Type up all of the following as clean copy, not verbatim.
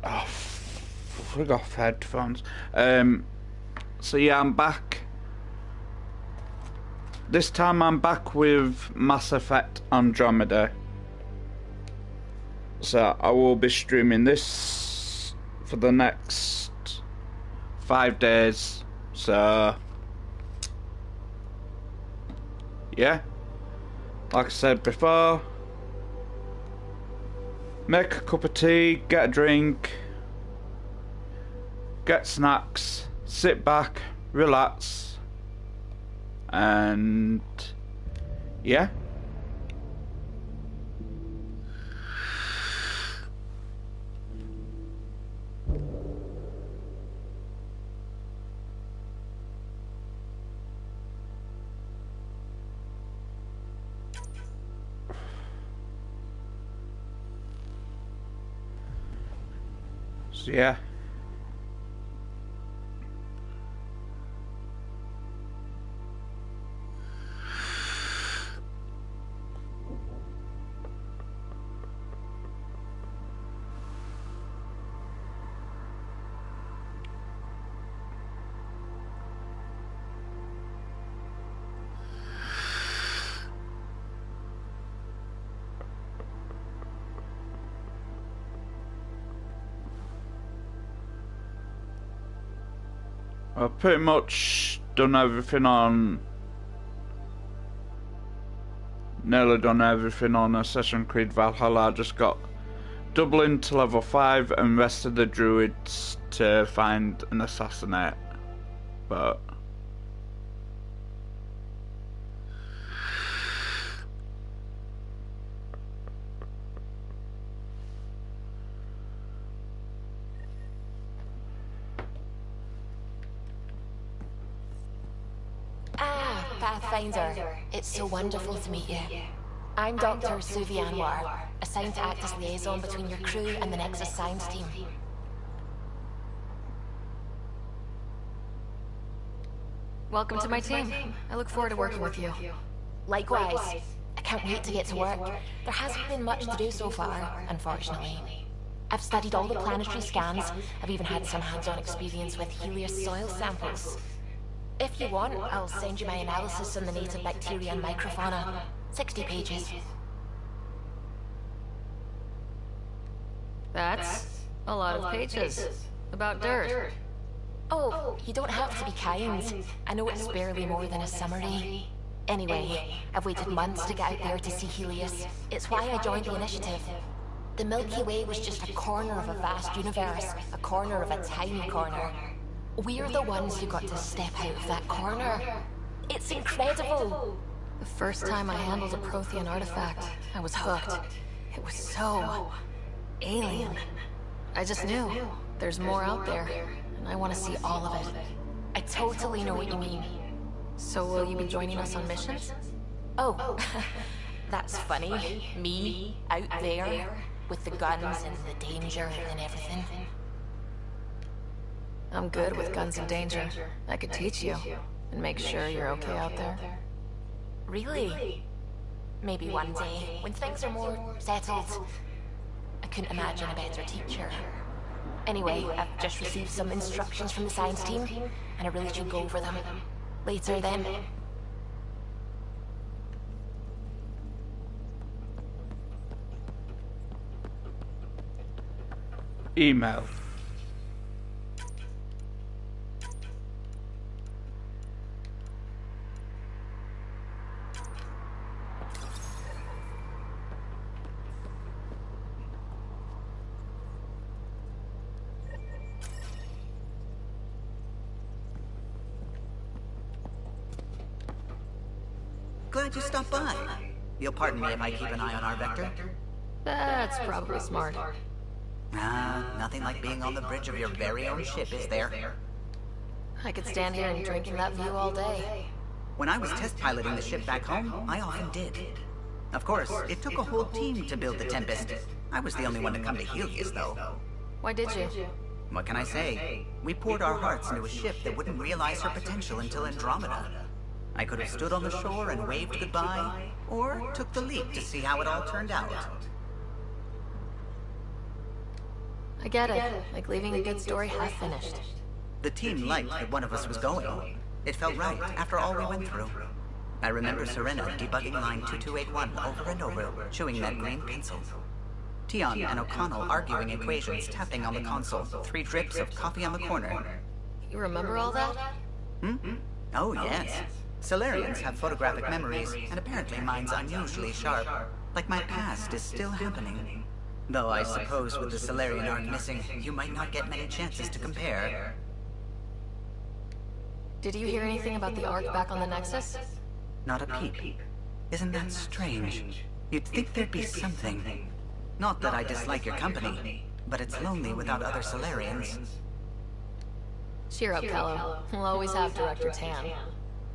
Oh, forgot headphones. So yeah, I'm back. This time I'm back with Mass Effect Andromeda. So I will be streaming this for the next 5 days. So yeah, like I said before, make a cup of tea, get a drink, get snacks, sit back, relax, and yeah. So yeah. I've pretty much done everything on... Nearly done everything on Assassin's Creed Valhalla. I just got doubling to level 5 and rest of the druids to find and assassinate. But... Pathfinder, it's so wonderful to meet you. I'm Dr. Suvi Anwar, assigned to act as liaison between your crew and the Nexus Science team. Welcome to my team. I look forward to working with you. Likewise. I can't wait to get to work. There hasn't been much to do so far, unfortunately. I've studied all the planetary scans. I've even had some hands-on experience with Helios soil samples. If you want, I'll send you my analysis on the native bacteria and microfauna. 60 pages. That's a lot of pages. About dirt. Oh, you don't have to be kind. I know it's barely more than a summary. Anyway, I've waited months to get out there to see Helios. It's why I joined the initiative. The Milky Way was just a corner of a vast universe, a corner of a tiny corner. We're the ones who got to step out of that corner. It's incredible! The first time I handled a Prothean artifact, I was hooked. It was so... alien. I just knew. There's more out there, and I want to see all of it. I totally know what you mean. So will you be joining us on missions? Oh, that's funny. Me, out there, with the guns and the danger and everything. I'm good with guns and danger. I could teach you, and make sure you're okay out there. Really? Maybe one day, when things are more settled. I couldn't imagine a better teacher. Anyway, I've just received some instructions from the science team, and I really should go over them. Later then. Email. Glad you stopped by. You'll pardon me if I keep an eye on our vector? That's probably smart. Nothing like being on the bridge of your very own ship, is there? I could stand here and drink in that view all day. When I was test piloting the ship back home, I often did. Of course, it took a whole team to build the Tempest. I was the only one to come to Helios, though. Why did you? What can I say? We poured our hearts into a ship that wouldn't realize her potential until Andromeda. I could have stood on the shore and waved goodbye, or took the leap to see how it all turned out. I get it. Like leaving a good story half finished. The team liked that one of us was going. It felt right after all we went through. I remember Serena debugging line 2281 over and over, chewing that green pencil. Tion and O'Connell arguing equations, tapping on the console, 3 drips of coffee on the corner. You remember all that? Oh, yes. Solarians have photographic memories, and apparently mine's unusually sharp. Like my past is still happening. Though I suppose with the Solarian arc missing, you might not get many chances to compare. Did you hear anything about the arc back on the Nexus? Not a peep. Isn't that strange? You'd think there'd be something. Not that I dislike your company, but it's lonely without other Solarians. Cheer up, Kello. We'll always have Director Tan.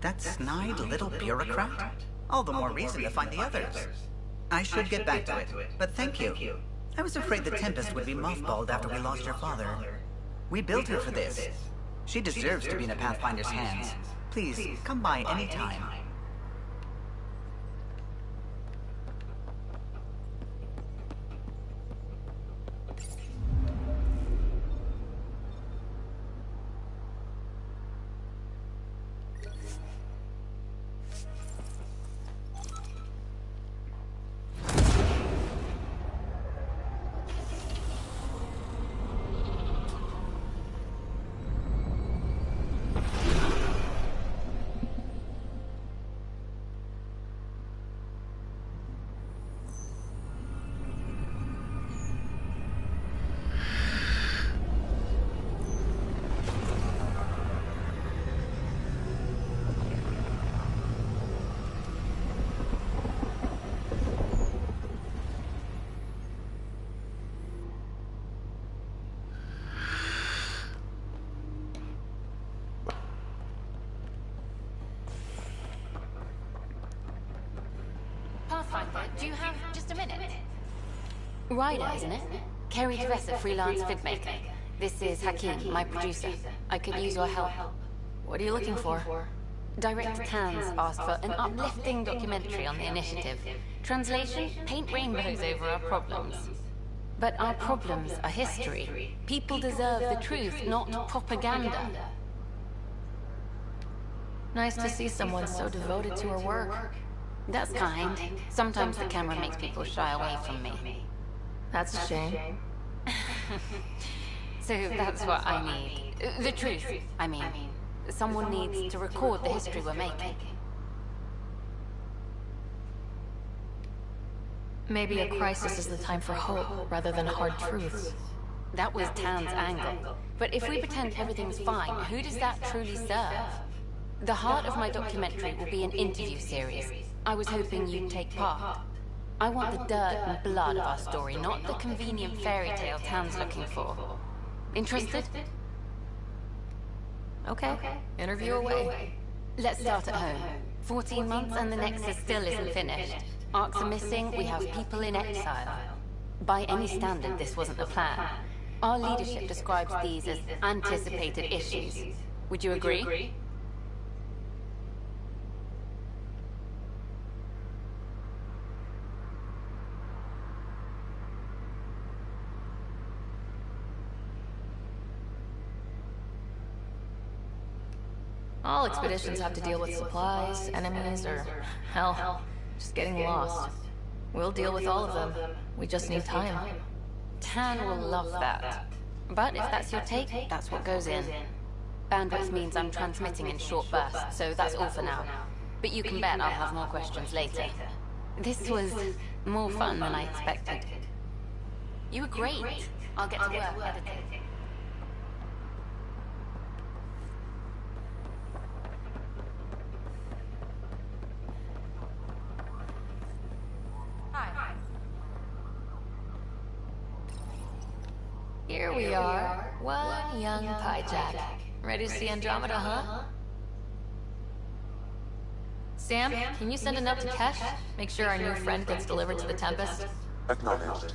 That snide little bureaucrat? All the more reason to find the others. I should get back to it, but thank you. I was afraid the Tempest would be mothballed after we lost your father. We built her for this. She deserves to be in a Pathfinder's hands. Please, come by any time. Do you have just a minute? Ryder, isn't it? Kerry Teresa, freelance filmmaker. This is Hakim, my producer. I could use your help. What are you looking for? Director Tans asked for an uplifting documentary on the initiative. Translation, paint rainbows over our problems. But our problems are history. People deserve the truth, not propaganda. Nice to see someone so devoted to her work. That's kind. Sometimes the camera makes people shy away from me. That's a shame. So that's what I need. The truth, I mean. Someone needs to record the history we're making. Maybe a crisis is the time for hope, rather than hard truths. That was Tan's angle. But if we pretend everything's fine, who does that truly serve? The heart of my documentary will be an interview series. I was hoping you'd take part. I want the dirt and blood of our story, not the convenient fairy tale Tan's looking for. Interested? Okay, interview away. Let's start at home. 14 months and the Nexus still isn't finished. Arcs are missing, we have people in exile. By any standard, this wasn't the plan. Our leadership describes these as anticipated issues. Would you agree? All expeditions have to deal with supplies, enemies, or hell, just getting lost. We'll deal with all of them. We just need time. Tan will love that. But if that's your take, that's what goes in. Bandwidth means I'm transmitting in short bursts, so that's all for now. But you can bet I'll have more questions later. This was more fun than I expected. You were great. I'll get to work editing. Here we are, one young Pyjack. Ready to see Andromeda, huh? Sam, can you send a note to Kesh? Make sure our new friend gets delivered to the Tempest. Acknowledged.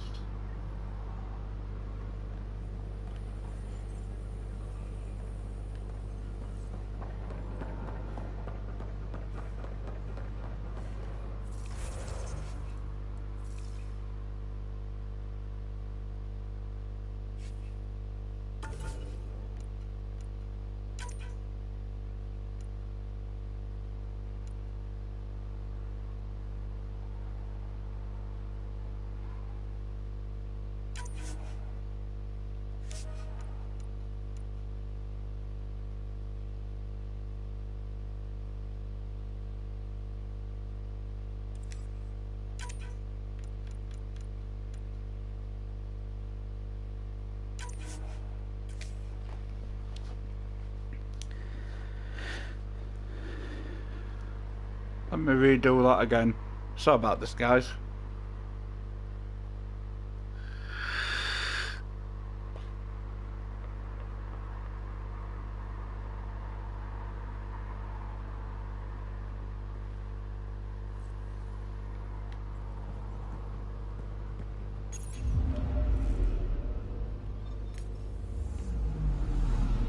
me redo that again. Sorry about this, guys.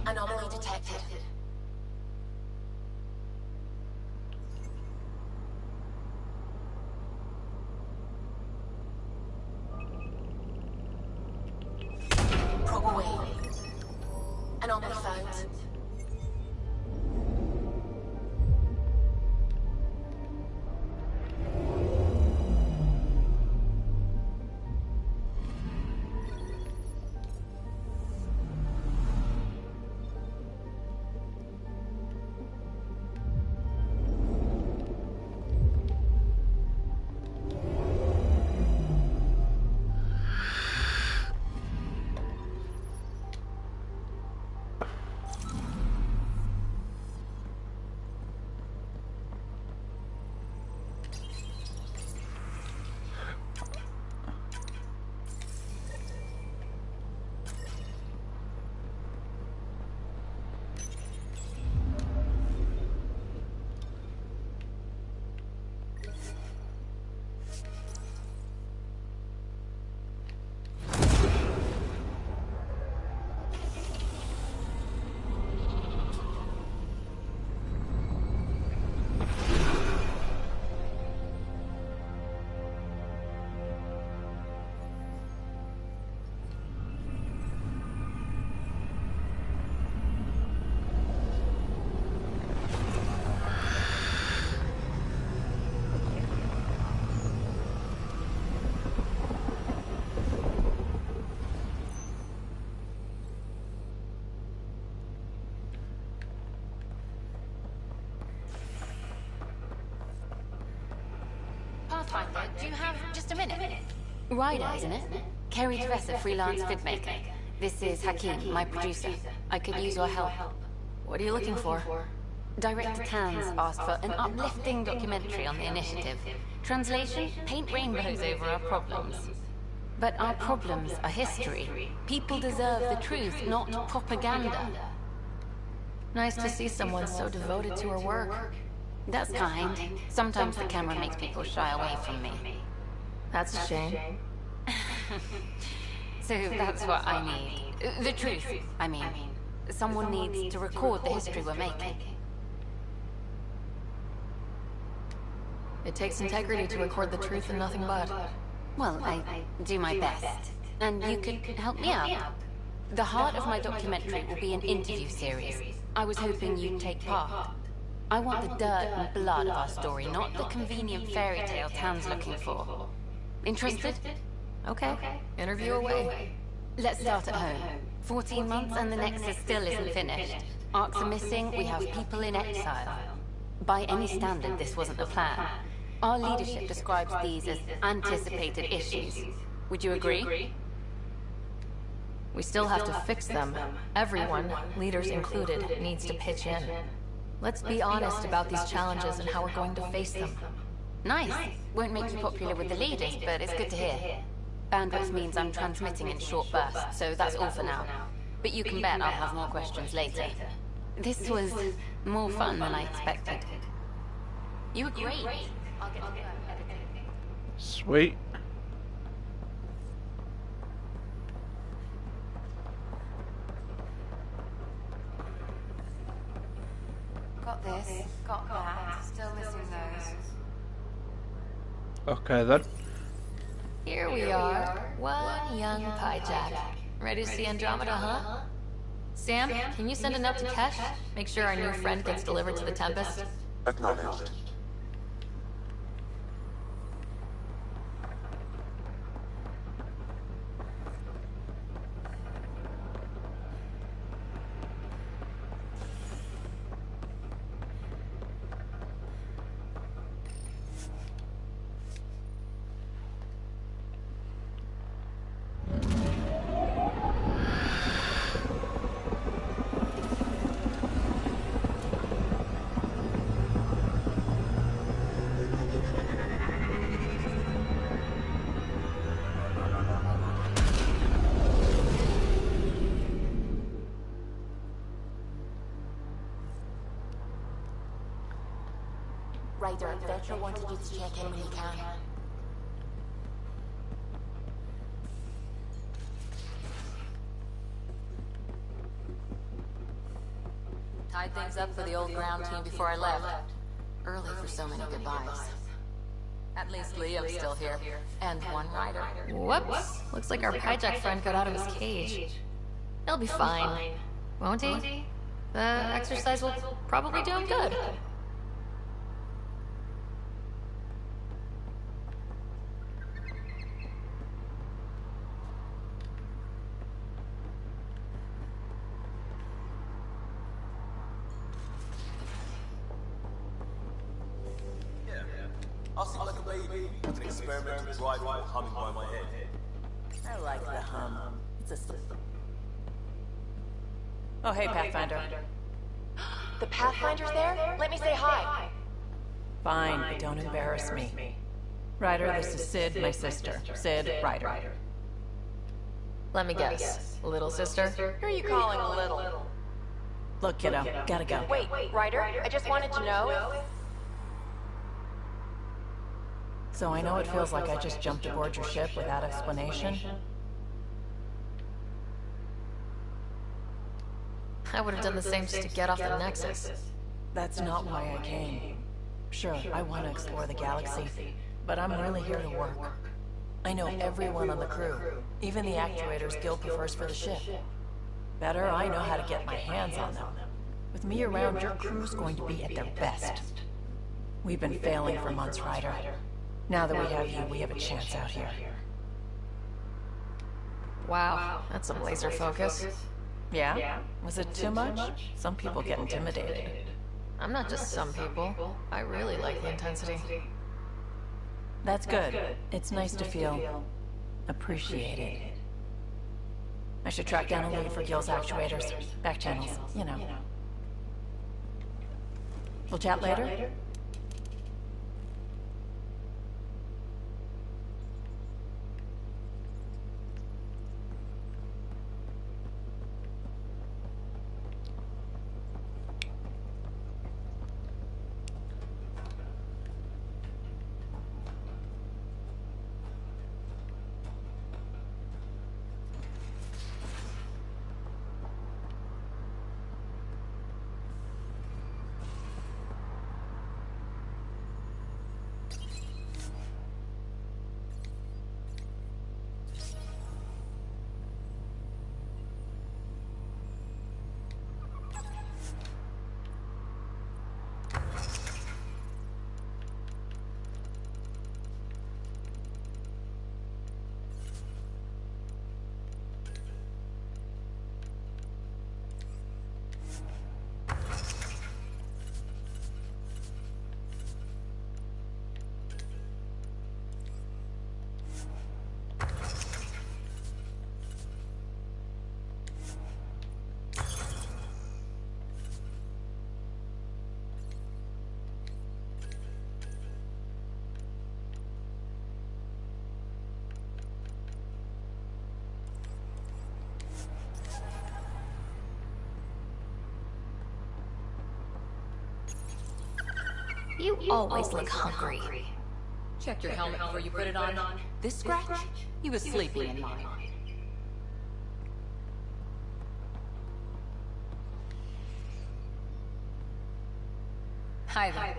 Anomaly detected. Probe away. Anomaly found. Pathfinder, do you have just a minute? Ryder, isn't it? Kerry Dresser, freelance vidmaker. This is Hakeem, my producer. I could use your help. What are you looking for? Director Tans asked for an uplifting documentary on the initiative. Translation, paint rainbows over our problems. But our problems are history. People deserve the truth, not propaganda. Nice to see someone so devoted to her work. That's kind. Sometimes the camera makes people shy away from me. That's a shame. So that's what I need. The truth, I mean. Someone needs to record the history we're making. It takes integrity to record the truth and nothing but. Well, I do my best. And you could help me out. The heart of my documentary will be an interview series. I was hoping you'd take part. I want the dirt and blood of our story, not the convenient fairy tale Tan's looking for. Interested? Okay, interview away. Let's start at home. 14 months and the Nexus still isn't finished. Arcs are missing, we have people in exile. By any standard, this wasn't the plan. Our leadership describes these as anticipated issues. Would you agree? We still have to fix them. Everyone, leaders included, needs to pitch in. Let's be honest about these challenges and how we're going to face them. Nice. Won't make you popular with the leaders, but it's good to hear. Bandwidth means I'm transmitting in short bursts, so that's all for now. But you can bet I'll have more questions later. This was more fun than I expected. You were great. I'll get to work editing. Sweet. Got this, got that, still missing those. Okay then. Here we are, one young piejack. Ready to see Andromeda, huh? Sam, can you send a note to Kesh? Make sure our new friend gets delivered to the Tempest. Acknowledged. Ryder, Vetra wanted you to check in when you can. Tied things up for the old ground team before I left. Early for so many goodbyes. At least Leo's still here. And one rider. Whoops. Looks like our hijack friend got out of his cage. He'll be fine. Won't he? The exercise will probably do him good. I seem like a baby with an experimental rifle humming by my head. I like the hum. It's a slip. Oh, hey, Pathfinder. The Pathfinder's there? Let me say hi. Fine, but don't embarrass me. Ryder, this is Sid, my sister. Sid, Ryder. Let me guess. Little sister? Who are you calling little? Look, kiddo, gotta go. Wait, Ryder, I just wanted to know if... So I know it feels like I just jumped aboard your ship without explanation. I would have done the same just to get off the Nexus. That's not why I came. Sure, I want to explore the galaxy, but I'm really here to work. I know everyone on the crew, even the actuators Guild prefers for the ship. Better, I know how to get my hands on them. With me around, your crew's going to be at their best. We've been failing for months, Ryder. Now that we have you, we have a chance out here. Wow, that's some laser focus. Yeah? Was it too much? Some people get intimidated. I'm not just some people. I really like the intensity. That's good. It's nice to feel appreciated. I should track down a lead for Gil's actuators. Back channels, you know. We'll chat later? You always look hungry. Check your helmet before you put it on. This scratch? He was sleeping in mine. Hi there.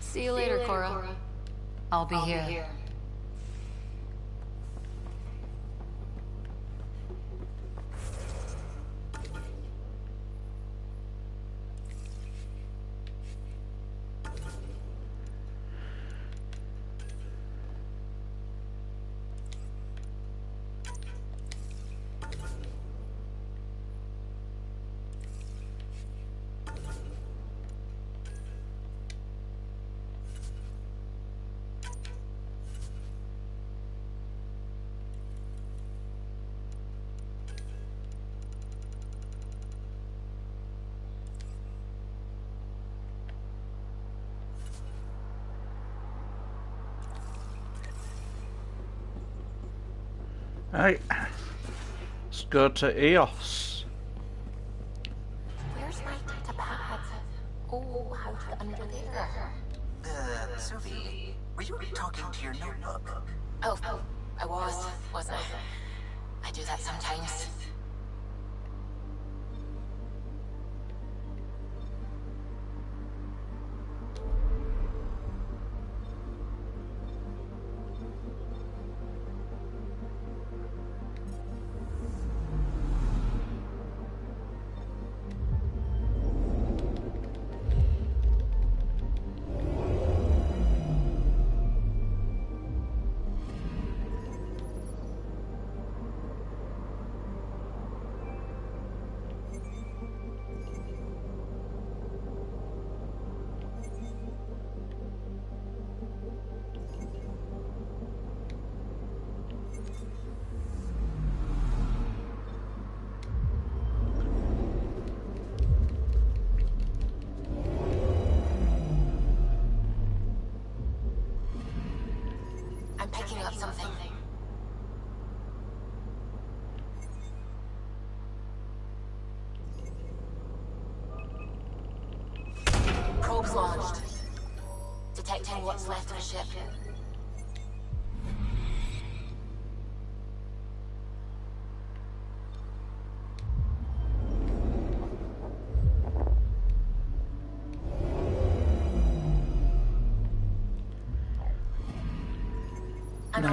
See you later, Cora. I'll be here. Right, let's go to EOS. Where's my under there? Sophie, were you talking to your notebook? Oh, I wasn't I? I do that sometimes. Picking up something. Probes launched. Detecting what's left of the ship. Now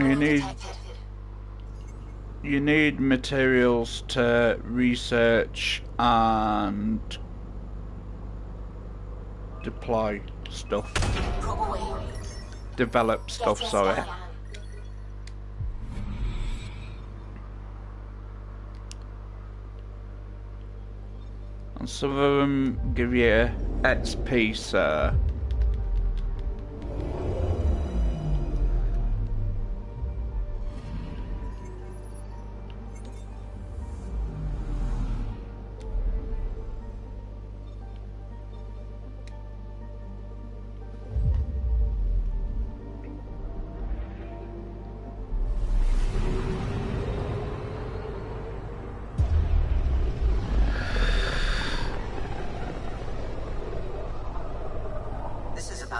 you need materials to research and deploy stuff. Develop stuff, sorry. And some of them give you XP, sir.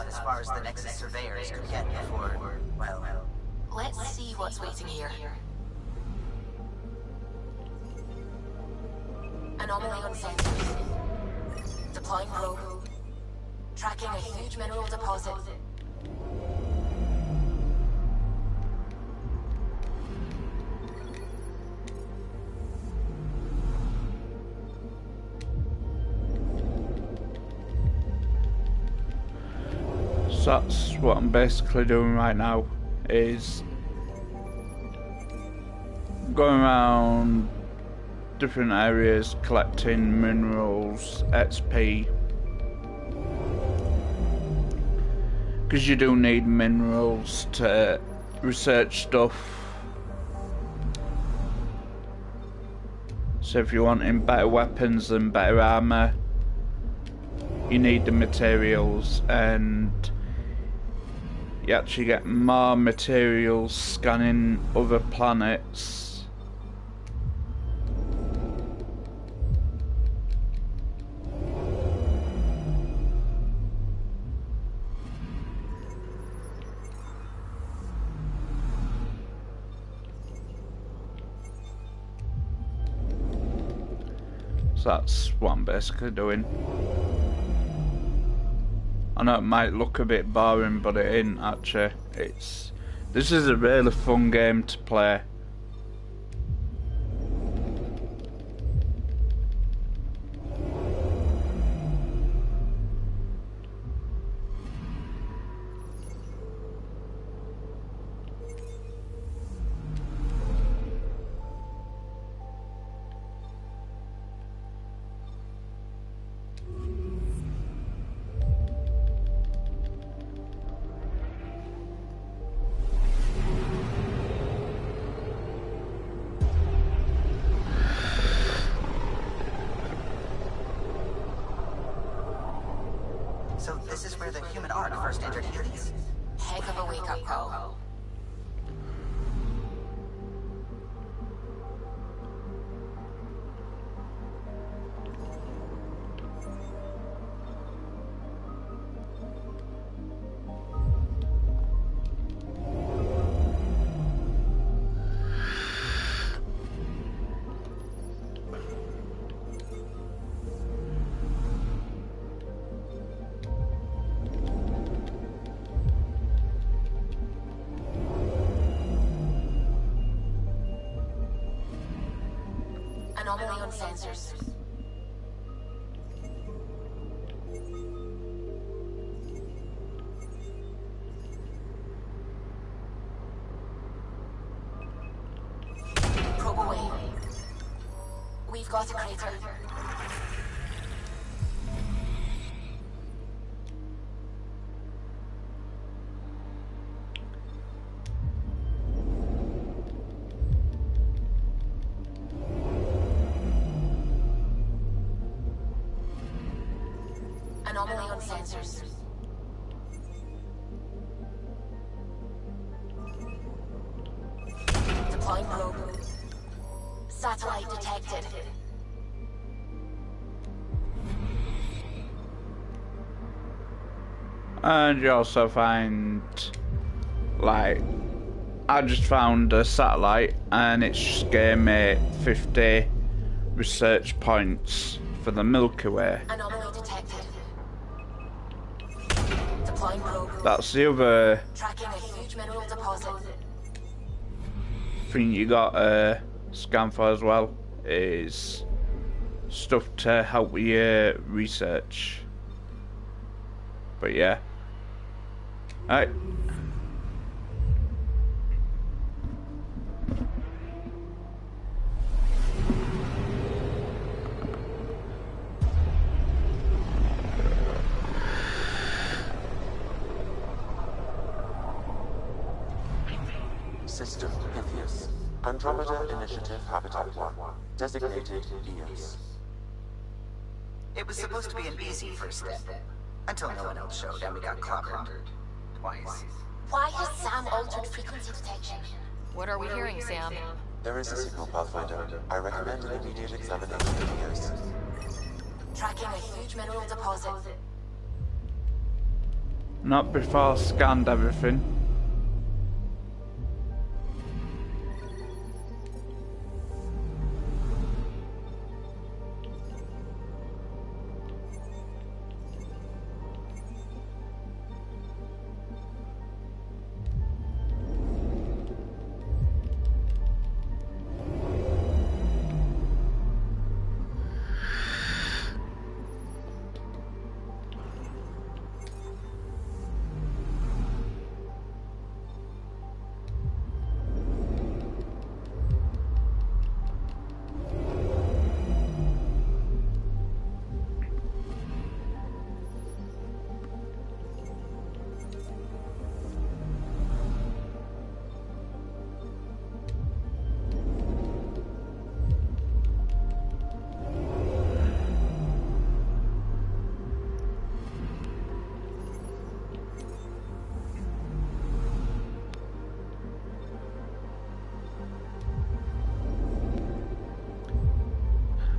As far as the Nexus surveyors could get before, well... Let's see what's waiting here. Anomaly on sensors. Deploying probe. Tracking a huge mineral deposit. So that's what I'm basically doing right now, is going around different areas collecting minerals, XP, because you do need minerals to research stuff. So if you're wanting better weapons and better armor, you need the materials, and you actually get more materials scanning other planets. So that's what I'm basically doing. I know it might look a bit boring, but it ain't actually. This is a really fun game to play. on sensors. Probe away. We've got a crater. Anomaly on sensors. Deploying probe. Satellite detected. And you also find, like, I just found a satellite and it just gave me 50 research points for the Milky Way. Anomaly detected. Deploying probe. That's the other Tracking a huge mineral deposit. thing you got to scan for as well, is stuff to help with your research. But yeah. Alright. System Pythias. Andromeda Initiative Habitat 1. Designated EOS. It was supposed to be an easy first step. Until no one else showed and we got clobbered. Twice. Why has Sam altered frequency detection? What are we hearing, Sam? There is a signal pathfinder. I recommend an immediate examination of EOS. Tracking a huge mineral deposit. Not before I scanned everything.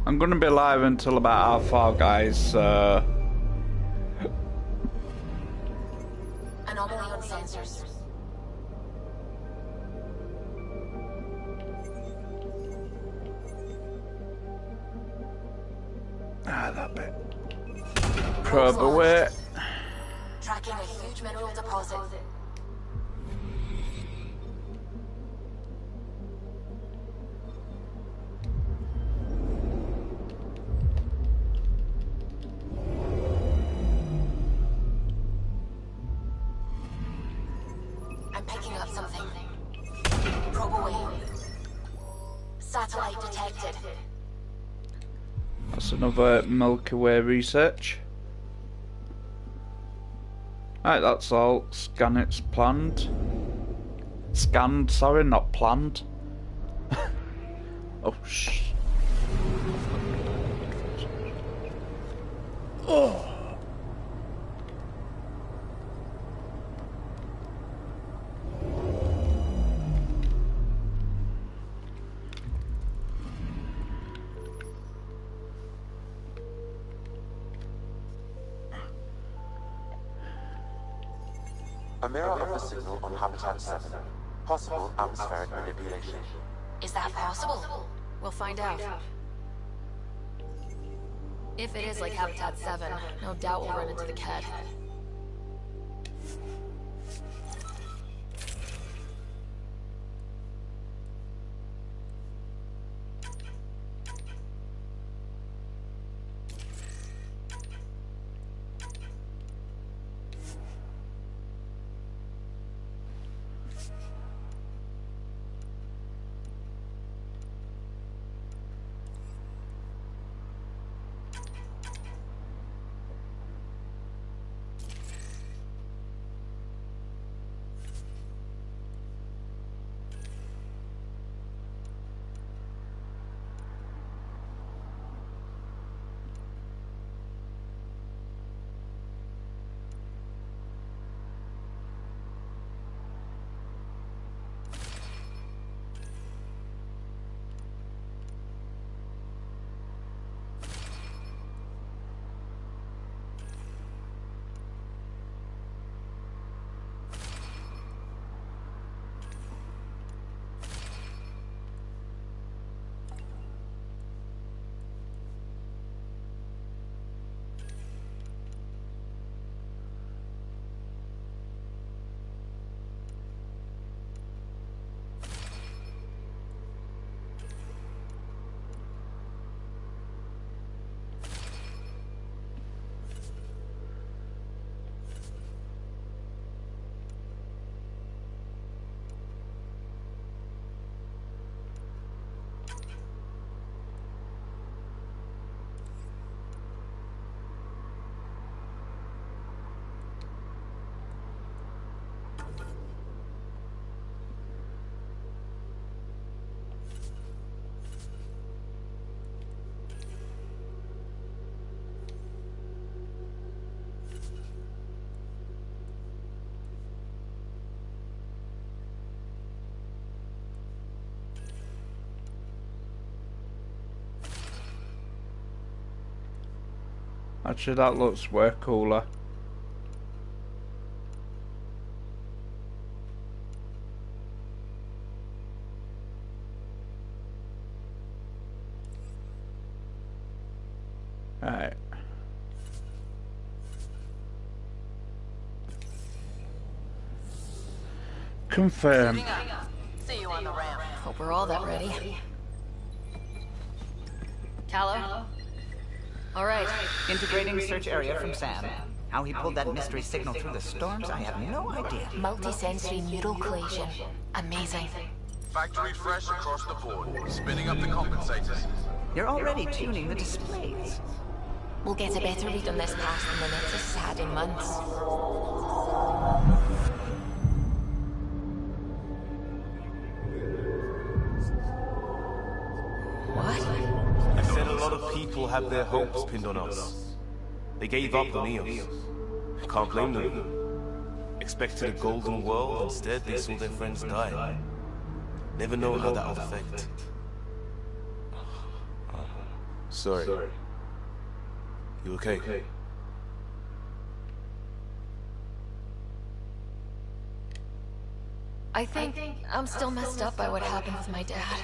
I'm gonna be live until about 4:30, guys, so... Anomaly on sensors. that bit. Probe away. Tracking a huge mineral deposit. I'm picking up something. Probe away. Satellite detected. That's another Milky Way research. Right, that's all. Scan it's planned. Scanned, sorry, not planned. Oh, shh. Oh. A mirror of the signal on Habitat 7. Possible atmospheric manipulation. Is that possible? We'll find out. If it is like Habitat 7, no doubt we'll run into the CAD. Actually, that looks way cooler. Alright. Confirm. See you on the ramp. Hope we're all that ready. Callow? All right. Integrating search area from Sam. How he pulled that mystery signal through the storms, I have no idea. Multi-sensory neural collation. Amazing. Factory fresh across the board. Spinning up the compensators. You're already tuning the displays. We'll get a better read on this past than the Nexus has had in months. What? I said a lot of people have their hopes pinned on us. They gave up on Eos. Can't blame them. Expected a golden world, instead they saw their friends die. Never know how that will affect. Sorry. You okay? I think I'm still messed up by what happened with my dad.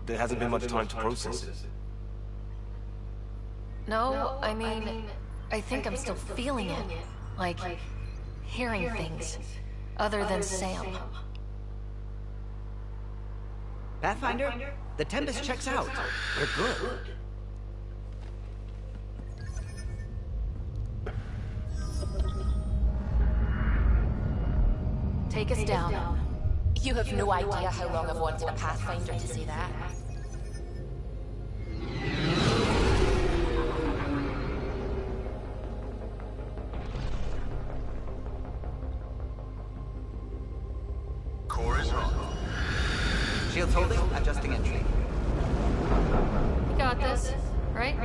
There hasn't been much time to process it. No, I mean, I think I'm still feeling it. Like, hearing things. Other than Sam. Pathfinder, the Tempest checks out. We're good. Take us down. You have no idea how long I've wanted a Pathfinder to say that. Core is on. Shields holding, adjusting entry. You got this, right?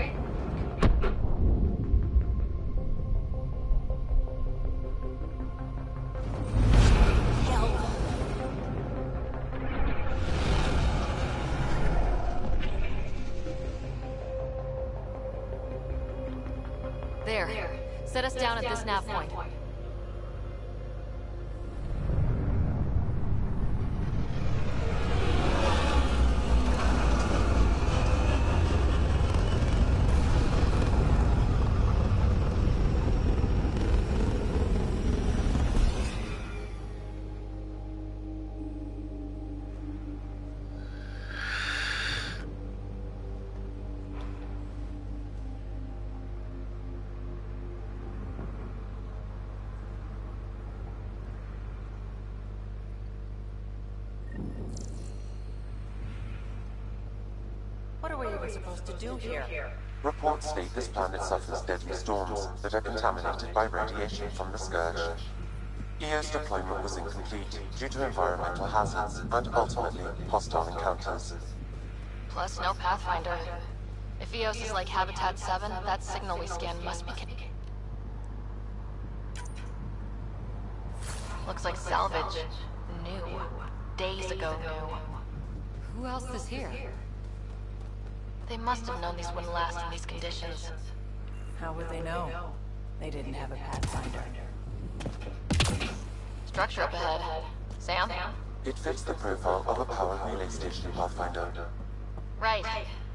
There. Set us down at this nav point. What are we even supposed to do here? Reports state this planet suffers deadly storms that are contaminated by radiation from the Scourge. EO's deployment was incomplete due to environmental hazards and ultimately hostile encounters. Plus, no Pathfinder. If Eos is like Habitat 7, that signal we scanned must be... Looks like salvage. New. Days ago new. Who else is here? They must have known these wouldn't last in these conditions. How would they know? They didn't have a Pathfinder. Structure up ahead. Sam? It fits the profile of a power relay station, Pathfinder. Right.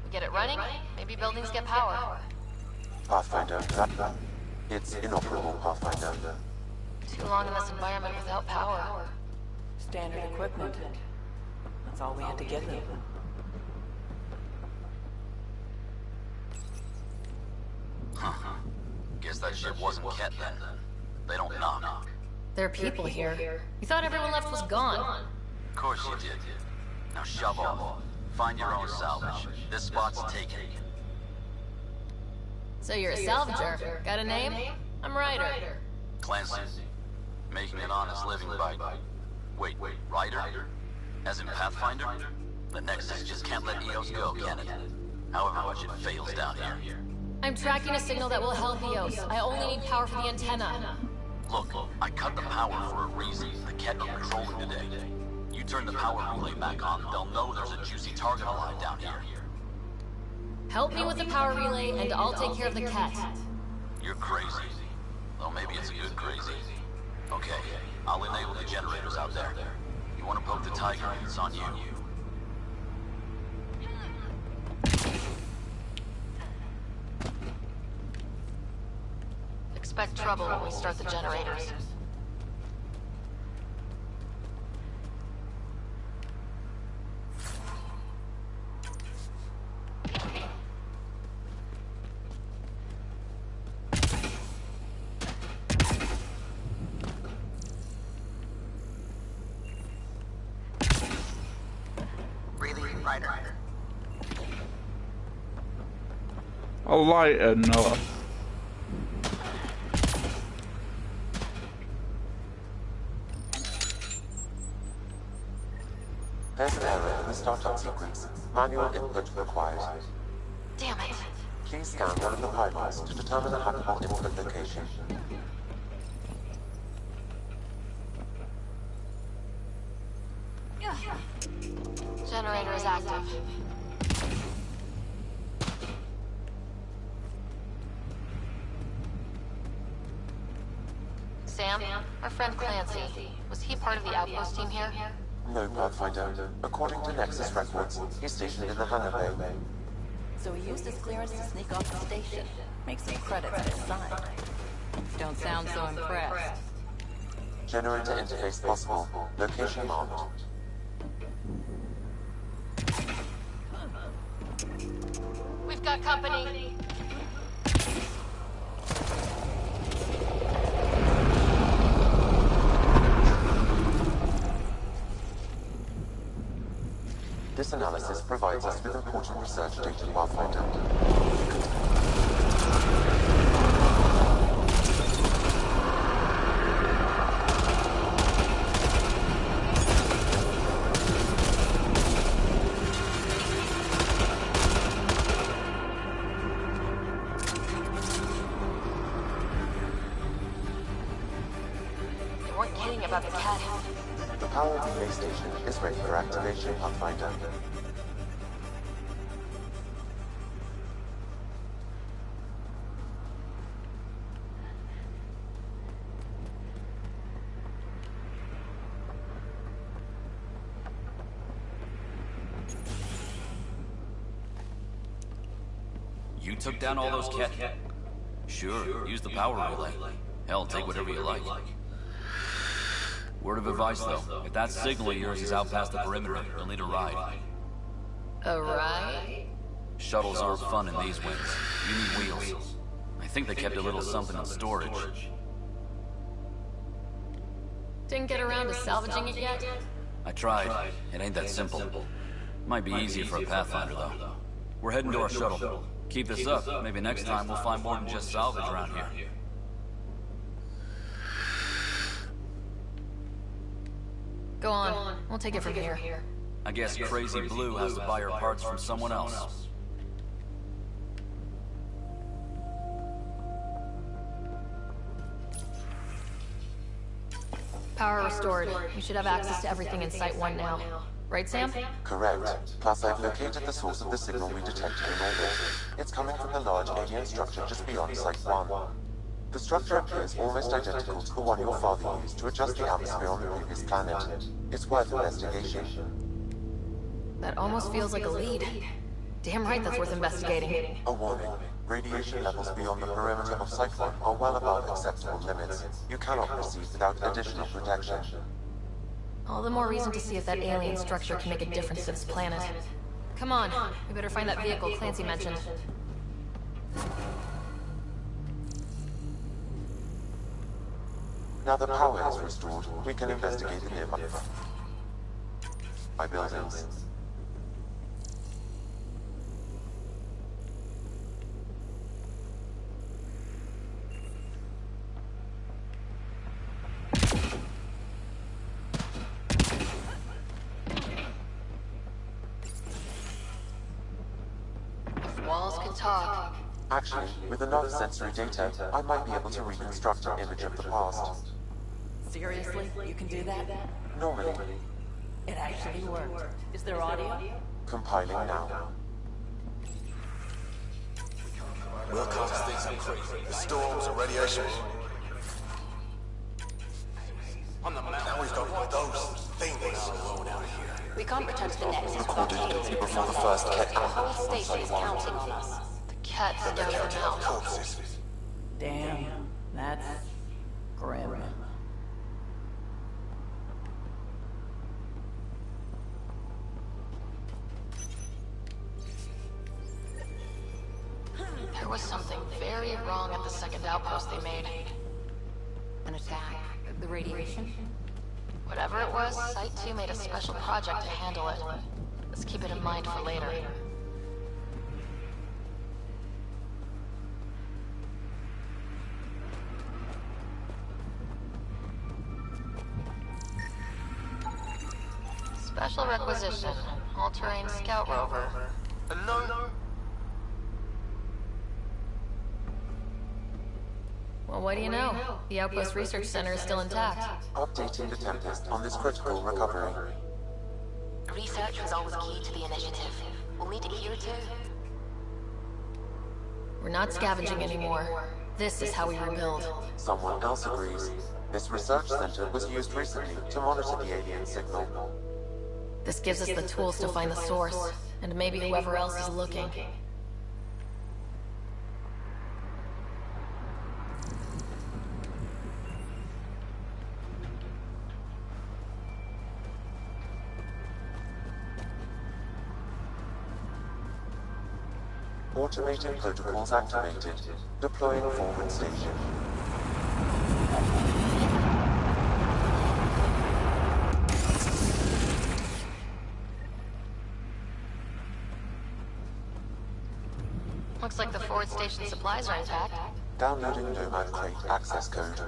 We get it running, maybe buildings get power. Pathfinder, it's inoperable, Pathfinder. Too long in this environment without power. Standard equipment. That's all we had to give them. Guess that ship wasn't Ket then. They don't knock. There are people here. You thought everyone left was gone. Of course you did. Now shove off. Find your own salvage. This spot's taken. So you're a salvager. Got a name? I'm Ryder. Clancy. Making an honest living by... Wait, Ryder? As in Pathfinder? The Nexus just can't let Eos go, can it? However much it fails down here. I'm tracking a signal that will help Eos. I only need power for the antenna. Look, I cut the power for a reason. The Ket are controlling today. You turn the power relay back on, they'll know there's a juicy target alive down here. Help me with the power relay, and I'll take care of the Ket. You're crazy. Though maybe it's a good crazy. Okay, I'll enable the generators out there. You want to poke the tiger, it's on you. Expect trouble when we start the generators. A lighter, no. There's an error in the startup sequence. Manual input required. Damn it. Please scan one of the pylons to determine the hackable input location. Generator is active. Sam, our friend Clancy, was he part of the outpost team here? No, Pathfinder. According to Nexus records, he's stationed in the hangar bay. So he used his clearance to sneak off the station. Make some credits at his side. Don't sound so impressed. Generator interface possible. Location marked. We've got company. This analysis provides us with important research data, Pathfinder. They weren't kidding about the cat. The power relay station is ready for activation, Pathfinder. You took down all those cat... Sure, use the power relay. Hell, take whatever you like. Word of advice, though. If that signal of yours is out past the perimeter, you'll need a ride. A ride? Shuttles aren't fun in these winds. You need wheels. I think they kept a little something in storage. Didn't get around to salvaging it yet? I tried. It ain't that simple. Might be easier for a Pathfinder, though. We're heading to our shuttle. Keep this up. Maybe next time we'll find more than just salvage around here. Go on. We'll take it from here. I guess Crazy Blue has to buy her parts from someone else. Power restored. We should have access to everything in Site 1 now. Right, Sam? Correct. Plus, I've located the source of the signal we detected in orbit. It's coming from the large alien structure just beyond Site 1. The structure appears almost identical to the one your father used to adjust the atmosphere on the previous planet. It's worth investigation. That almost feels like a lead. Damn right that's worth investigating. A warning. Radiation levels beyond the perimeter of Site 1 are well above acceptable limits. You cannot proceed without additional protection. All the more reason to see if that alien structure can make a difference to this planet. Come on, we better find that vehicle Clancy mentioned. Now the power is restored, we can investigate the nearby buildings. If walls could talk. Actually, with enough sensory data, I might be able to reconstruct an image of the past. Seriously? You can do that? Normally. It actually worked. Is there audio? Compiling now. We'll cause things up crazy. The storms and radiation. Now we've got those things blown out of here. We can't return to the Nexus. Recorded before the first Ket The whole station is counting on us. The Ket's They're going counting our out. corpses. Damn, that's grim. There was something very wrong at the second outpost they made. An attack. The radiation? Whatever it was, Site 2 made a special project to handle it. Let's keep it in mind for later. Special requisition. All-terrain scout rover. No. Well, what do you know? The Outpost Research Center is still intact. Updating the Tempest on this critical recovery. Research was always key to the initiative. We'll need it here too. We're not scavenging anymore. This is how we rebuild. Someone else agrees. This research center was used recently to monitor the alien signal. This gives us the tools to find the source, and maybe whoever else is looking. Automated protocols activated. Deploying forward station. Looks like the forward station supplies are intact. Downloading Nomad Crate access code.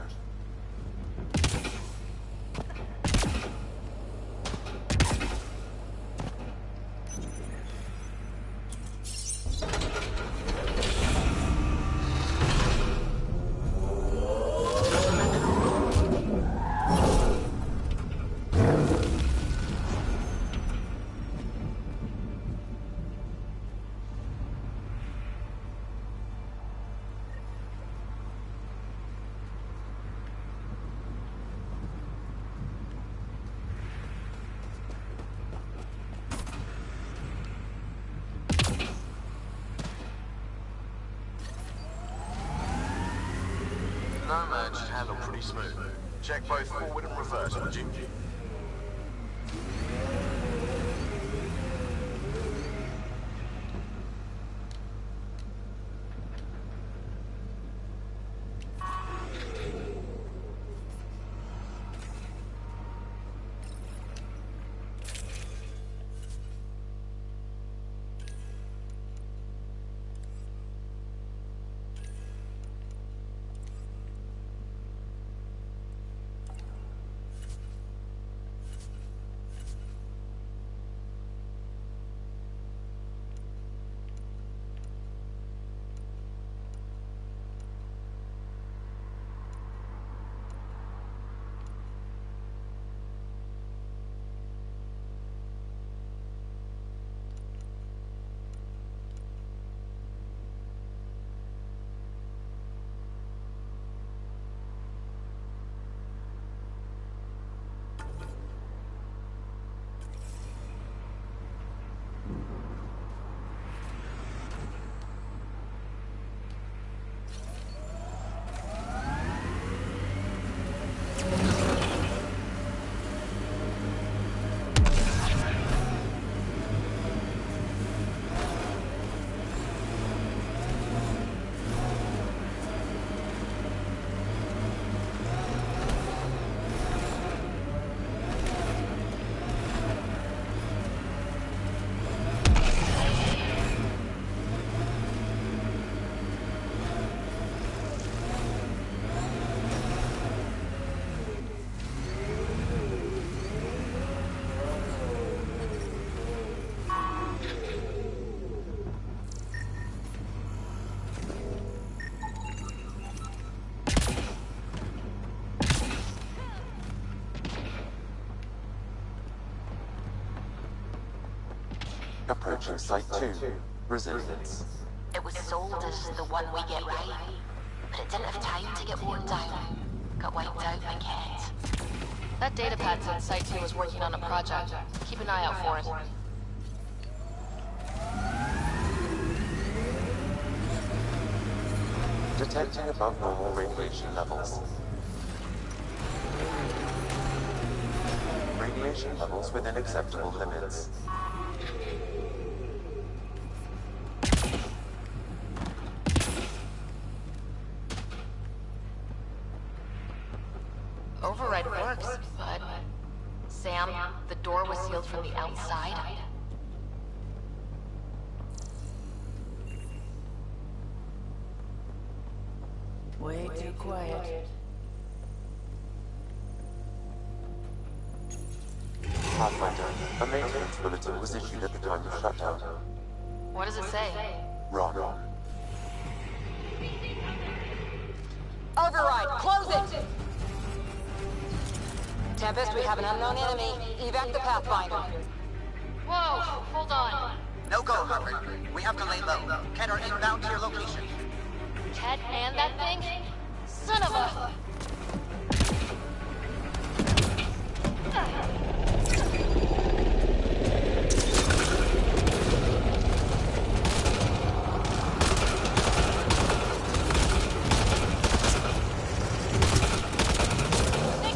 Nomad should handle pretty smooth. Check both forward and reverse, would you? Approaching Site 2. Resilience. It was sold as the one we get right, but it didn't have time to get worn down. Got wiped out by Kent. That datapad said Site 2 was working on a project. Keep an eye out for it. Detecting above normal radiation levels. Radiation levels within acceptable limits. Override works, but... Sam, the door was sealed from the outside. Way too quiet. Pathfinder, a maintenance bulletin was issued at the time of shutdown. What does it say? Ron. Override, close it! Tempest, we have an unknown enemy. Evac the Pathfinder. Whoa, hold on. No go, Harper. We have to lay low. Ken are inbound to your location. Ted and that thing? Son of a...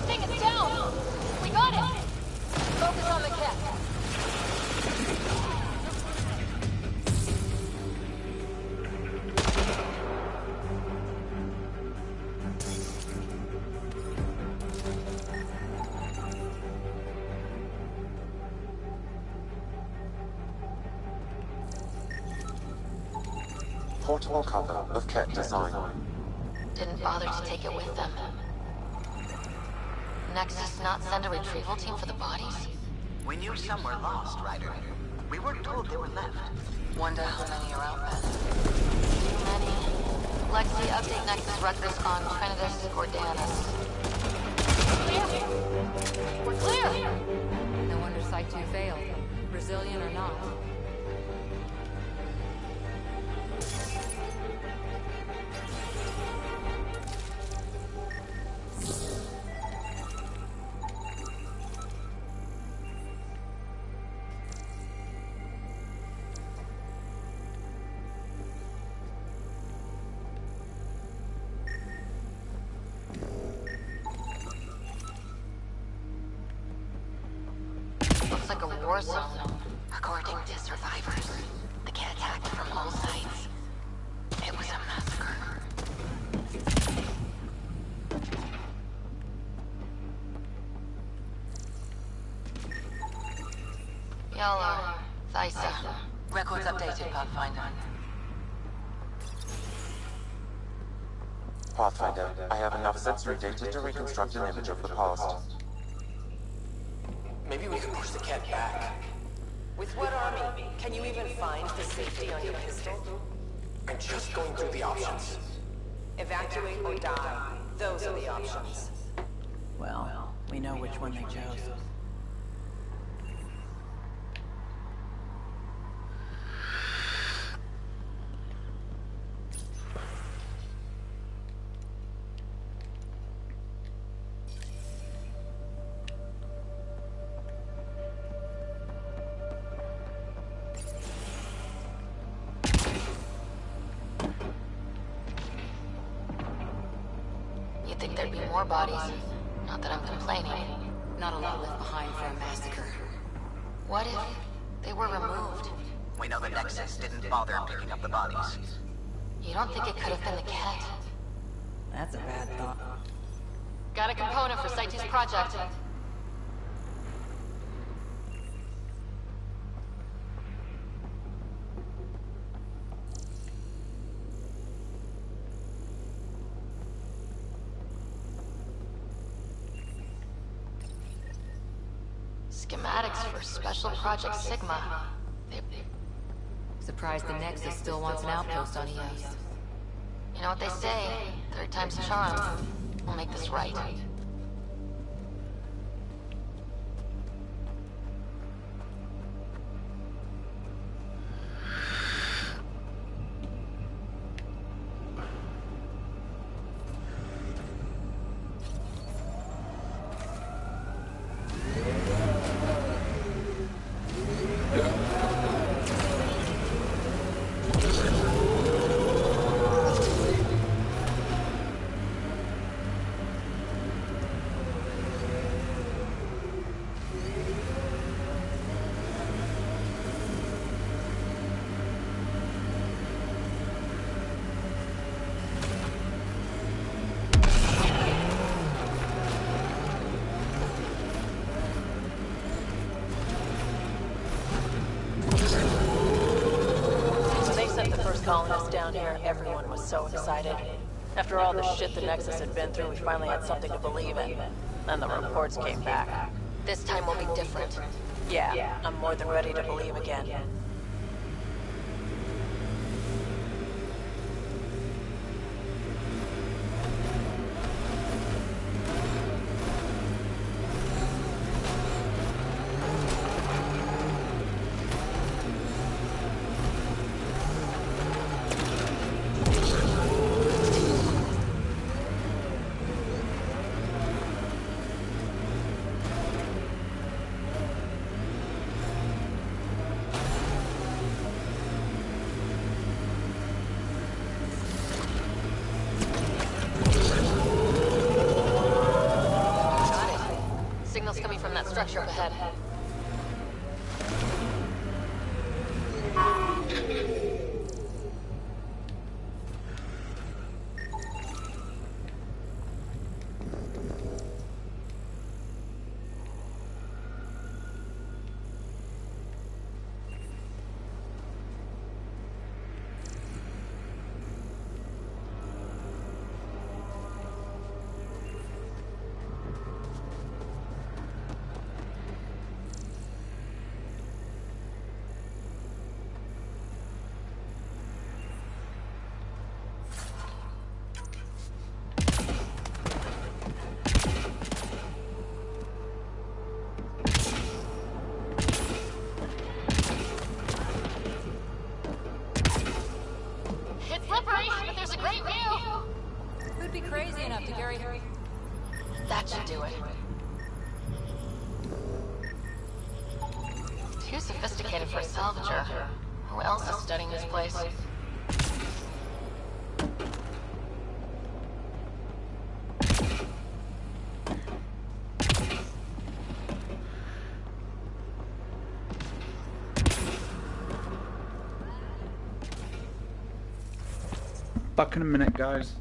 Thing is down! We got it! Focus on the cat. Portable cover of Ket design. Didn't bother to take it with them. Nexus not send a retrieval team for the bodies? We knew some were lost, Ryder. We weren't told they were left. Wonder how many are out then. Too many. Lexi, update Nexus records on Trinitas Gordanus. Clear! We're clear! No wonder Site 2 failed. Brazilian or not. Looks like a war zone. According to survivors, the kid attacked from all sides. It was a massacre. Y'all Thysa. Records updated, Pathfinder. Pathfinder, I have enough sensory data to reconstruct an image of the past. Maybe we can push the cat back. With what army? Can you even find the safety on your pistol? I'm just going through the options. Evacuate or die. Those are the options. Well, we know which one they chose. You'd think there'd be more bodies. Not that I'm complaining. Not a lot left behind for a massacre. What if they were removed? We know the Nexus didn't bother picking up the bodies. You don't think it could have been the cat? That's a bad thought. Got a component for Site 2's project. Schematics for Special Project Sigma. Surprised the Nexus still wants an outpost on EOS. You know what they say? Third time's a charm. We'll make this right. colonists down here, everyone was so excited. After all the shit the Nexus had been through, we finally had something to believe in. Then the reports came back. This time will be different. Yeah, I'm more than ready to believe again. Structure up ahead. Crazy enough to carry her. That should do it. Too sophisticated for a salvager. Who else is studying this place? Back in a minute, guys.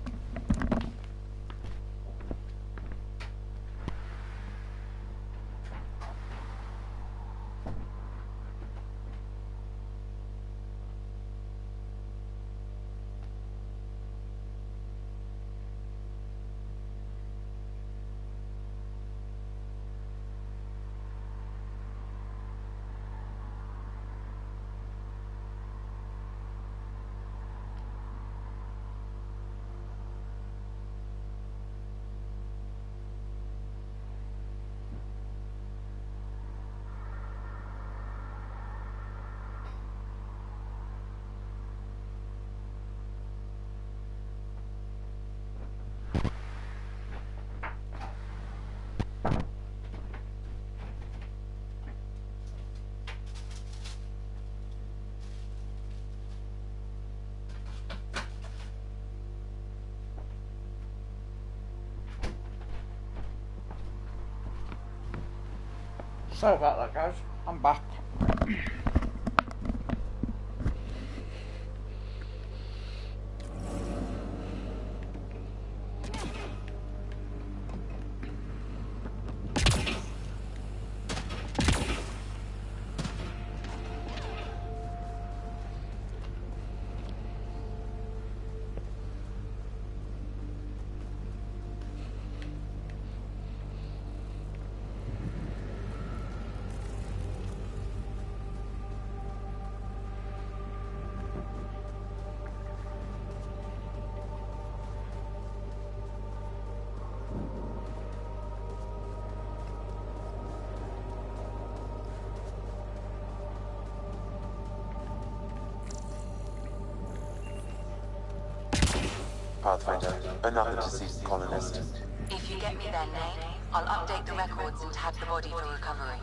Sorry about that, guys. I'm back. Pathfinder, another deceased colonist. If you get me their name, I'll update the records and tag the body for recovery.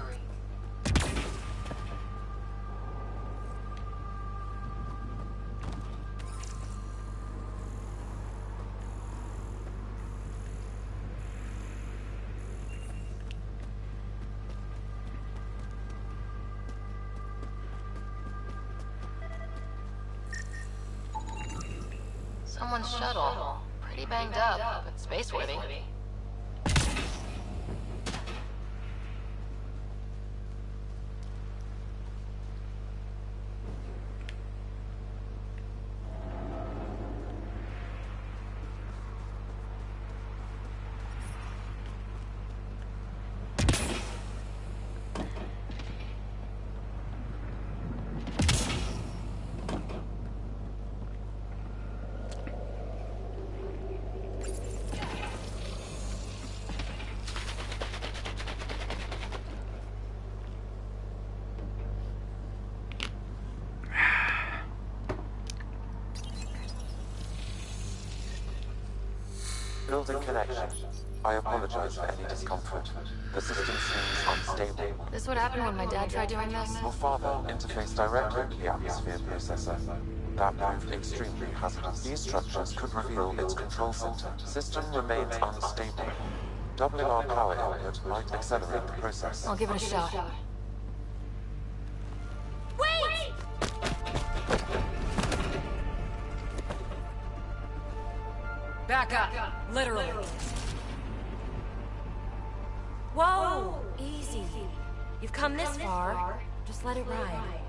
Someone's shuttle. Pretty banged up, but space-worthy. Building connection. I apologize for any discomfort. The system seems unstable. This would happen when my dad tried doing this? Your father interfaced directly with the atmosphere processor. That proved extremely hazardous. These structures could reveal its control center. System remains unstable. Doubling our power output might accelerate the process. I'll give it a shot. Wait! Back up. Literally. Whoa! Easy. You've come this far. Just let it ride.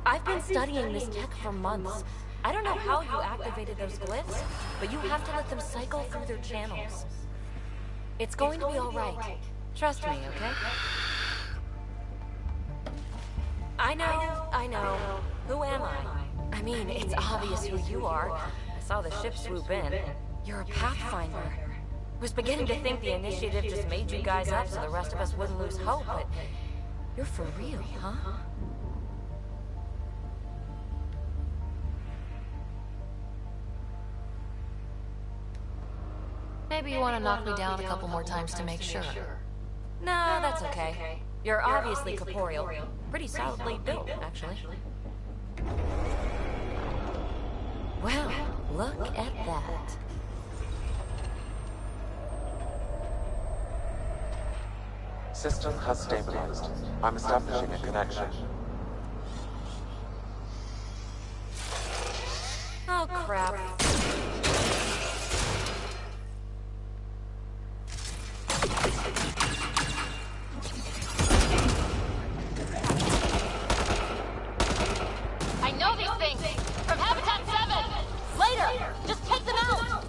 I've been studying this tech for months. I don't know how you activated those glyphs, but you have to let them cycle through their channels. It's going to be all right. Trust me, okay? I know. Who am I? I mean, it's obvious who you are. I saw the ship swoop in. You're a Pathfinder. Was beginning to think the initiative just made you guys up so the rest of us wouldn't lose hope, but you're for real, huh? Maybe you want to knock me down a couple more times to make sure. No, that's okay. You're obviously corporeal. Pretty solidly built, actually. Well, look at that. System has stabilized. I'm establishing a connection. Oh, crap. I know these things! From Habitat 7! Later! Just take them out!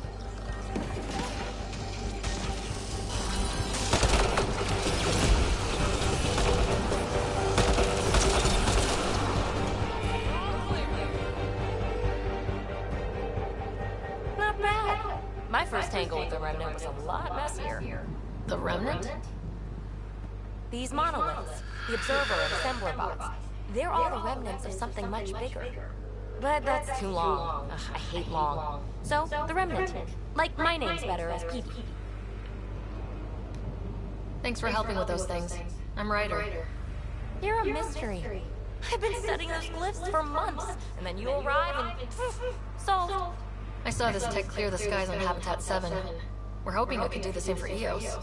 Not bad. My first tangle with the Remnant was a lot messier. The Remnant? These monoliths, the Observer and Assembler bots, they're all the remnants of something much bigger. But that's too long. Ugh, I hate long. So, the Remnant. Like my name's better as Petey. Thanks for helping with those things. I'm Ryder. You're a mystery. I've been studying those glyphs for months, and then you arrive and... solved. I saw this tech clear the skies on Habitat 7. We're hoping it could do the same for EOS.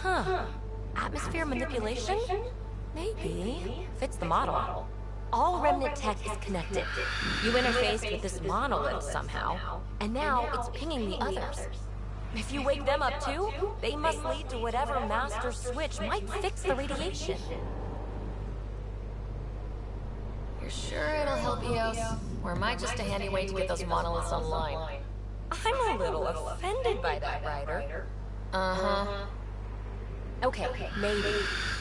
Huh. Atmosphere manipulation? Maybe. Fits the model. All Remnant tech is connected. You interfaced with this monolith somehow, and now it's pinging the others. If you wake them up too, they must lead to whatever master switch might fix the radiation. You're sure it'll help EOS? Or am I just a handy way to get those monoliths online? I'm a little offended by that, Ryder. Uh-huh. Okay, maybe.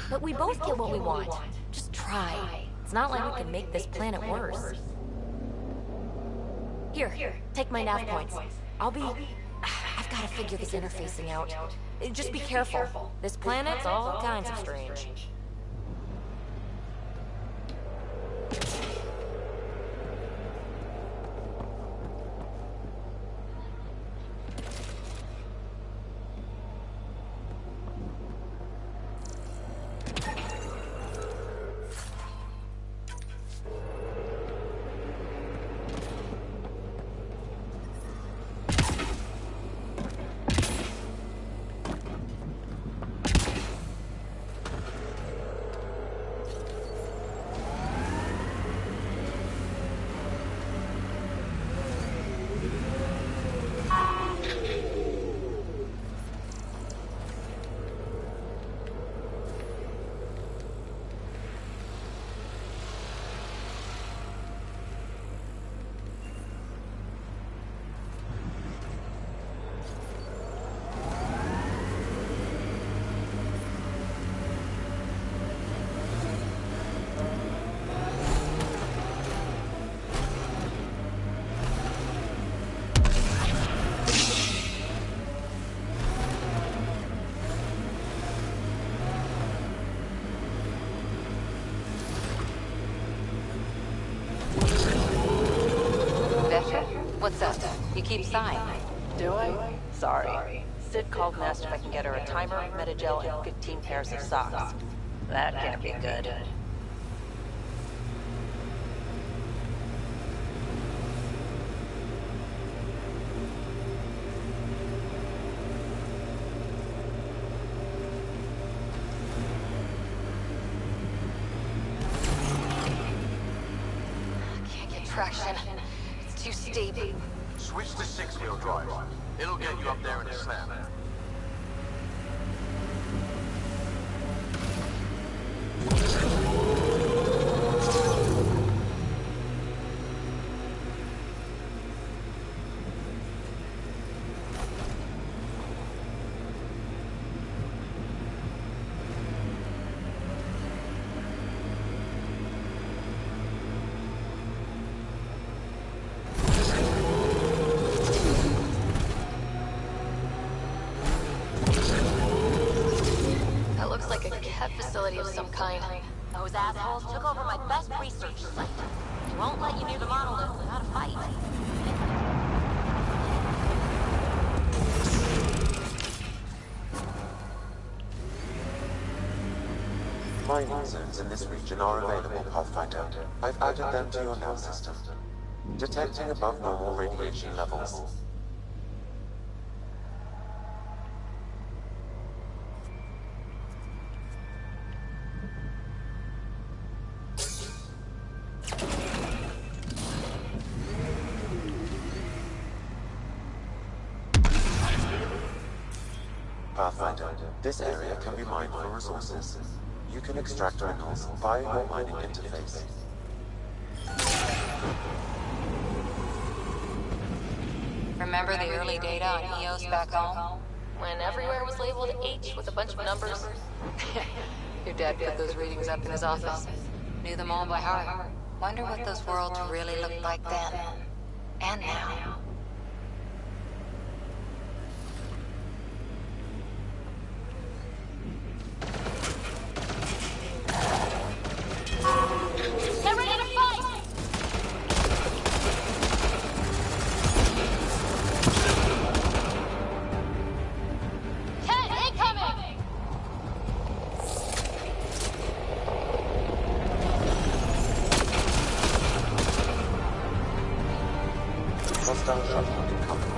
But we both get what we want. Just try. It's not like we can make this planet worse. Here, take my nav points. I've got to figure this interfacing out. Just be careful. This planet's all kinds of strange. What's up? You keep sighing. Do I? Sorry. Sid called and asked if I can get her a timer, Metagel, and 15 pairs of socks. That can't be good. Can't get traction. It's too steep. Switch to 6-wheel drive. It'll get you up there in a snap. Facility of some kind. Those assholes took over my best research site. They won't let you near the monolith without a fight. Mining zones in this region are available, Pathfinder. I've added them to your nav system. Detecting above normal radiation levels. Pathfinder, this area can be mined for resources. You can extract minerals via your mining interface. Remember the early data on EOS back home? When everywhere was labeled H with a bunch of numbers. Your dad put those readings up in his office. Knew them all by heart. Wonder what those worlds really looked like then. And now. They're ready to fight! Ted, incoming! Hostile shuttle incoming.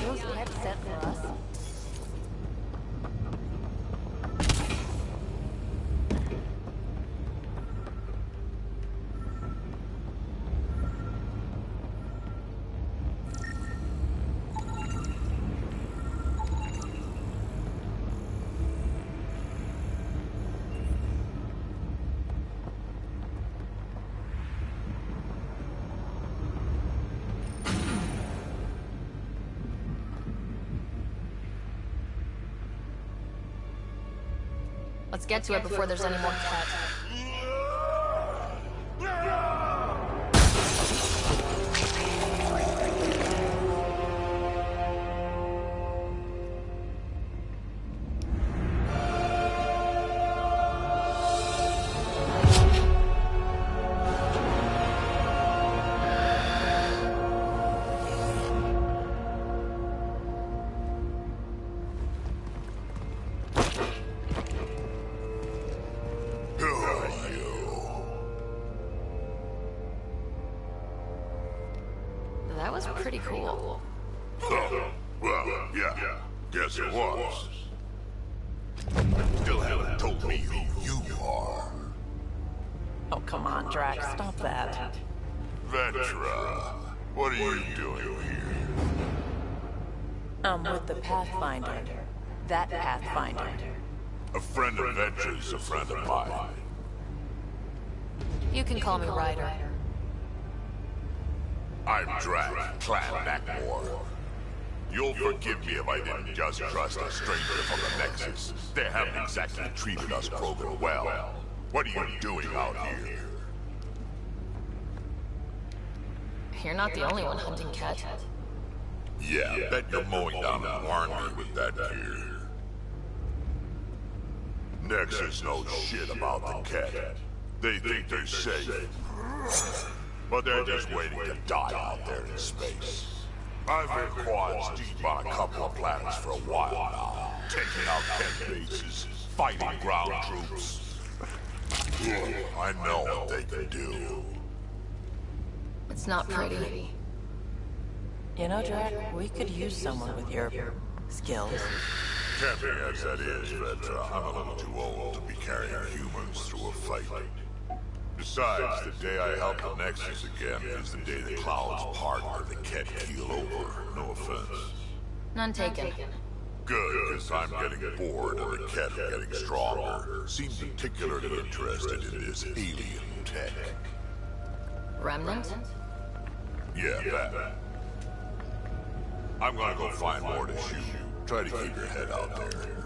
Those pets sent for us. Let's get to it before there's any more cat. That was pretty cool. Well, yeah, guess it was. Still haven't told me who you are. Oh, come on, Drax, stop that. Vetra, what are you doing here? I'm with the Pathfinder. That Pathfinder. A friend of Vetra's a friend of mine. You can call me Ryder. I'm Drac, Clan Nackmore. You'll forgive me if I didn't just trust a stranger from the Nexus. They haven't exactly treated us Krogan well. What are you doing out here? You're not the only one hunting Ket. Yeah, bet you're mowing down an army with that gear. Nexus knows shit about the Ket. They think they're safe. But they're just waiting to die out there in space. I've been quads deep on a couple of planets for a while now. Taking out Ket bases, fighting ground troops. I know what they can do. It's not pretty. You know, Drac, we could use someone with your skills. Tempting as that is, Vetra, I'm a little too old to be carrying humans through a fight. Besides, the day I help the Nexus again is the day the clouds part or the Ket keel over. No offense. None taken. Good, because I'm getting bored and the Ket are getting stronger. Seem particularly interested in this alien tech. Remnant? Yeah, that. I'm gonna go find more to shoot. Try to keep your head out there.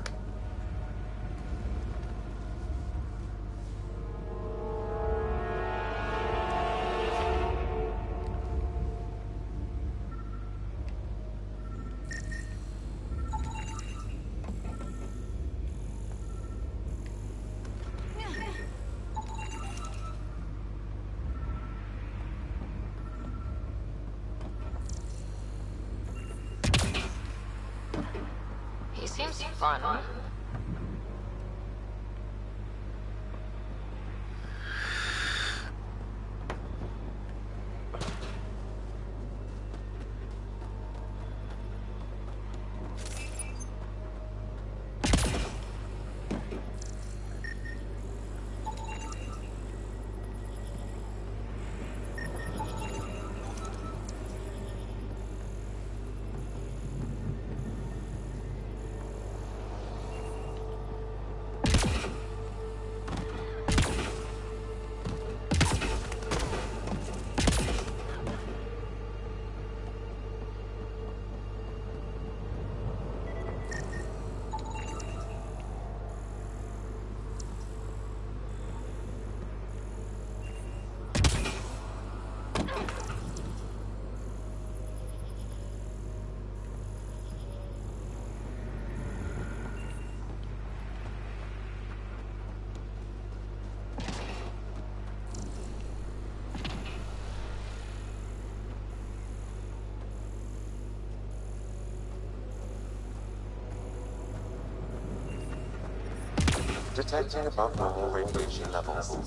He seems fun. Detecting above normal radiation levels.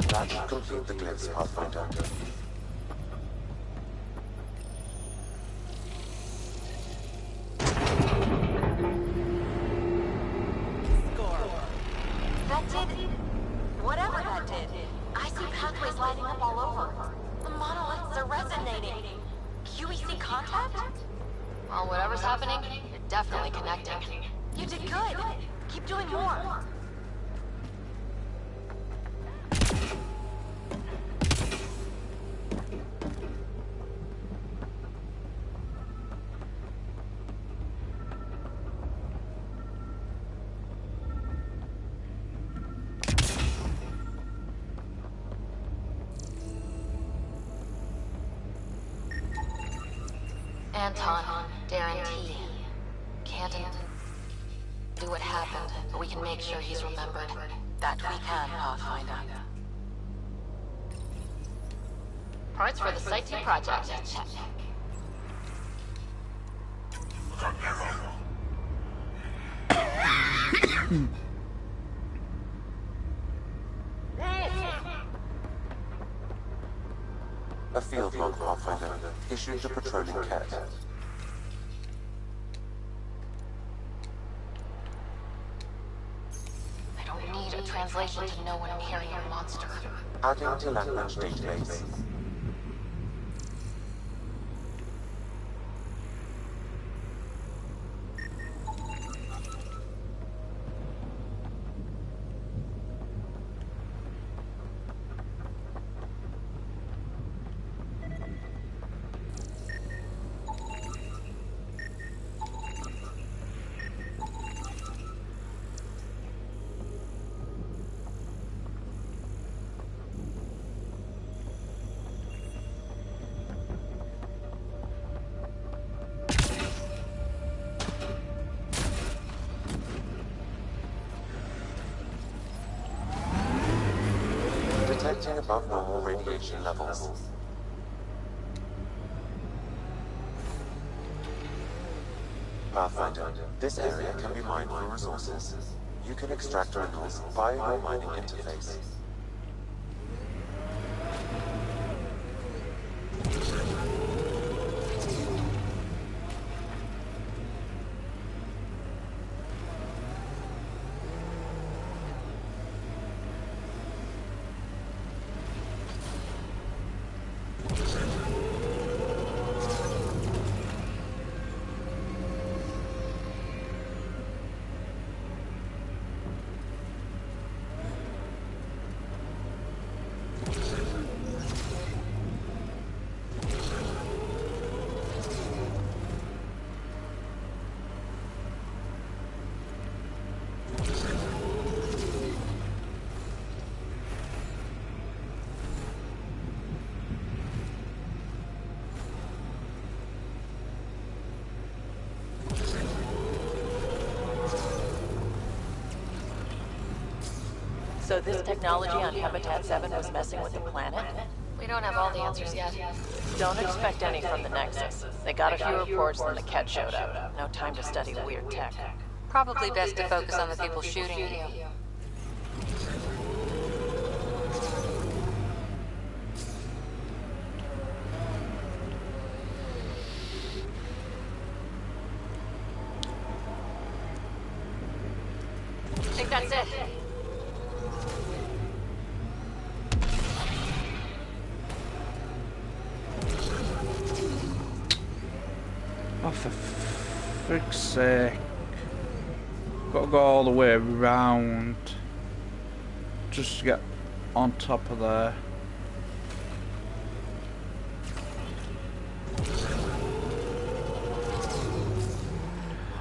That should complete the glimpse, Pathfinder. That did... whatever that did. I see pathways lighting up all over. The monoliths are resonating. QEC contact? Well, whatever's happening, you're definitely connecting. You did good. Keep doing more. Anton, guarantee. Can't do what happened, but we can make sure he's remembered. That we can, Pathfinder. Parts for the Site 2 project. Check. A field log, Pathfinder, issued to patrolling Ket. translation to know when I'm hearing a monster. Adding to language database. Detecting above normal radiation levels. Pathfinder, this area can be mined for resources. You can extract minerals via your mining interface. So this technology on Habitat 7 was messing with the planet? We don't have all the answers yet. Don't expect any from the Nexus. They got a few reports, then the Ket showed up. No time to study weird tech. Probably best to focus on the people shooting at you. I think that's it. Oh, for frick's sake. Gotta go all the way around just to get on top of there.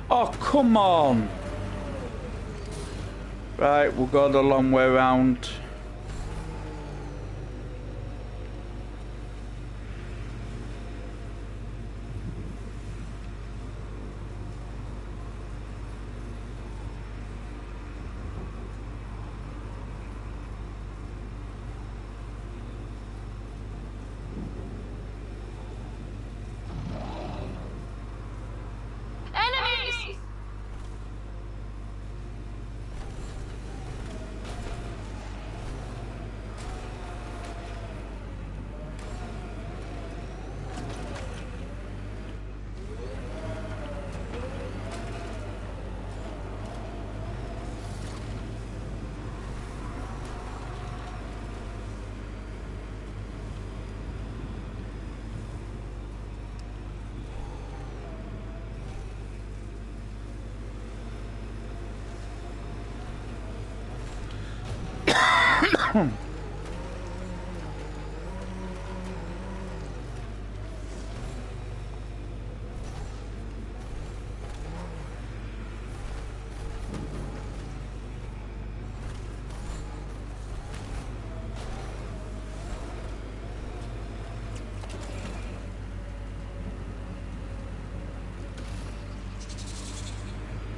Oh, come on! Right, we'll go the long way around.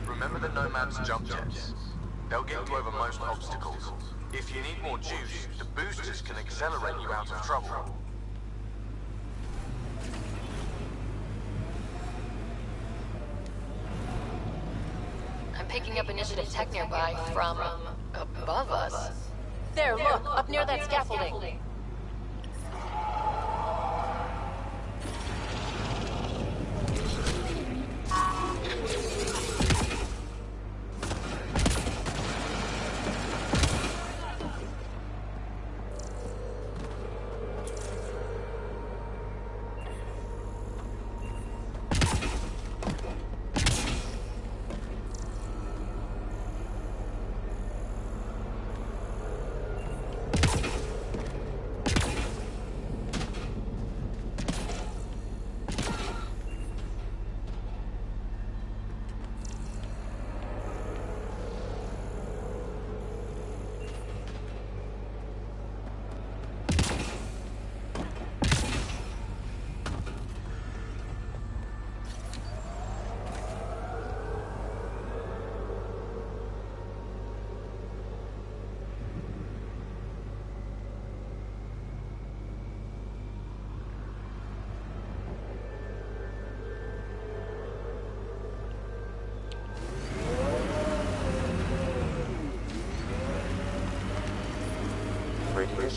Remember the Nomad's jump jets? They'll get you over most obstacles. If you need more juice, the boosters can accelerate you out of trouble. I'm picking up initiative tech nearby from above us. There, look, up near that scaffolding.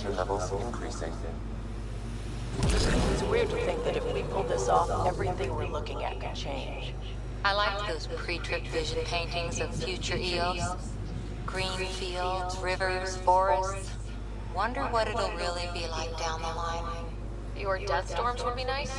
radiation levels increasing. It's weird to think that if we pull this off, everything we're looking at could change. I liked those pre-trip vision paintings of future Eos. Green fields, rivers, forests. Wonder what it'll really be like down the line. Your death storms would be nice?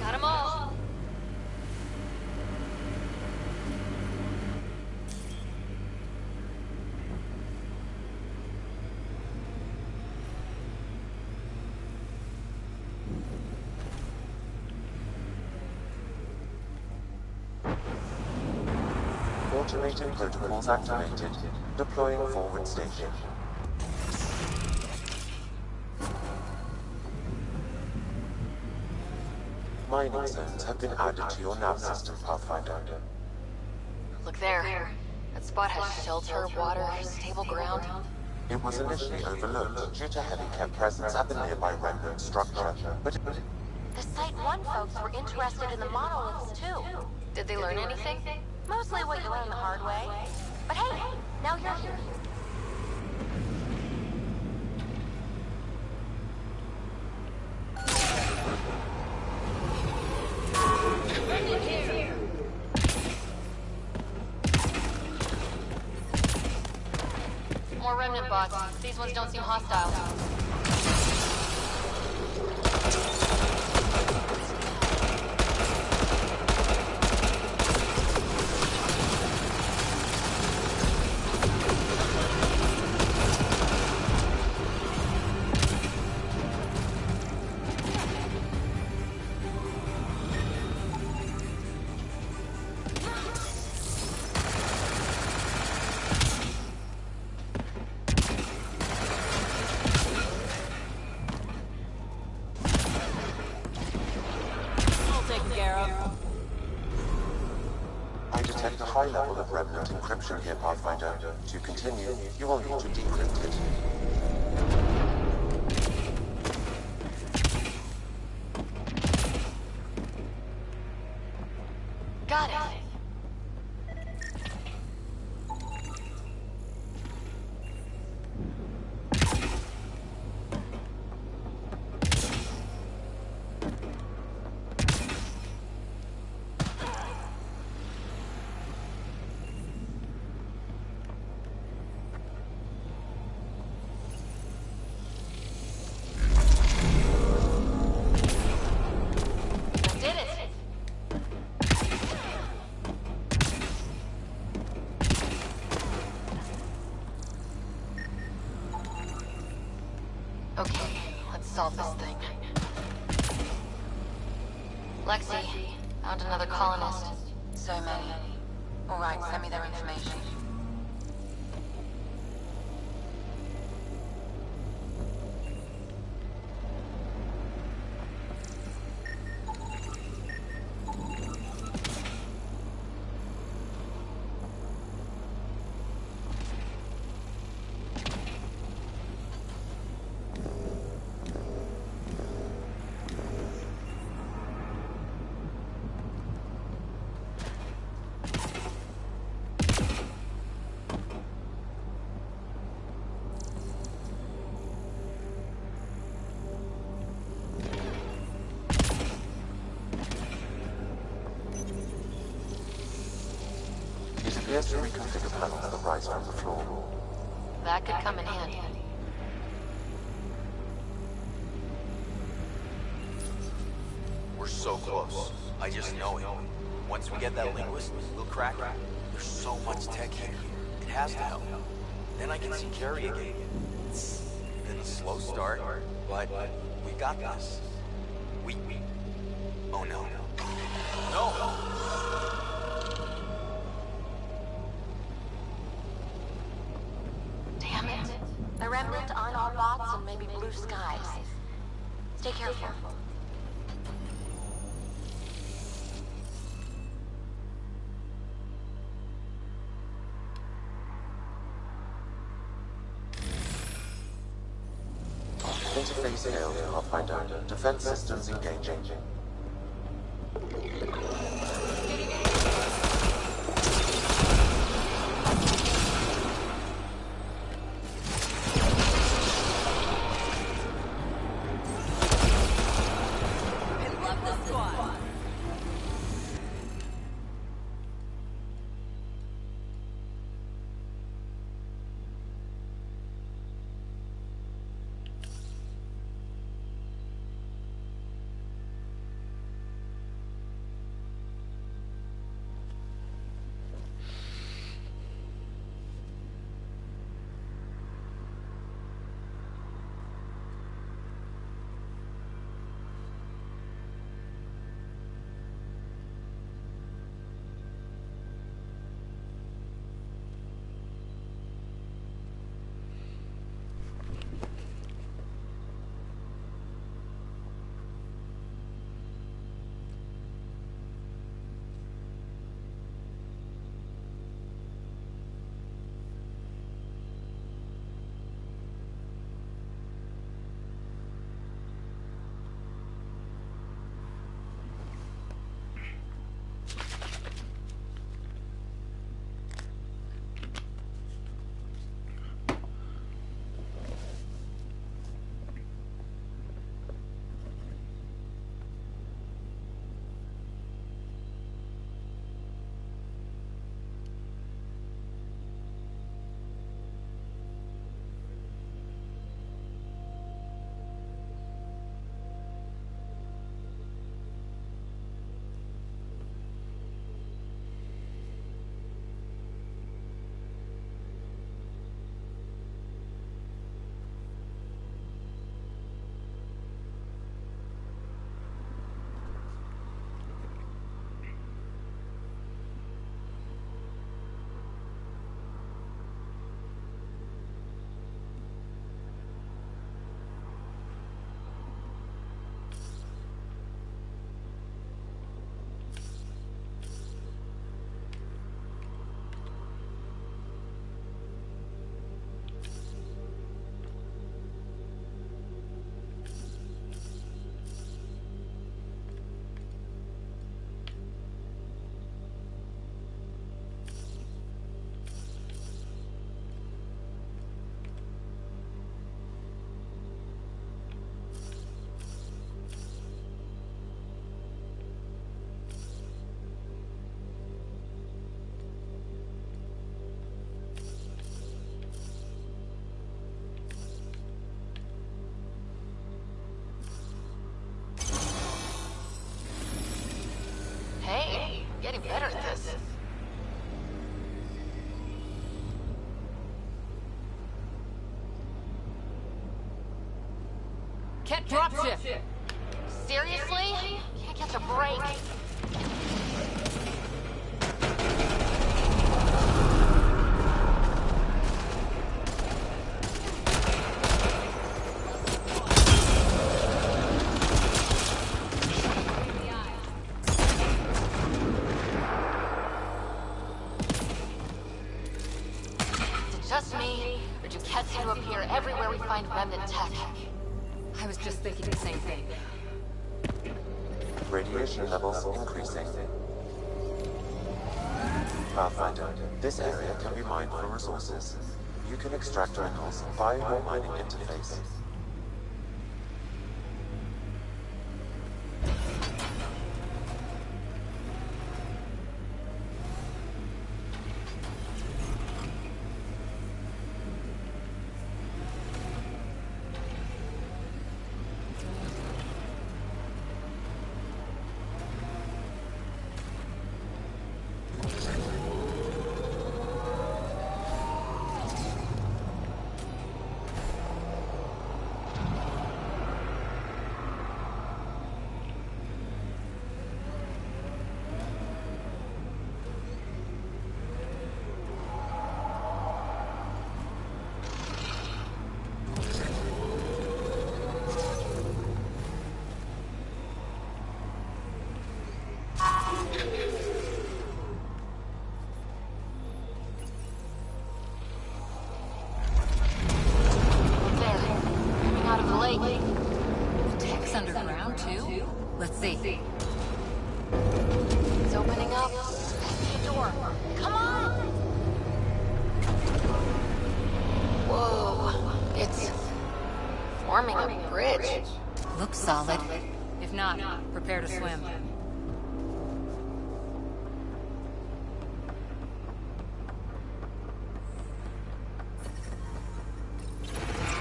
Got 'em all. Automated protocols activated. Deploying forward station. Mining zones have been added to your nav system, Pathfinder. Look there. That spot has shelter, water, stable ground. It was initially overlooked due to heavy kept presence at the nearby remnant structure, but The Site 1 folks were interested in the monoliths too. Did they learn anything? Mostly what you learn the hard way. But hey, now you're here. More remnant bots. These ones don't seem hostile. I detect a high level of remnant encryption here, Pathfinder. To continue, you will need to decrypt it. Got it. Okay, let's solve this thing. Lexi, found another colonist. So many. Alright, send me their information. It appears to reconfigure panels that rise from the floor. That could come in handy. We're so close. I just know it. Once we get that linguist, we'll crack it. There's so much tech here. It has to help. Then I can see Carrie again. It's been a slow start, but we got this. We... Oh no. No! Damn it. The remnant aren't all bots and maybe blue skies. Stay careful. Davies hailed, Pathfinder. Defense systems engaging. Hey, getting better at this. Can't dropship. Seriously? Can't catch a break. Just me, or do Kets seem to appear everywhere we find remnant tech? I was just thinking the same thing. Radiation levels increasing. Pathfinder, this area can be mined for resources. You can extract minerals via your mining interface. too? Let's see. It's opening up. The door. Come on! Whoa. It's forming a bridge. Looks solid. If not, prepare to swim.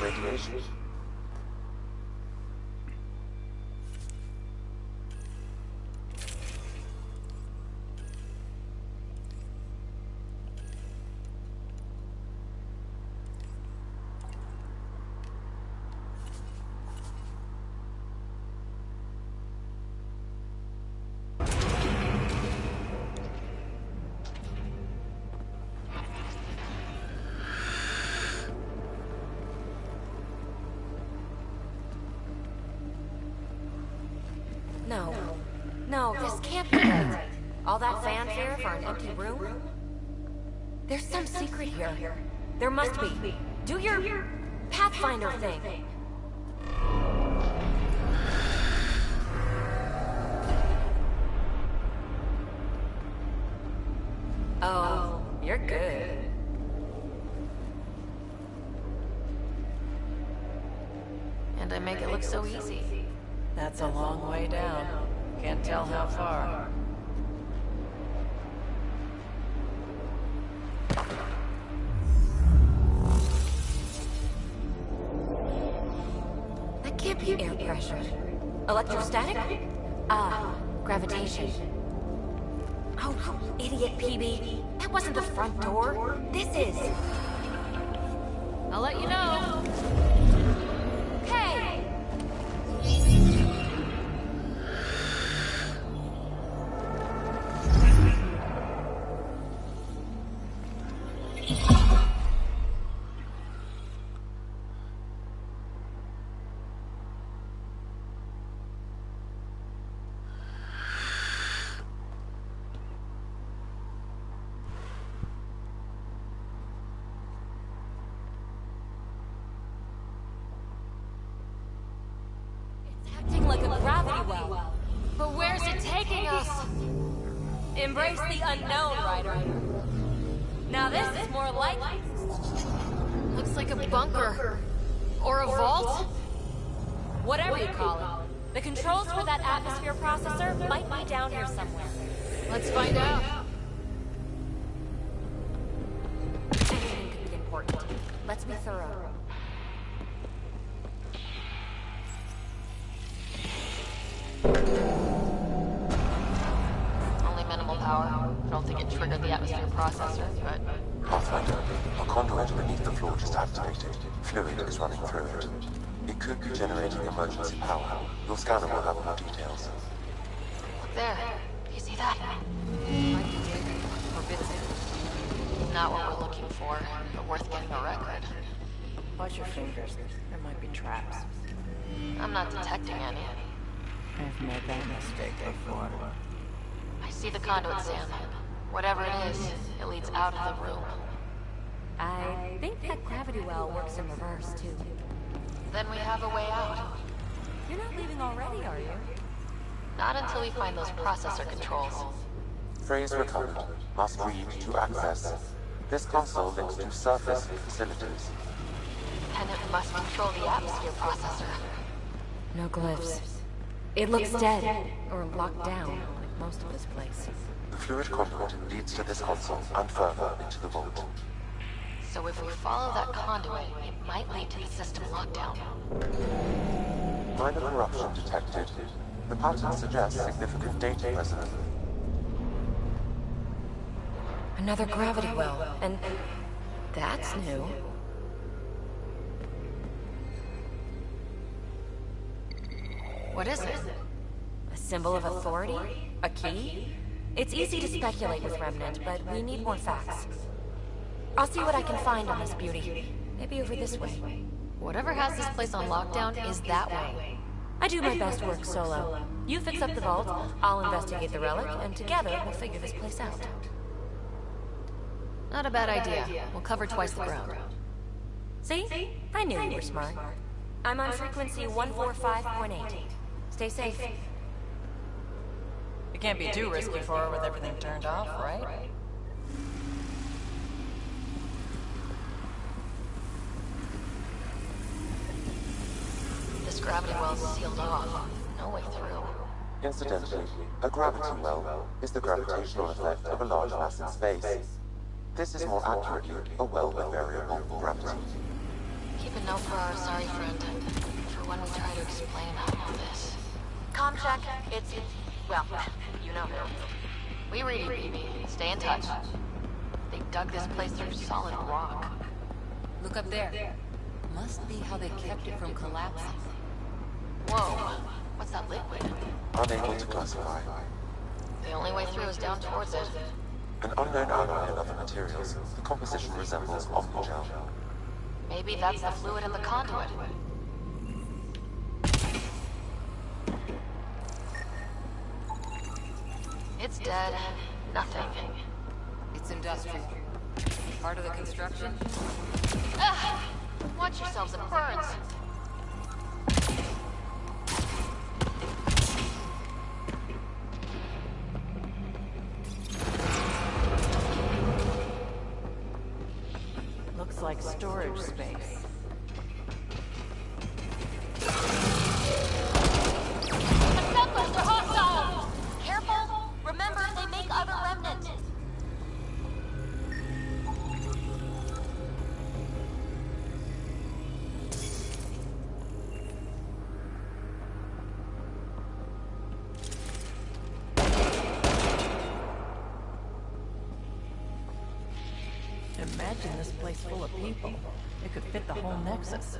Radiation. No, this can't be right. All that fanfare for an empty room? There's some secret here. There must be. Do your Pathfinder thing. Oh, you're good. And I make it look so easy. That's a long way down. Can't tell how far. That can't be air pressure. Electrostatic? Ah, gravitation. Oh, idiot PB. That wasn't the front door. This is. I'll let you know. Hey! Like a gravity well. But where's it taking us? Embrace the unknown, Ryder. Now this is more like... Looks like a bunker. Or a vault? Whatever you call it. The controls for that atmosphere processor might be down here somewhere. Let's find out. Anything could be important. Let's be thorough. Only minimal power. I don't think it triggered the atmosphere processor, but... Pathfinder, a conduit beneath the floor just activated. Fluid is running through it. It could be generating emergency power. Your scanner will have more details. Look there. You see that? Not what we're looking for, but worth getting a record. Watch your fingers. There might be traps. I'm not detecting any. I've made that mistake before. I see the conduit, Sam. Whatever it is, it leads out of the room. I think that gravity well works in reverse, too. Then we have a way out. You're not leaving already, are you? Not until we find those processor controls. Phrase recovered. Must read to access. This console links to surface facilities. And it must control the atmosphere processor. No glyphs. It looks dead, or locked down, like most of this place. The fluid conduit leads to this console and further into the vault. So if we follow that conduit, it might lead to the system lockdown. Minor corruption detected. The pattern suggests significant data resonance. Another gravity well, and that's new. What is it? A symbol of authority? A key? It's easy to speculate with Remnant, but we need more facts. I'll see what I can find on this beauty. Maybe over this way. Whatever has this place on lockdown is that way. I do my best work solo. You fix up the vault, I'll investigate the relic, and together we'll figure this place out. Not a bad idea. We'll cover twice the ground. See? I knew you were smart. I'm on frequency 145.8. Stay safe. It can't be too risky for her with everything turned off, right? This gravity well's sealed off. No way through. Incidentally, a gravity well is the gravitational effect of a large mass in space. This is more accurately a well with variable gravity. Keep a note for our sorry friend, for when we try to explain all this. Comm check. It's... well, you know who. We read you, baby. Stay in touch. They dug this place through solid rock. Look up there. Must be how they kept it from collapsing. Whoa. What's that liquid? Unable to classify. The only way through is down towards it. An unknown alloy and other materials. The composition resembles omnigel. Maybe that's the fluid in the conduit. It's dead. Nothing. It's industrial. Part of the construction? Ugh! Watch yourselves, it burns. Looks like storage space. Assemblers are hostile! Careful! Remember, they make other remnants. Imagine this place full of people. It could fit the whole Nexus.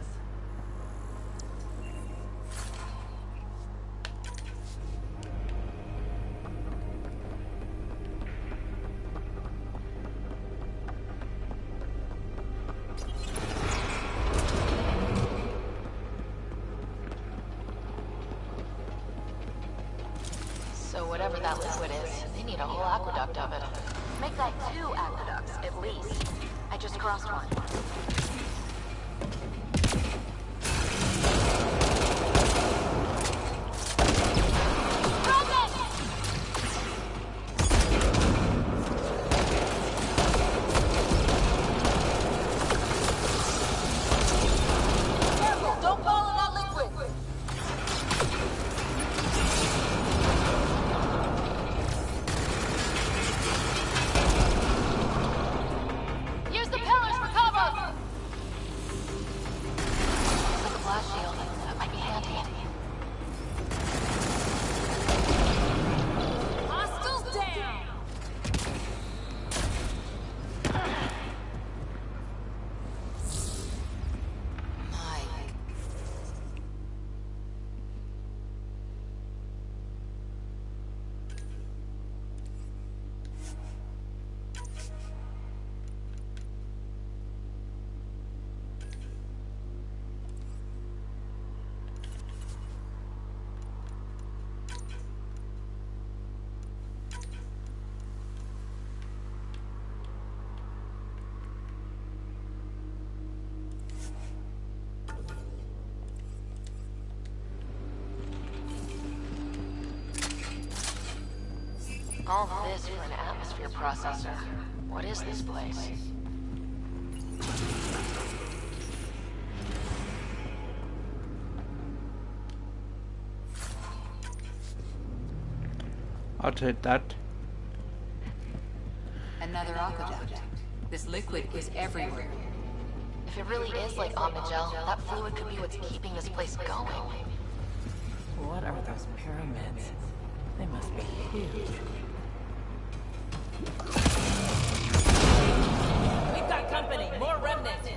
So whatever that liquid is, they need a whole aqueduct of it. Make that 2 aqueducts, at least. I just crossed one. Careful, don't fall in that liquid! Use the pillars for cover! Like a blast shield. That might be handy. Hostiles down! Mike. All this for an atmosphere processor. What is this place? I'll take that. Another aqueduct. This liquid is everywhere. If it really is like Omnigel, that fluid could be what's keeping this place going. What are those pyramids? They must be huge. We've got company! More remnants!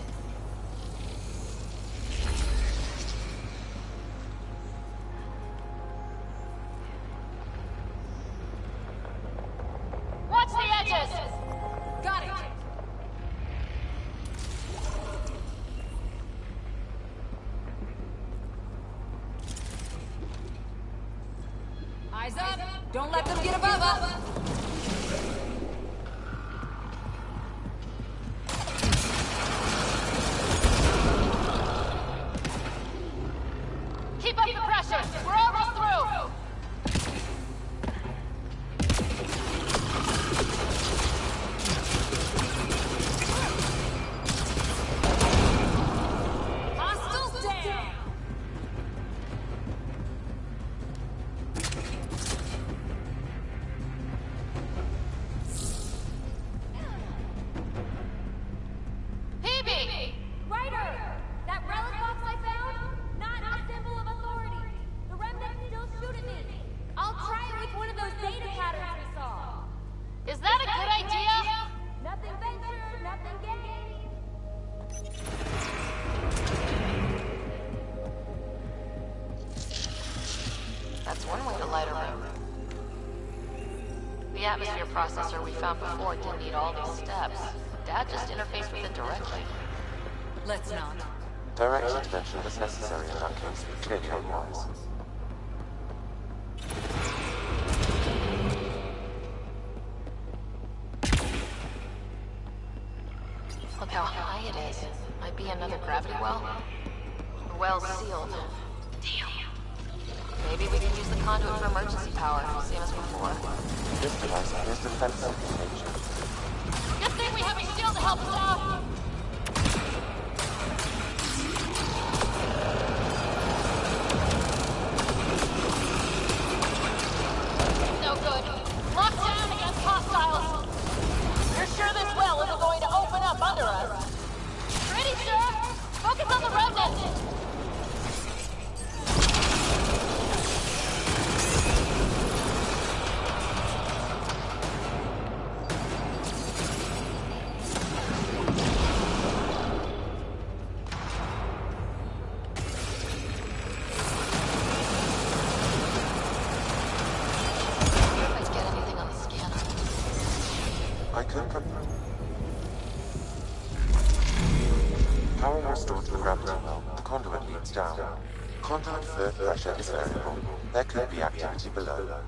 Watch the edges! Got it! Eyes up! Don't let them get above us! Keep up the pressure! We're almost through! That's one way to light a room. The atmosphere processor we found before didn't need all these steps. Dad just interfaced with it directly. Let's not. Direct intervention was necessary in that case, but clearly otherwise. Look how high it is. Might be another gravity well. The well's sealed. Damn. Maybe we can use the conduit for emergency power, same as before. This device appears defensive in nature. Good thing we have a shield to help us out! No good. Locked down against hostiles. You're sure this well isn't going to open up under us? Pretty sure. Focus on the remnant. Power restored to the gravity well. The conduit leads down. Conduit third pressure is variable. There could be activity below.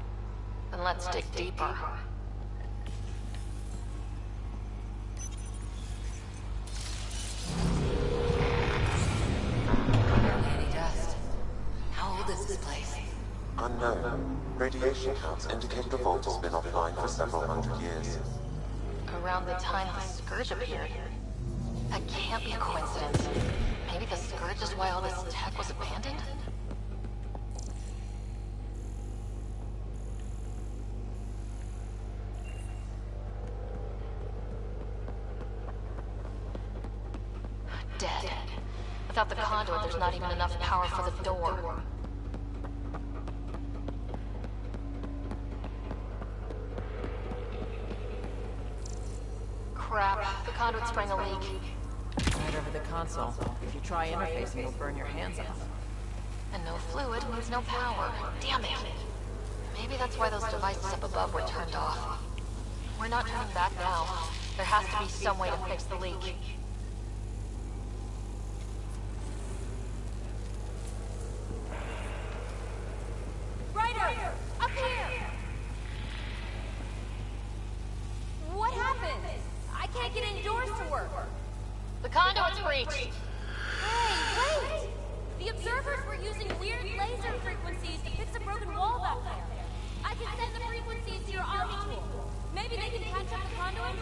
Then let's dig deeper. Any dust. How old is this place? Unknown. Radiation counts indicate the vault has been offline for several hundred years. Around the time the Scourge appeared. That can't be a coincidence. Maybe the Scourge is why all this tech was abandoned? Dead. Without the conduit, there's not even enough power for the door. Crap, the conduit sprang a leak. Right over the console. If you try interfacing, you'll burn your hands off. And no fluid means no power. Damn it. Maybe that's why those devices up above were turned off. We're not turning back now. There has to be some way to fix the leak. Ryder! Up here! What happened? I can't get indoors to work. The conduit's breached. Hey, wait! The observers were using weird laser frequencies to fix a broken wall back there. I can send the frequencies to your Omni tool. Maybe they can catch up the conduit?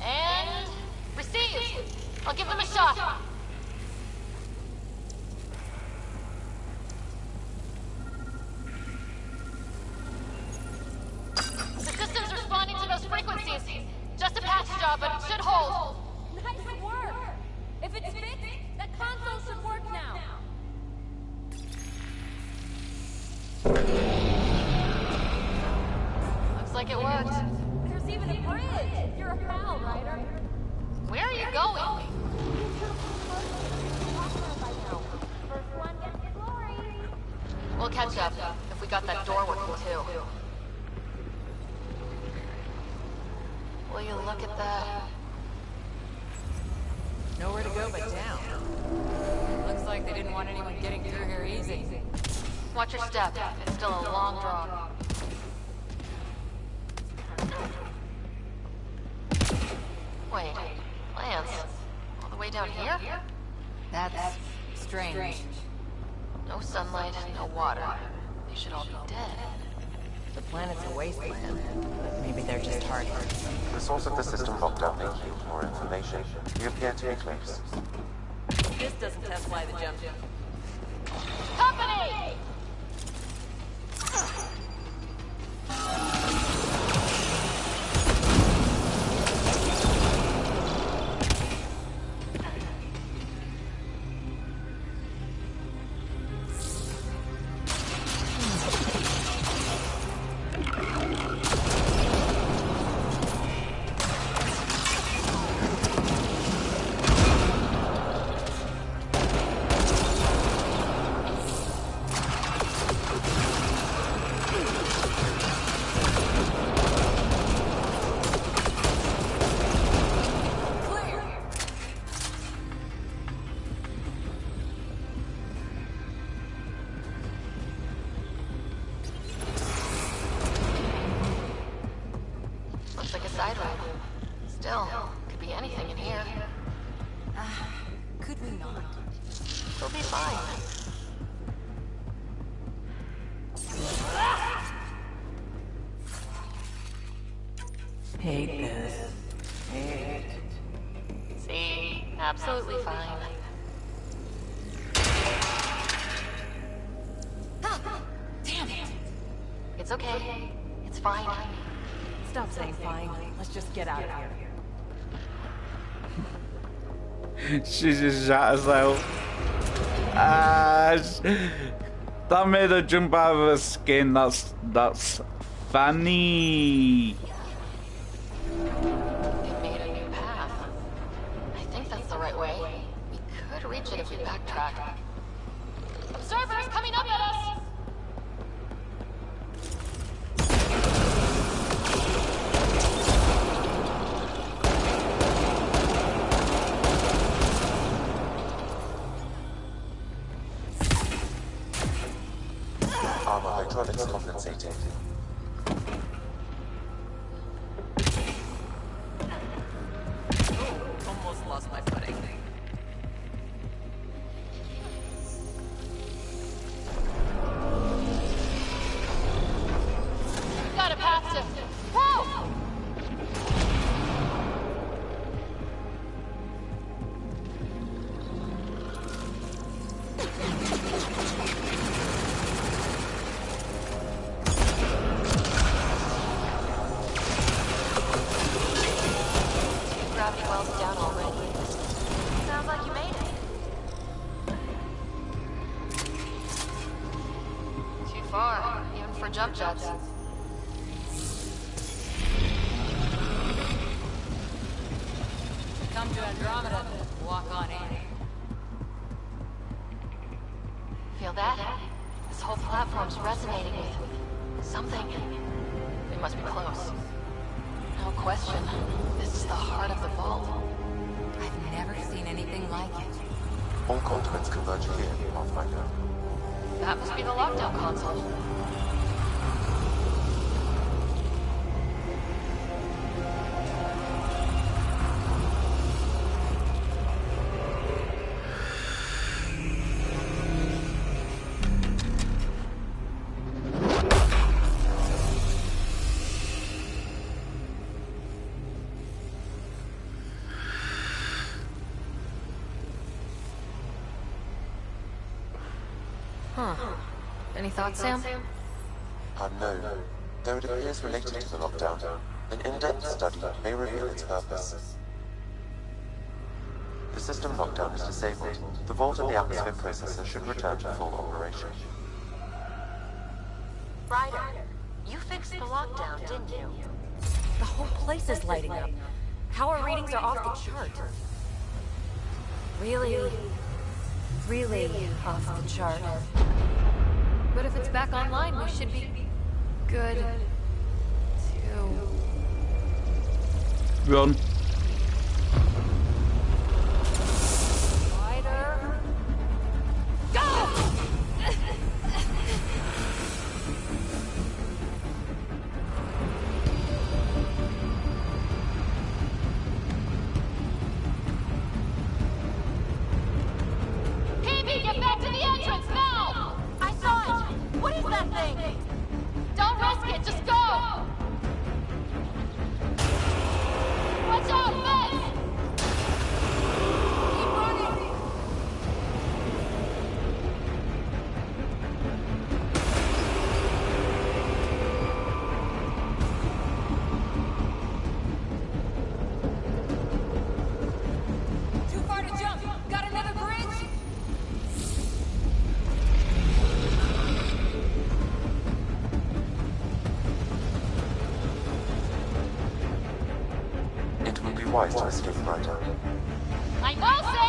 And... received! I'll give them a shot. The system's responding to those frequencies. Just a patch job, but it should hold. Nice work! If it's fixed, that console should work now. Looks like it worked. There's even a bridge! You're a pal, Ryder. Where are you going? First one gets the glory. We'll catch up if we got that door working too. Will you look at that? Nowhere to go but down. Looks like they didn't want anyone getting through here easy. Watch your step. It's still a long drop. Wait, Lance, all the way down here? That's strange. No sunlight, no water. They should all be dead. The planet's a wasteland, but maybe they're just hard. The source of the system lockdown may yield more information. You appear to be close. This doesn't test why the jump. Company! Still, could be anything in here. Could we not? We'll be fine. Hate this. Hate it. See? Absolutely fine. Damn it! It's okay. It's fine. Stop saying fine. Let's just get out of here. She just shot herself. That made her jump out of her skin. That's funny. It made a new path. I think that's the right way. We could reach it if we backtrack. Observers coming up at us! Armor hydraulics compensating. Almost lost my footing. Got it past him. Whoa! Gravity well's down already. Sounds like you made it. Too far, even for jump jets. Come to Andromeda. Walk on in. Feel that? This whole platform's resonating with something. It must be close. No question. This is the heart of the vault. I've never seen anything like it. All conduits converge here, Pathfinder. That must be the lockdown console. Any thoughts, Sam? Unknown. Though it appears related to the lockdown, an in-depth study may reveal its purpose. The system lockdown is disabled. The vault and the atmosphere processor should return to full operation. Ryder, you fixed the lockdown, didn't you? The whole place is lighting up. Power readings are off the chart. Really off the chart. But if it's back online, we should be good too. Run. Ryder, go! Phoebe, get back to the entrance now! I saw it! What is that thing? Don't risk it, just go! Watch out, Fez! Keep running! Too far to jump. Got another bridge? It would be wise to escape Ryder. I know, Sam!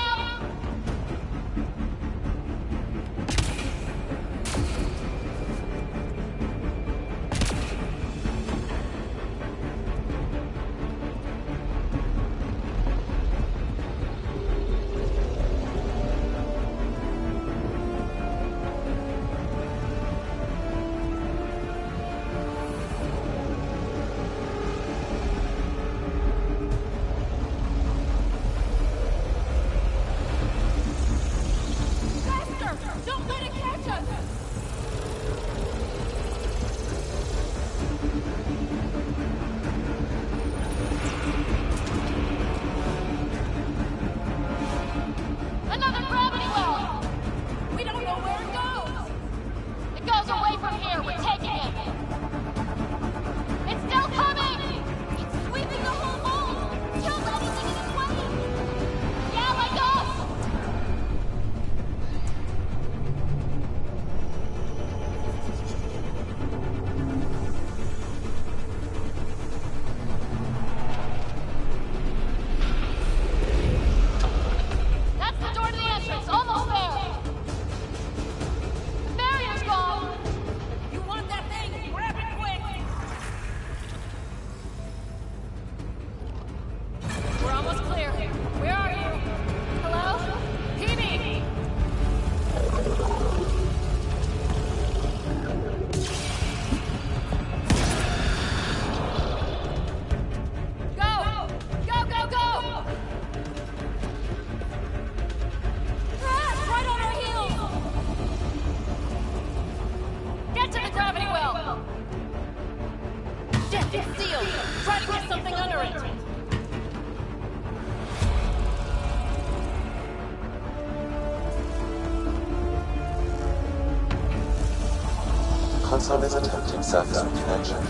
Console is attempting surface reconnection.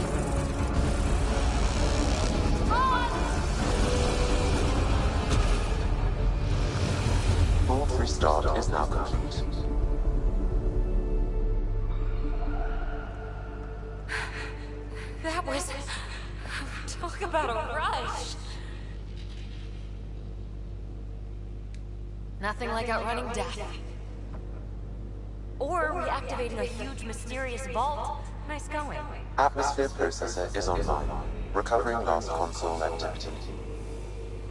Board restart is now complete. That was... Talk about a rush. Nothing like outrunning death. Or reactivating a huge mysterious vault. Nice going. Atmosphere processor is online. Recovering last console activity.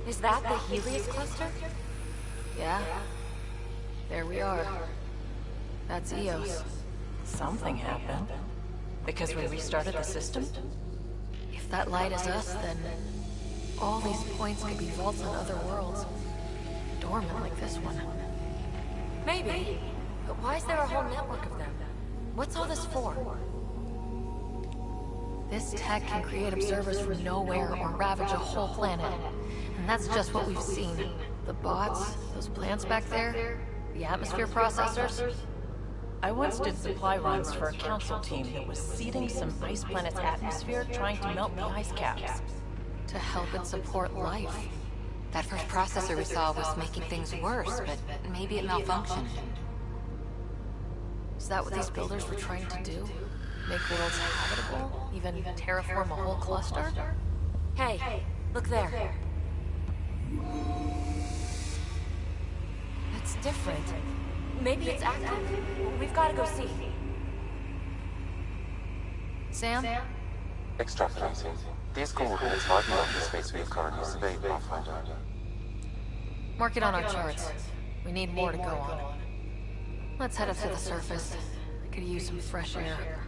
Is that the Helios cluster? Yeah. There we are. That's Eos. Something happened. Because we restarted the system? If that light is us, then all these points could be vaults on other worlds. Dormant like this one. Maybe. But why is there a whole network of them? What's all this for? This tech can create observers from nowhere or ravage a whole planet. And that's just what we've seen. The bots, those plants back there, the atmosphere processors. I once did supply runs for a council team that was seeding some ice planet's atmosphere, trying to melt the ice caps. To help it support life. That first processor we saw was making things worse, but maybe it malfunctioned. Is that what these builders were trying to do? Make worlds habitable? Even terraform a whole cluster? Hey, look there. That's different. Maybe it's active. We've got to go see. Sam? Extrapolating. These coordinates lie beyond the space we have currently surveyed, Pathfinder. Mark it on our charts. We need more to go on. Let's head up to the surface. I could use some fresh air.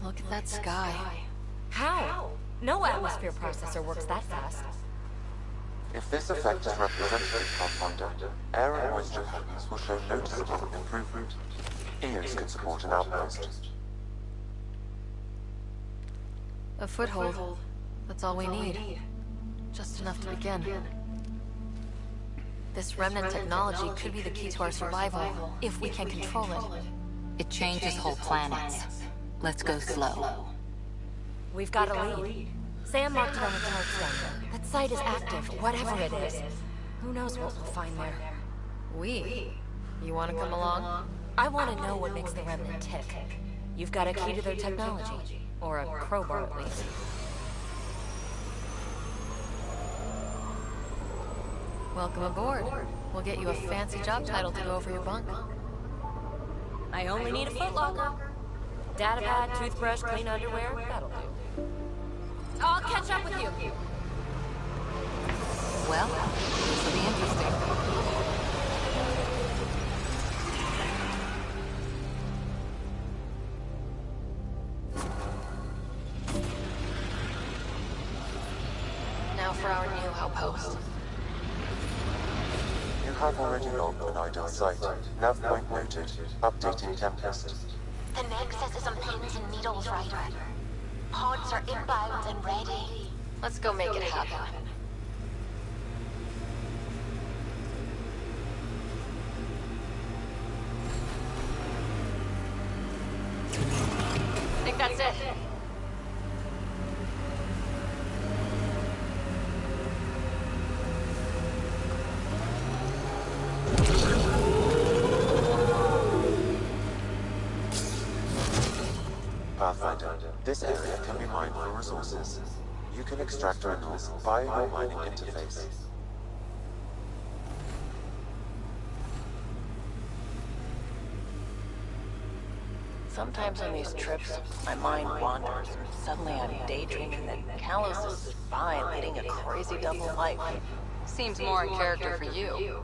Look at that sky. How? No atmosphere processor works that fast. If this effect is representative, Pathfinder, air and moisture patterns will show noticeable improvement. Eos can support an outpost. A foothold. That's all we need. Just enough to begin. This remnant technology could be the key to our survival, if we can control it. It changes whole planets. Let's go slow. We've got a lead. Sam marked it on the charts down. That site is active, whatever it is. Who knows what we'll find there. We? You want to come along? I want to know what makes the remnant tick. You've got a key to their technology. Or a crowbar, at least. Welcome aboard. We'll get you a fancy job title to go over your bunk. I only need a footlocker. Data pad, toothbrush, clean underwear, that'll do. I'll catch up with you. Well, this will be interesting. Now for our new outpost. You have already logged an idle site. Nav point noted. Updating Tempest. The Nexus is on pins and needles, Ryder. Pods are inbound and ready. Let's go make it happen. I think that's it. Pathfinder, this area can be mined for resources. You can extract minerals via your mining interface. Sometimes on these trips, my mind wanders. Suddenly I'm daydreaming that Kalos is fine leading a crazy double life. Seems more in character for you.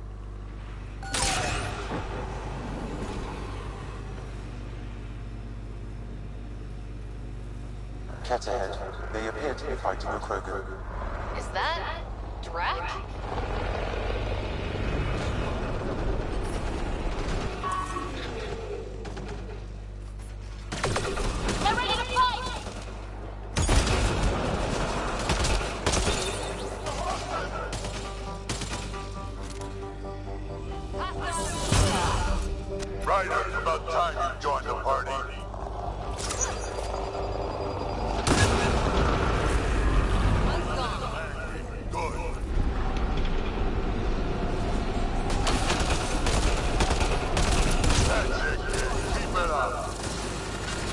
Cat ahead. They appear to be fighting a Krogan. Is that... Drac? They're ready to fight! Ryder, about time you joined the party. Good. That's it, kid. Keep it up.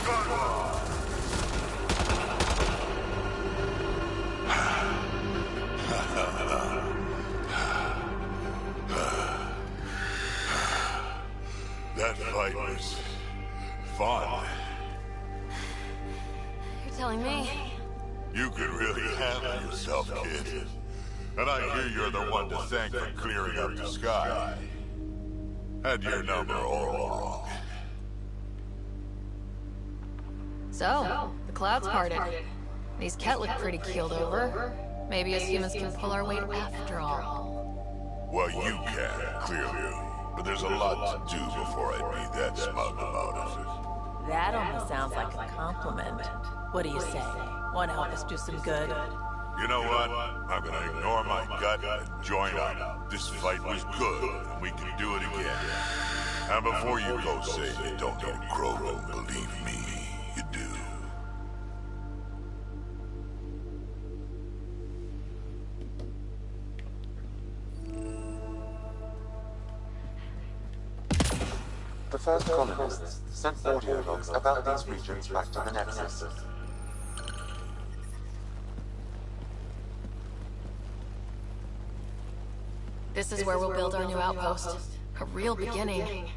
Good one. That fight was fun. You're telling me? You can really handle yourself, kid. And I hear you're the one to thank for clearing up the sky. Had your number all along. So, the clouds parted. These Ket look pretty keeled over. Maybe us humans can pull our weight after all. Well, you can, clearly. But there's a lot to do before I'd be that smug about That almost sounds like a compliment. What do you say? Want to help us do some good? it. You know what? I'm gonna ignore my gut and join up. This fight was good, and we can do it again. And before you go saying you don't need a Krogan, believe me, you do. The first colonists sent audio logs about these regions back to the Nexus. This is where we'll build our new outpost. A real beginning.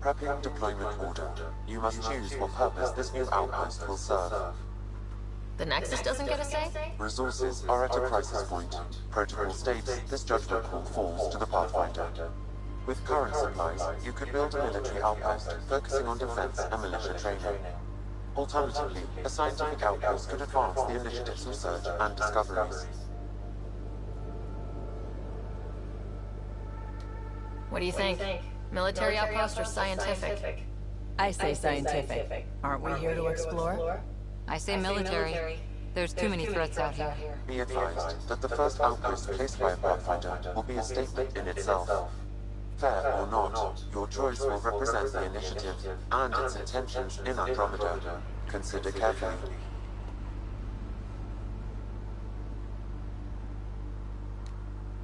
Prepping deployment order. You must choose what purpose this new outpost will serve. The Nexus doesn't get a say? Resources are at a crisis point. Protocol states this judgment call falls to the Pathfinder. With current supplies, you could build a military outpost focusing on defense and militia training. Alternatively, a scientific outpost could advance the initiative's research and discoveries. What do you think? Military outpost or scientific? I say scientific. Aren't we here to explore? I say military. There's too many threats out here. Be advised that the first outpost placed by a Pathfinder will be a statement in itself. Fair or not, your choice will represent the initiative and its intentions in Andromeda. Consider carefully.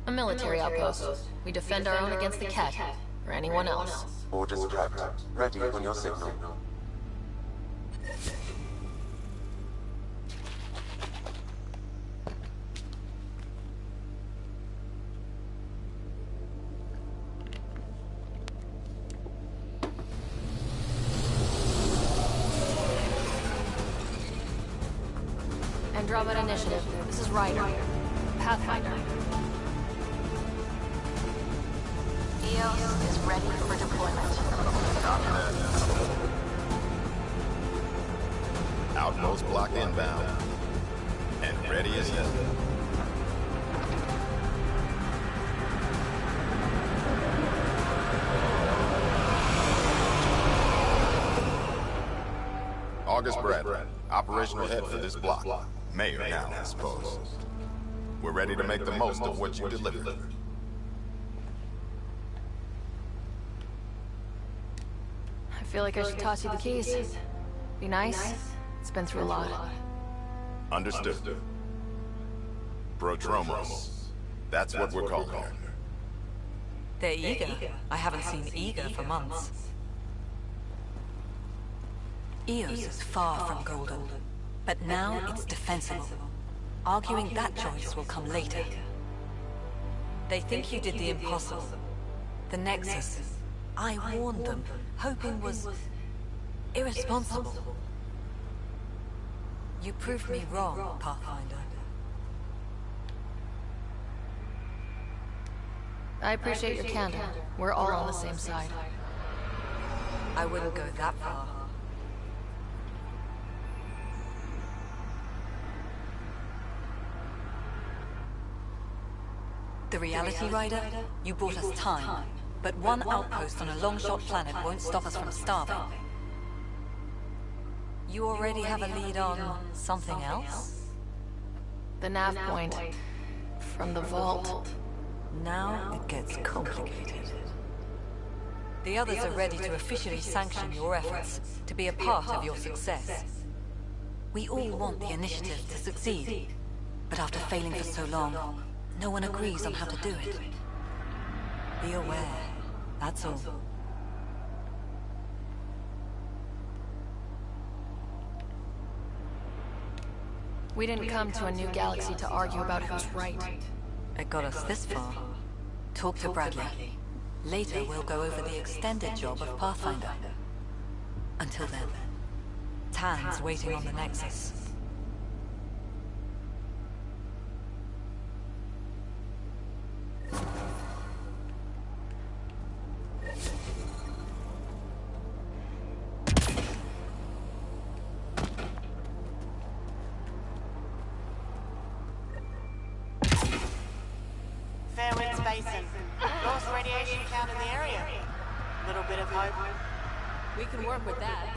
A military outpost. We defend our own against the Ket, or anyone else. Orders prepped. Ready on your signal. Andromeda Initiative. This is Ryder. Pathfinder. EOS is ready for deployment. Outpost blocked inbound. And ready as hell. August Bradley, operational head for this block. Mayor now, I suppose. We're ready to make the most of what you delivered. I feel like I should toss you the keys. Be nice. It's been through a lot. Understood. Prodromos. That's what we're calling her. They're eager. I haven't seen eager for months. EOS is far from golden, but now it's defensible. Arguing that choice will come later. They think you did the impossible. The Nexus. I warned them, hoping was irresponsible. You proved me wrong, Pathfinder. I appreciate your candor. We're all on the same side. I wouldn't go that far. The Reality Rider? You bought us time. But one outpost on a long-shot planet won't stop us from starving. You already have a lead on something else? The nav point. From the vault. Now it gets complicated. The others are ready to officially sanction your efforts, to be a part of your success. We all want the initiative to succeed, but after failing for so long, no one agrees on how to do it. Be aware, that's all. We didn't come to a new galaxy to argue about who's right. It got us this far. Talk to Bradley. Later, we'll go over the extended job of Pathfinder. Until then, Tan's waiting on the Nexus. Fairwind's Basin. Lowest radiation count in the area. Little bit of hope. We can work with that.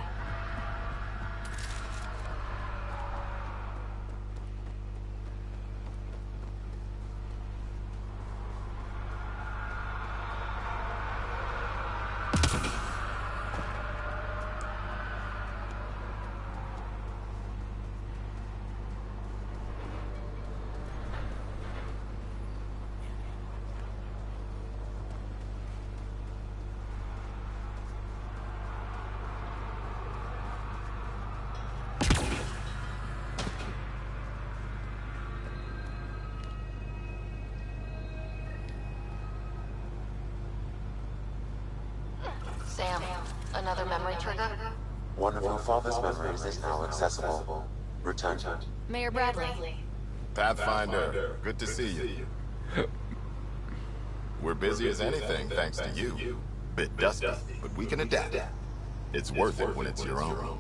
Sam, another memory trigger? One of your father's memories is now accessible. Return to it. Mayor Bradley. Pathfinder, good to see you. We're busy as anything thanks to you. Bit dusty, but we can adapt. It's worth it when it's your own.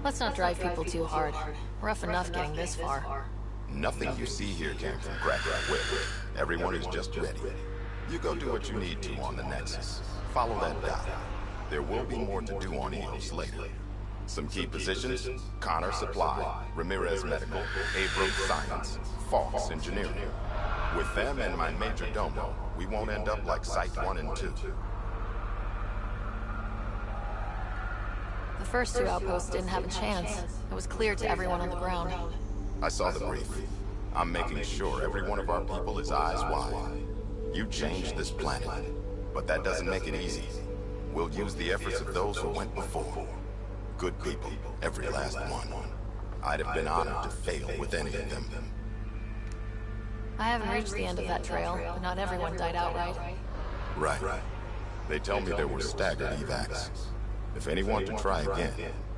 Let's not drive people too hard. Rough enough getting this far. Nothing you see here came from Crack Whip. Everyone is just ready. You go do what you need to on the Nexus. Follow that dot. There will be more to do on EOS later. Some key positions: Connor Supply, Ramirez Medical, Abrams Science, Fox Engineering. With them and my Major Domo, we won't end up like Site 1 and 2. The first two outposts didn't have a chance. It was clear to everyone on the ground. I saw the brief. I'm making sure every one of our people is eyes wide. You changed this planet, but that doesn't make it easy. We'll use the efforts of those who went before. Good people, every last one. I'd have been honored to fail with any of them. I haven't reached the end of that trail, but not everyone died outright. Right. They tell me there were staggered evacs. If any want to try again,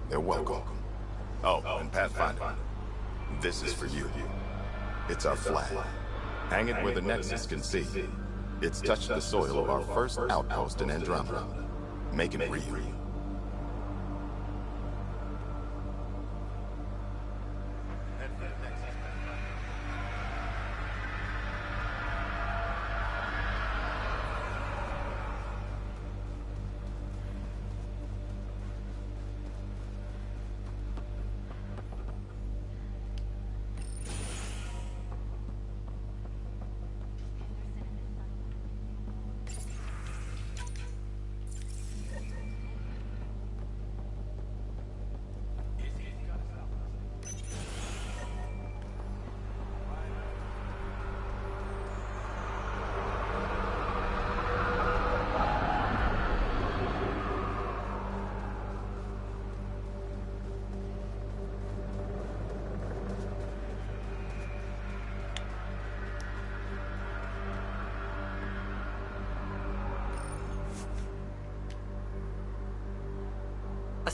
they're welcome. Oh, and Pathfinder, this is for you. It's our flag. Hang it where the Nexus can see. It's touched the soil of our first outpost in Andromeda. Make it real.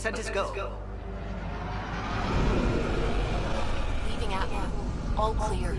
send us go. Leaving Atma. All clear.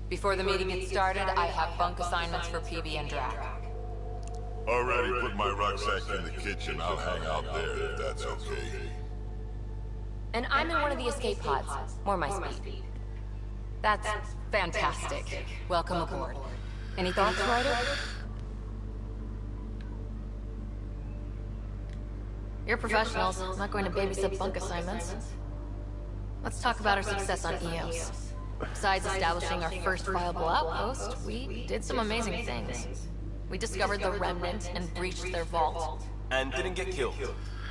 Before the meeting gets started, I have bunk assignments for PB and Drac. Already put my rucksack in the kitchen. I'll hang out there if that's okay. And I'm in one of the escape pods. More my speed. That's fantastic. Welcome aboard. Any thoughts, Ryder? You're professionals. I'm not going to babysit bunk assignments. Let's talk about our success on EOS. Besides establishing our first viable outpost, we did some amazing things. We discovered the Remnant and breached their vault. And didn't get killed.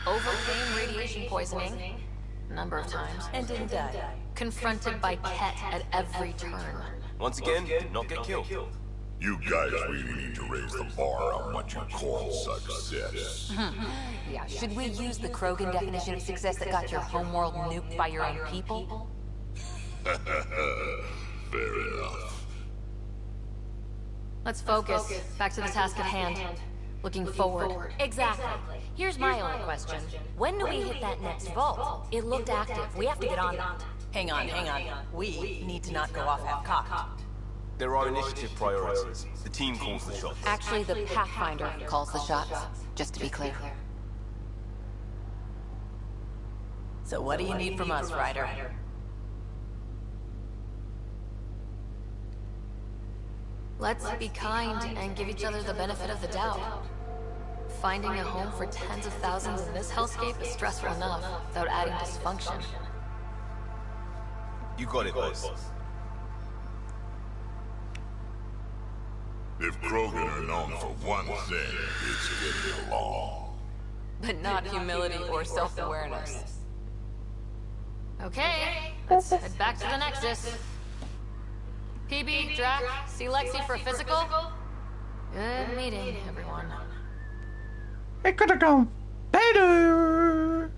Overcame radiation poisoning a number of times. And didn't die. Confronted by Ket at every turn. Once again, did not get killed. You guys really need to raise the bar on what you call success. Yeah, should we use the Krogan definition of success that got your homeworld nuked by your own people? Fair enough. Let's focus. Back to the task at hand. Looking forward. Exactly. Here's my only question. When do we hit that next vault? It looked active. We have to get on that. Hang on. We need to not go off half-cocked. There are initiative priorities. The team calls the shots. Actually, the Pathfinder calls the shots, just to be clear. So what do you need from us, Ryder? Let's be kind and give each other the benefit of the doubt. Finding a home for tens of thousands in this hellscape is stressful enough without adding dysfunction. You got it, boss. If Krogan are known for one thing, it's getting along. But not humility or self-awareness. Okay, let's head back to the Nexus. PB, Drac, see Lexi for a physical? Good meeting, everyone. It could have gone better.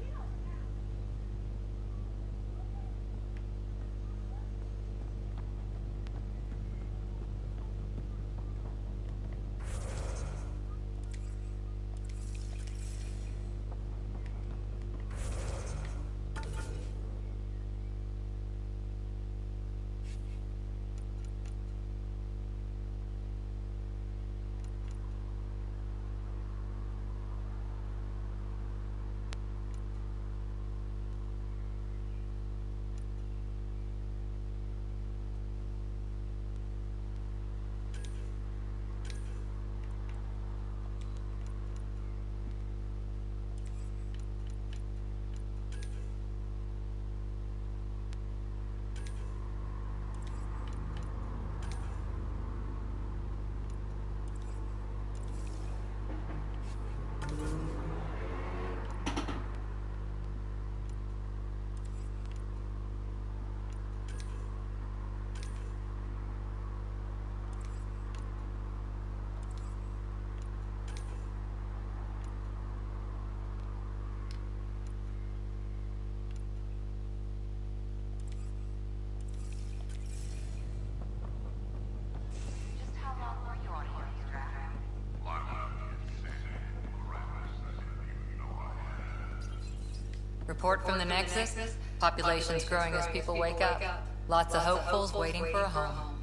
Report from the Nexus. Population's growing as people wake up. Lots of hopefuls waiting for a home.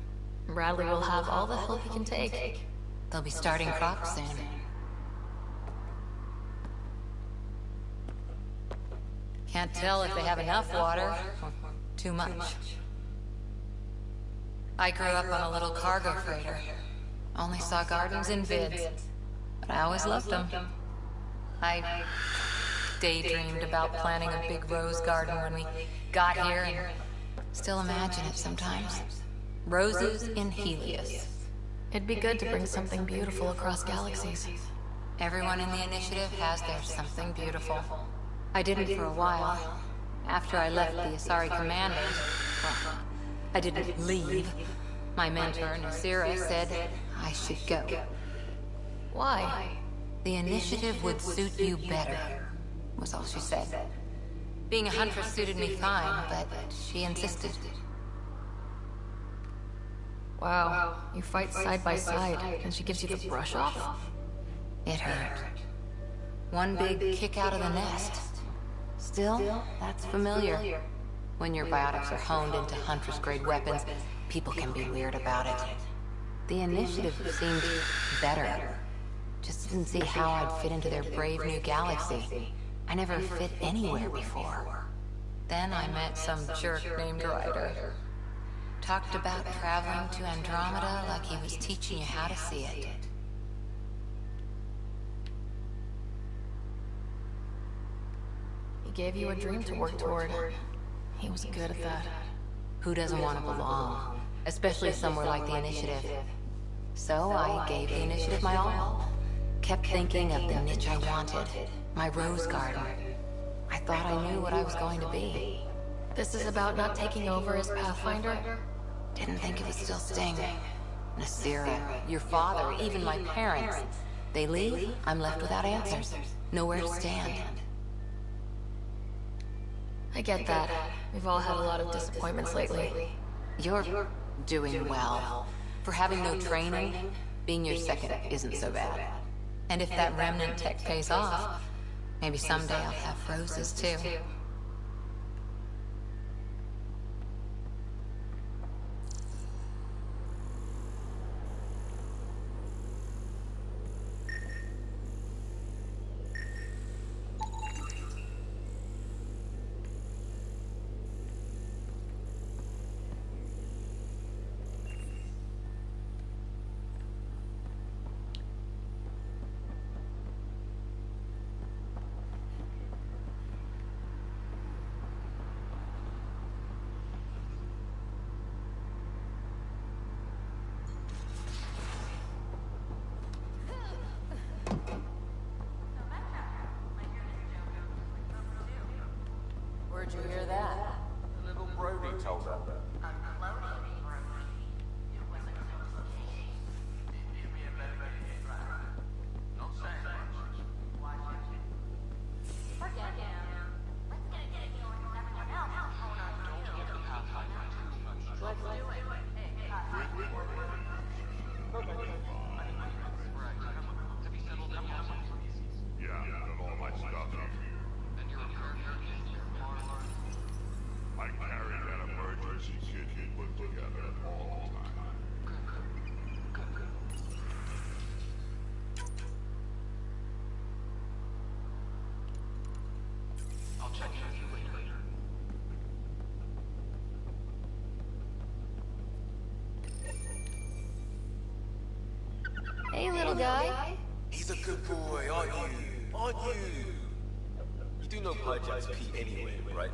Bradley will have all the help he can take. They'll be starting crops soon. Can't tell if they have enough water or too much. I grew up on a little cargo freighter. Only saw gardens in vids, but I always loved them. I daydreamed about planting a big rose garden when we got here, and still imagine it sometimes. Roses in Helios. It'd be good to bring something beautiful across galaxies. Everyone in the initiative has their something beautiful. I didn't for a while. After I left the Asari Commandos, well, I didn't leave. My mentor, Nasira, said I should go. Why? The initiative would suit you better, was all she said. Being a huntress suited me fine, but she insisted. Wow, you fight side by side, and she gives you the brush off? It hurt. One big kick out of the nest. Still, that's familiar. When your biotics are honed into Huntress-grade weapons, people can be weird about it. The initiative seemed better. Just didn't see how I'd fit into their brave new galaxy. I never fit anywhere before. Then I met some jerk named Ryder. Talked about traveling to Andromeda like he was teaching you how to see it. He gave you a dream to work toward. He was good at that. Who doesn't want to belong? Especially somewhere like the Initiative. So I gave the Initiative my all. Kept thinking of the niche I wanted. My rose garden. I thought I knew what I was going to be. This is about not taking over as Pathfinder? Didn't think it would still sting. Nasira, your father, even my parents. They leave, I'm left without answers. Nowhere to stand. I get that. We've all had a lot of disappointments lately. You're doing well. For having no training, being your second isn't so bad. And if that remnant tech pays off, maybe someday I'll have roses too. Where'd you hear that? Little Brody told her. Hey, little guy. He's a good boy, aren't you? Aren't you? You do know Hijack's Pete anyway, right?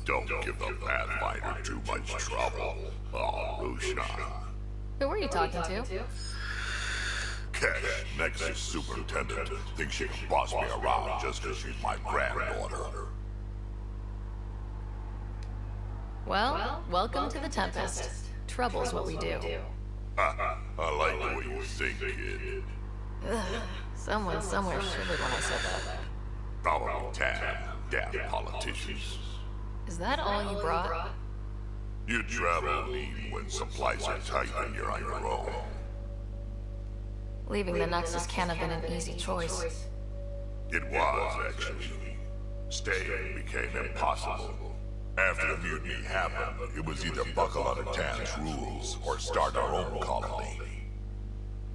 Don't give the Pathfinder too much trouble. Oh, Lucian. Who were you talking to? Kesh, Nexus Superintendent, thinks she can boss me around just because she's my granddaughter. Well, welcome to the Tempest. Trouble's what we do. I like the way you think, kid. Ugh, someone somewhere shivered when I said that. Probably Tam, damn politicians. Is that all you brought? You travel even when supplies are tight and you're on your own. Leaving the Nexus can't have been an easy choice. It was, actually. Staying became impossible. After the mutiny happened, it was either buckle under Tam's rules or start our own colony.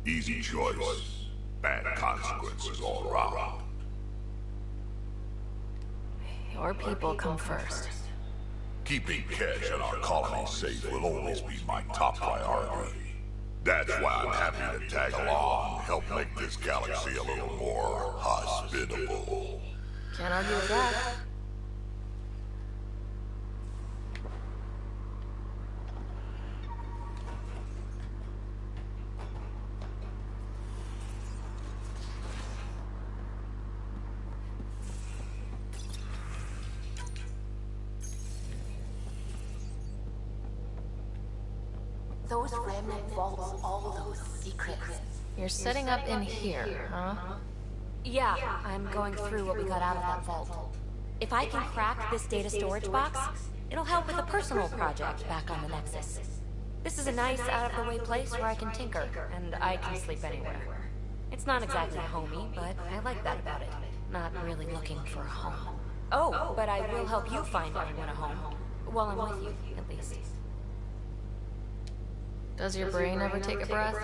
Easy choice, bad consequences all around. Your people come first. Keeping Kedge and our colony safe will always be my top priority. That's why I'm happy to tag along, help make this galaxy a little more hospitable. Can't argue with that. Those remnant vaults, all those secrets. You're setting up in here, huh? Yeah, I'm going through what we got out of that vault. If I can crack this data storage box, it'll help with a personal project back on the Nexus. This is a nice, out-of-the-way place where I can tinker, and I can sleep anywhere. It's not exactly homey, but I like that about it. Not really looking for a home. Oh, but I will help you find everyone a home. While I'm with you, at least. Does your brain ever take a breath?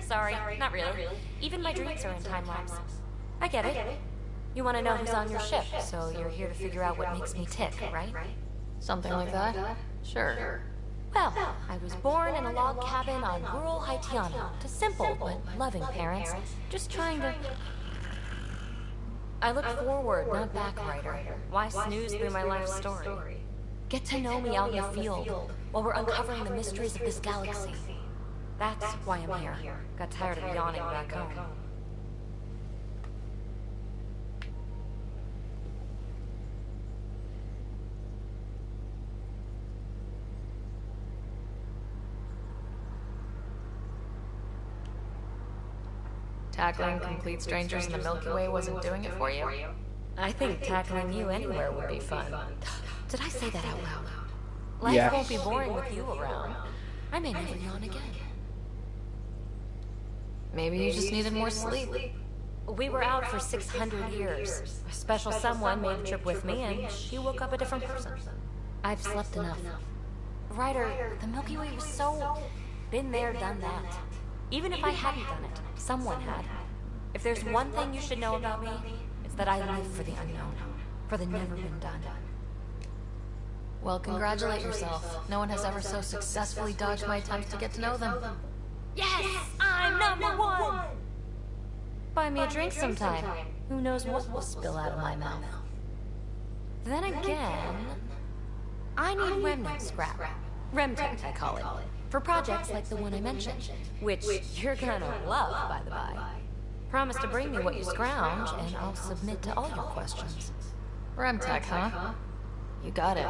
Sorry, not really. Even my dreams are in time-lapse. I get it. You want to know who's on your ship, so you're here to figure out what makes me tick, right? Something like that? Sure. Well, I was born in a log cabin on rural Haitiana to simple but loving parents, just trying to... I look forward, not back, Ryder. Why snooze through my life story? Get to know me out in the field, while we're uncovering the mysteries of this galaxy. That's why I'm here. Got tired of yawning back home. Tackling complete strangers in the Milky Way wasn't doing it for you? I think tackling you anywhere would be fun. Did I say that out loud? Life Yes. won't be boring with you around. I may never yawn again. Maybe you just needed more sleep. We were out for 600 years. A special someone made the trip with me, and she woke up a different person. I've slept enough. Ryder, the Milky Way was so... been there, done that. Even if I hadn't done it, someone had. If there's one thing you should know about me, it's that I live for the unknown. For the never been done. Well, congratulate yourself. No one has ever so successfully dodged my attempts to get to know them. Yes! I'm #1! Buy me a drink sometime. Who knows what will spill out of my mouth. Then again... I need remnant scrap. Remtech, I call it. For projects like the one I mentioned. Which you're gonna love, by the by. Promise to bring me what you scrounge, and I'll submit to all your questions. Remtech, huh? You got it.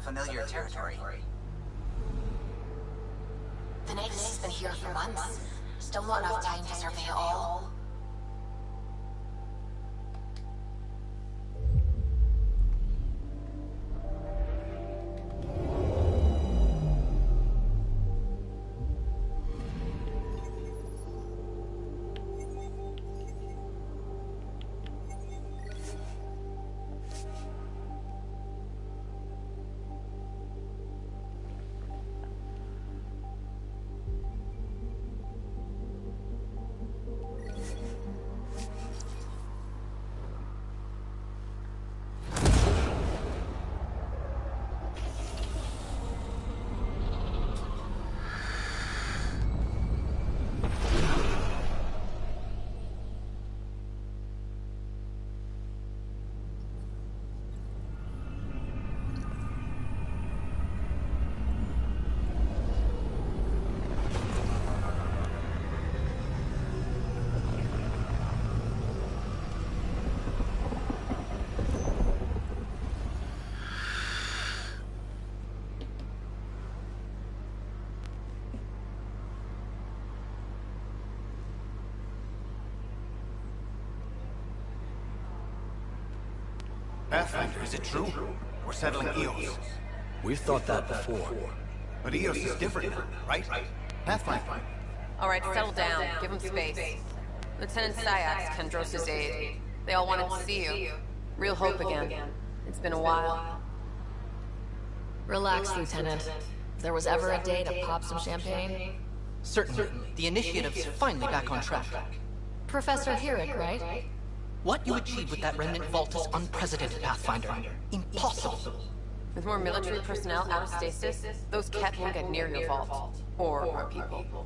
Familiar territory. The Nexus has been here for months. Still not enough time to survey it all. Pathfinder, is it true? We're settling Eos. We've thought that before. But Eos is different now, right? Pathfinder. All right, settle down. Give him space. Lieutenant Syak's Kendros' aide. They all wanted to see you. Real hope again. It's been a while. Relax, Lieutenant. If there was ever a day to pop some champagne... Certainly. The initiative's finally back on track. Professor Herrick, right? What you achieved with that remnant vault is unprecedented, Pathfinder. Impossible. With more military personnel out of stasis, those Ket won't get near your vault. Or our people.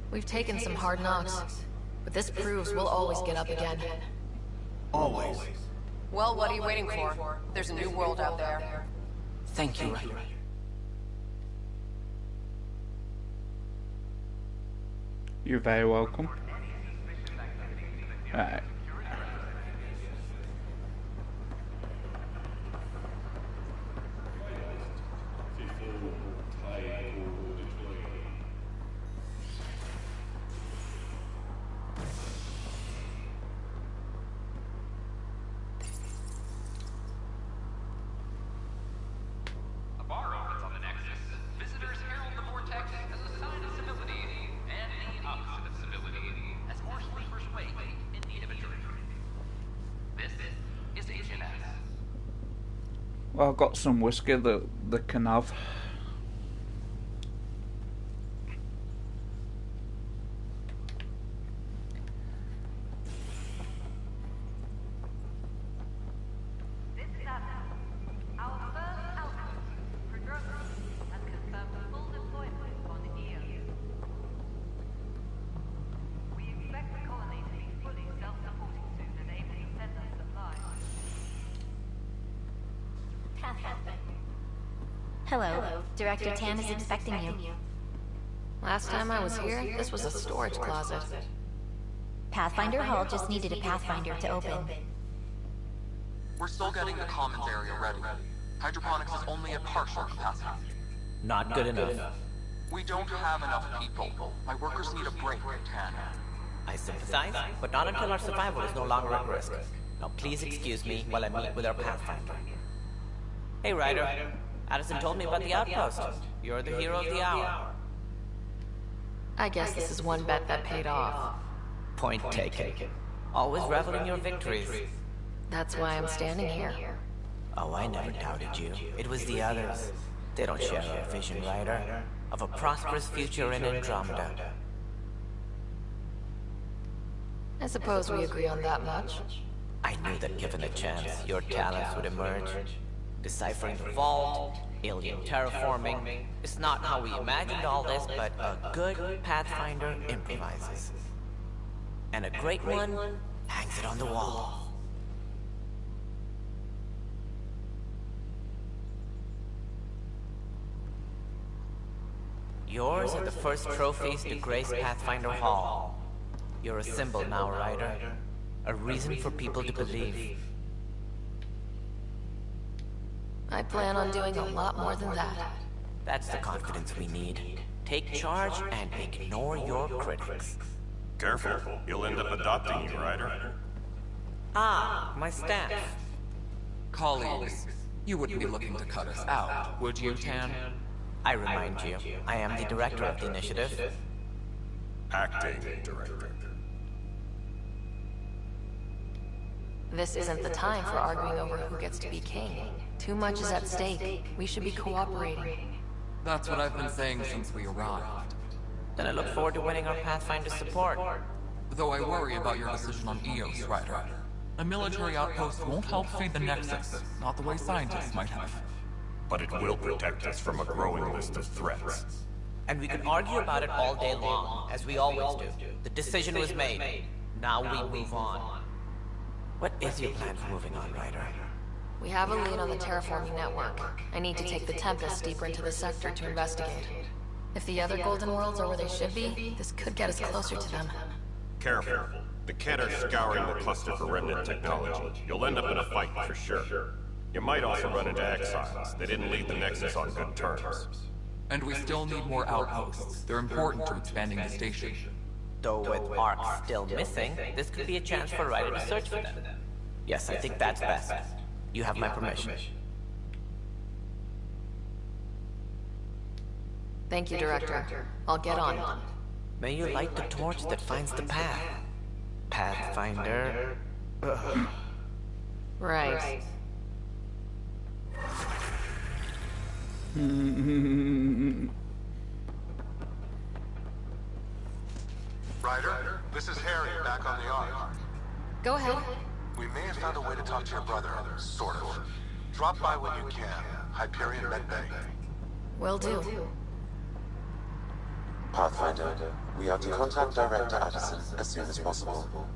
We've taken some hard knocks, but this proves we'll always get up again. Always. Well, what are you waiting for? There's a new world out there. Thank you, Ryder. You're very welcome. Right. Well, I've got some whiskey that they can have. Hello. Director Tan is expecting you. Last time I was here, this was a storage closet. Pathfinder Hall just needed a Pathfinder to open. We're still getting the commons area ready. Hydroponics is only at partial capacity. Not good enough. We don't have enough people. My workers need a break, Tan. I sympathize, but not until our survival is no longer at risk. Now please excuse me while I meet with our Pathfinder. Hey, Ryder. Addison told me about the outpost. You're the hero of the hour. I guess this is one bet that paid off. Point taken. Always revel in your victories. That's why I'm standing here. Oh, I never doubted you. It was the others. They don't share our vision, Ryder, of a prosperous future in Andromeda. I suppose we agree on that much. I knew that given a chance, your talents would emerge. Deciphering the vault, alien terraforming. It's not how we imagined all this, but a good Pathfinder improvises. And a great one hangs it on the wall. Yours are the first trophies to grace Pathfinder Hall. You're a symbol now, Ryder. A reason for people to believe. I plan on doing a lot more than that. That's the confidence we need. Take charge and ignore your critics. Careful, you'll end up adopting you, Ryder. Ah, my staff. Colleagues, you wouldn't be looking to cut us out, would you, Tan? I remind you, I am the director of the initiative. Acting director. This isn't the time for arguing over who gets to be king. Too much is at stake. We should be cooperating. That's what I've been saying since we arrived. Then I look forward to winning our Pathfinder support. Though I worry about your decision on Eos, Ryder. A military outpost won't help feed the Nexus, not the way scientists might have. But it will protect us from a growing list of threats. And we can argue about it all day long, as we always do. The decision was made. Now we move on. What is your plan for moving on, Ryder? We have a lead on the terraforming network. I need to take the Tempest deeper into the sector to investigate. If the other Golden Worlds are where they should be, this could get us closer to them. Careful. The Ket are scouring the cluster for remnant technology. You'll end up in a fight for sure. You might also run into exiles. They didn't leave the Nexus on good terms. And we still need more outposts. They're important to expanding the station. Though with Ark still missing, this could be a chance for Ryder to search for them. Yes, I think that's best. You have my permission. Thank you, Director. I'll get on it. May you light the torch that finds the path. Pathfinder... Right. Ryder, this is Harry, back on the Ark. Go ahead. We may have found a way to talk to your brother, sort of. Drop by when you can. Hyperion Medbay. Will do. Pathfinder, we are to contact Director Addison as soon as possible.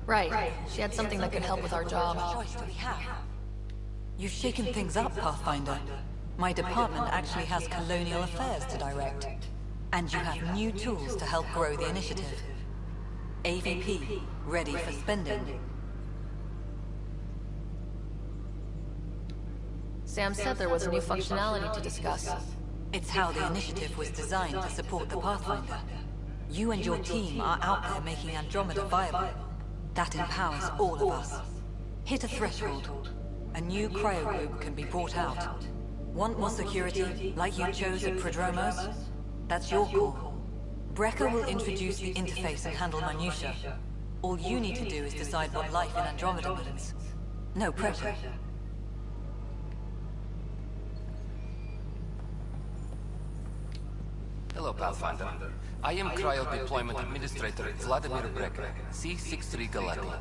Right. She had something that could help with our job. Choice do we have? You've shaken things up, Pathfinder. My department actually has colonial affairs to direct. And you have new tools to help grow the initiative. AVP, ready for spending. Sam said there was a new functionality to discuss. It's how the initiative was designed to support the Pathfinder. You and your team are out there making Andromeda viable. That empowers all of us. Hit a threshold. A new cryo group can be brought out. Want more security, like you chose at Prodromos? That's your call. Brecker will introduce the interface and handle minutiae. All you need to do is decide what life in Andromeda means. No pressure. Hello, Pathfinder. I am Cryo Deployment Administrator Vladimir Brecker, C-63 Galati.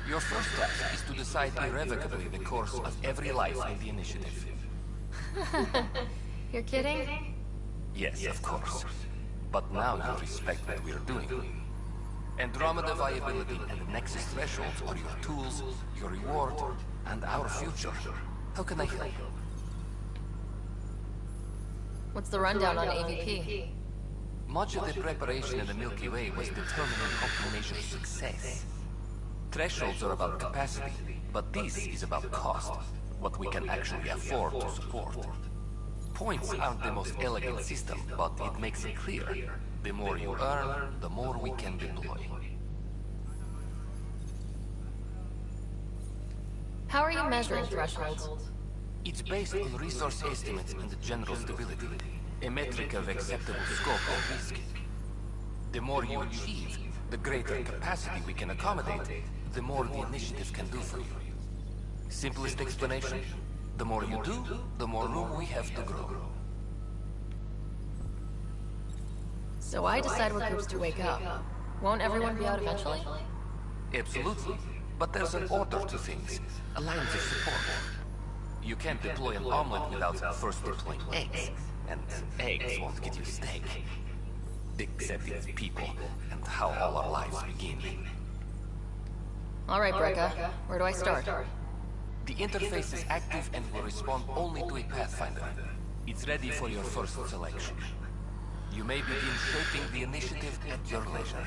Your first task is to decide irrevocably the course of every life in the initiative. You're kidding? Yes, of course. But now you respect what we're doing. Andromeda viability and the Nexus thresholds are your tools, your reward, and our future. How can I help? What's the rundown on AVP? Much of the preparation in the Milky Way was determining how to measure success. Thresholds are about capacity, but this is about cost, what we can actually afford to support. Points aren't the most elegant system, but it makes it clear. The more you earn, the more we can deploy. How are you measuring thresholds? It's based on resource estimates and the general stability, a metric of acceptable scope and risk. The more you achieve, the greater capacity we can accommodate, the more the initiative can do for you. Simplest explanation, the more you do, the more room we have to grow. So I decide what groups to wake up. Won't everyone be out eventually? Absolutely. But there's an order to things, a lines of support. You can't deploy an omelet without first deploying eggs. And eggs won't get you steak. Except it's people, and how all our lives begin. Alright, Brecca. Where do I start? The interface is active and will respond only to a Pathfinder. It's ready for your first selection. You may begin shaping the initiative at your leisure.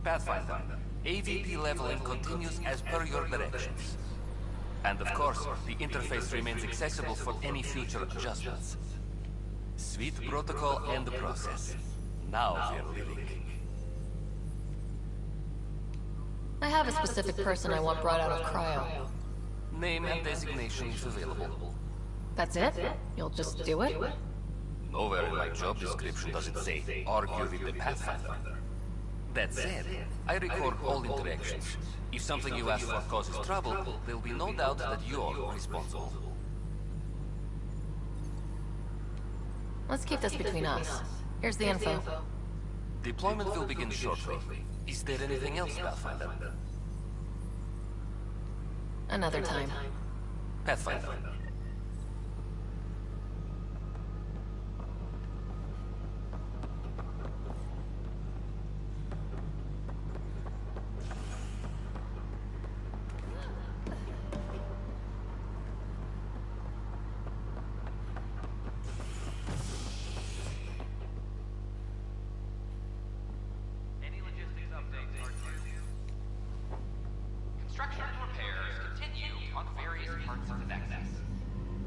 Pathfinder, AVP leveling continues as per your directions. And of course, the interface remains accessible for any future adjustments. Sweet protocol and the process. Now we're living. I have a specific person I want brought out of cryo. Name and designation if available. That's it? You'll just do it? Nowhere in my job description does it say, argue with the Pathfinder. That said, I record all interactions. If something you ask for causes trouble, there will be no doubt that you're responsible. Let's keep this between us. Here's the info. Deployment will begin shortly. Is there anything else, Pathfinder? Another time. Pathfinder. Construction and repairs continue on various parts of the Nexus.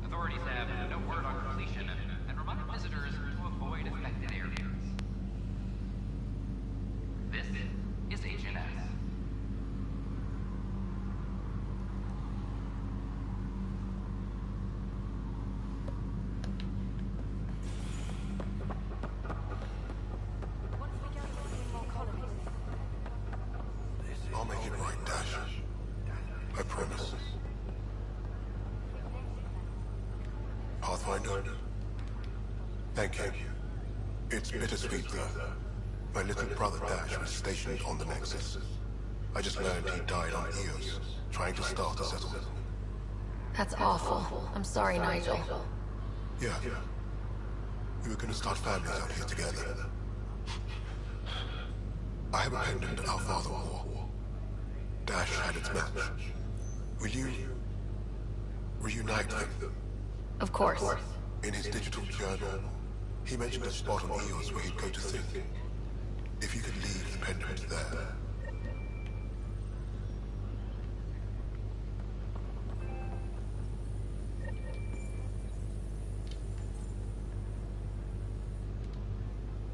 Authorities have no word on completion and remind visitors to avoid affected areas. This is Agent S. I'll make it right, Dash. I promise. Pathfinder, thank you. It's bittersweet, though. My little brother Dash was stationed on the Nexus. I just learned he died on Eos, trying to start a settlement. That's awful. I'm sorry, Nigel. Yeah. We were gonna start families out here together. I have a pendant our father wore. Dash had its match. Will you reunite them? Of course. In his digital journal, he mentioned a spot on Eos where he'd go to think. If you could leave the pendant there.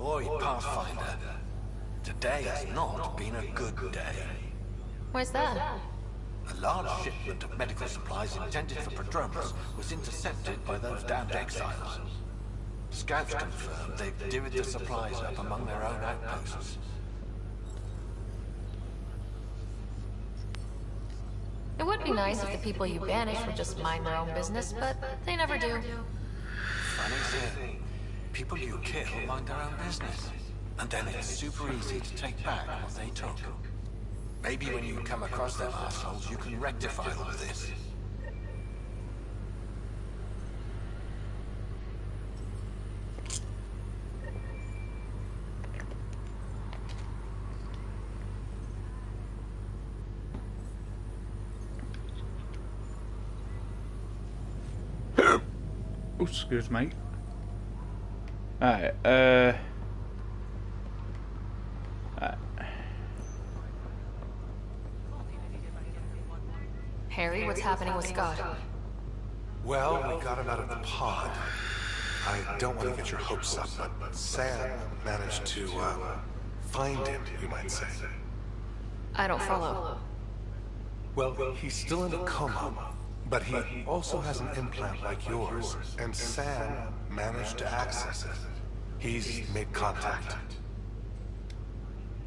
Oi, Pathfinder. Today has not been a good day. Why's that? A large shipment of medical supplies intended for Prodromus was intercepted by those damned exiles. Scouts confirm they've divvied the supplies up among their own outposts. It would be nice if the people you banish would just mind their own business, but they never do. Funny thing, people you kill mind their own business. And then it's super easy to take back what they took. Maybe when you come across them assholes, you can rectify all of this. Oh, excuse me. Alright, Harry, what's happening with Scott? Well, we got him out of the pod. I don't want to get your hopes up, but Sam managed to, find him, you might say. I don't follow. Well, he's still in a coma, but he also has an implant like yours, and Sam managed to access it. He's made contact.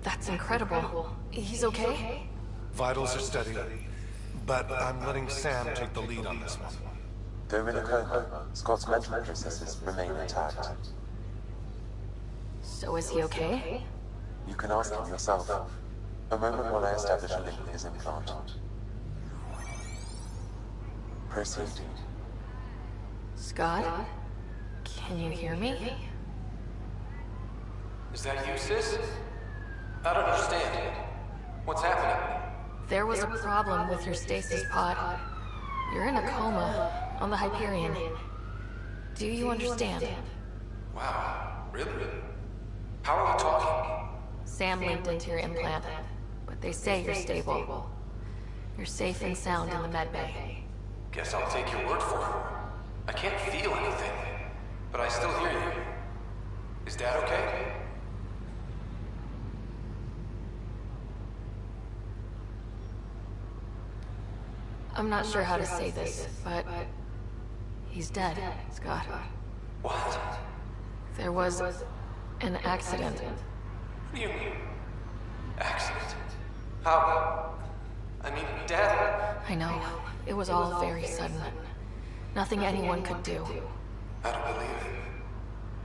That's incredible. He's okay? Vitals are steady, but I'm letting Sam take the lead on this one. Though in a coma, Scott's mental processes remain intact. So is he okay? You can ask him yourself. A moment while I establish a link with his implant. Proceed. Scott? Can you hear me? Is that you, sis? I don't understand. What's happening? There was a problem with your stasis pod. You're in a coma on the Hyperion. Do you understand? Wow, really? How are you talking? Sam linked into your implant, but they say you're stable. You're safe and sound in the medbay. Guess I'll take your word for it. I can't feel anything, but I still hear you. Is Dad okay? I'm not sure how to say this, but he's dead, Scott. What? There was an accident. What do you mean? Accident? How? I mean, Dad... I know. It was all very sudden. Nothing anyone could do. I don't believe it.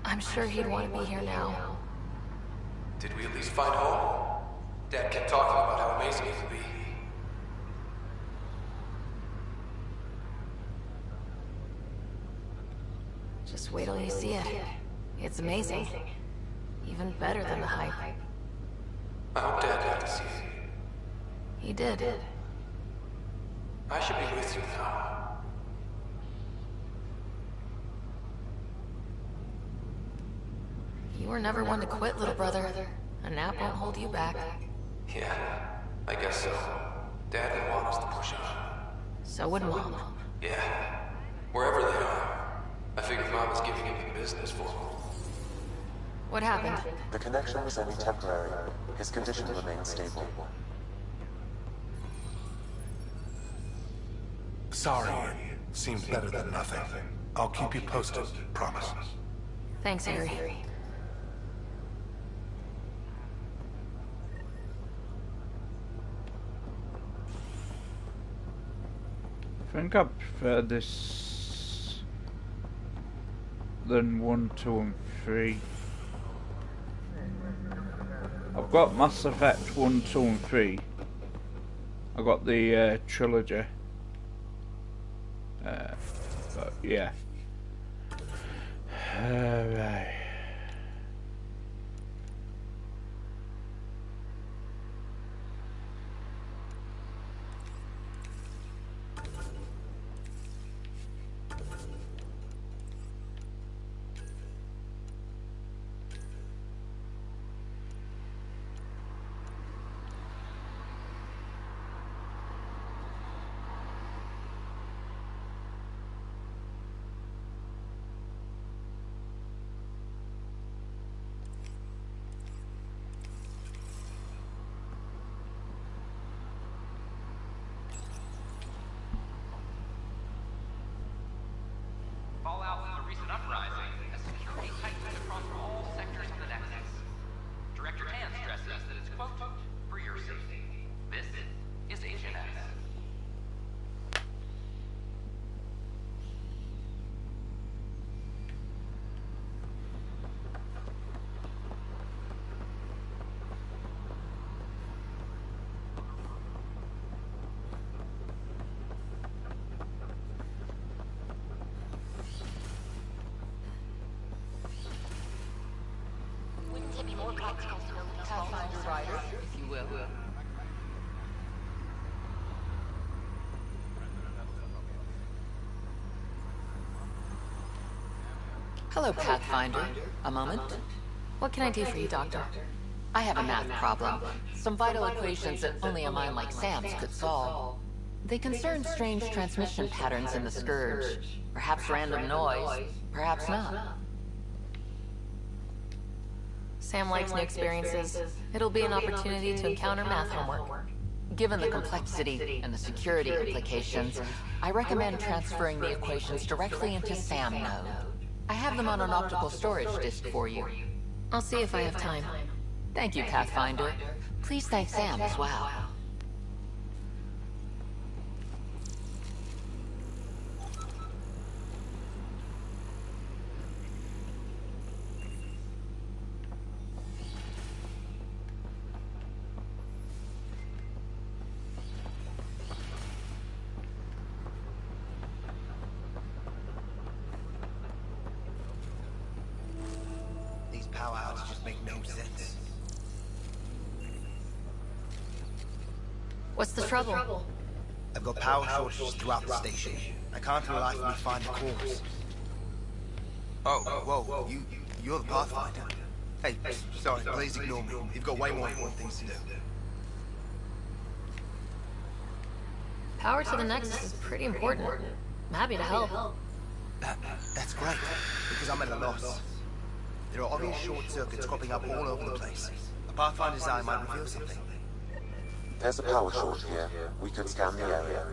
I'm sure he'd want to be here now. Did we at least find home? Dad kept talking about how amazing it would be. Just wait till you see it. It's amazing. Even better than the hype. I hope Dad got to see it. He did. I should be with you now. You were never one to quit, little brother. A nap won't hold you back. Yeah, I guess so. Dad would want us to push on. So would Mom. Yeah, wherever they are. I figured Mom was giving him the business for him. What happened? The connection was only temporary. His condition remained stable. Sorry. Seems better than nothing. I'll keep you posted, promise. Thanks, Harry. I think I prefer this than 1, 2, and 3. I've got Mass Effect 1, 2, and 3. I got the trilogy. But yeah. Right. Fallout from the recent uprising has security tightened across all sectors of the Nexus. Director Tan stresses that it's, quote, for your safety. This is Agent X. Wouldn't it be more practical to build a Pathfinder rider, if you will. Hello, Pathfinder. A moment? What can I do for you, Doctor? I have a math problem. Some vital equations that only a mind like Sam's could solve. They concern strange transmission patterns in the Scourge. Perhaps random noise, perhaps not. Sam likes new experiences. It'll be an opportunity to encounter math homework. Given the complexity and the security implications, I recommend transferring the equations directly into SAM node. I have them on an optical storage disk for you. I'll see if I have time. Thank you, Pathfinder. Please thank Sam as well. These power outages make no sense. What's the trouble? I've got power shortages throughout the station. I can't for the life of me find the cause. Oh, whoa, you're the Pathfinder. Hey, sorry, please ignore me. You've got way more important things to do. Power to the Nexus is pretty important. I'm happy to help. That's great, because I'm at a loss. There are obvious short circuits cropping up all over the place. A Pathfinder's eye might reveal something. There's a power short here. We could scan the area.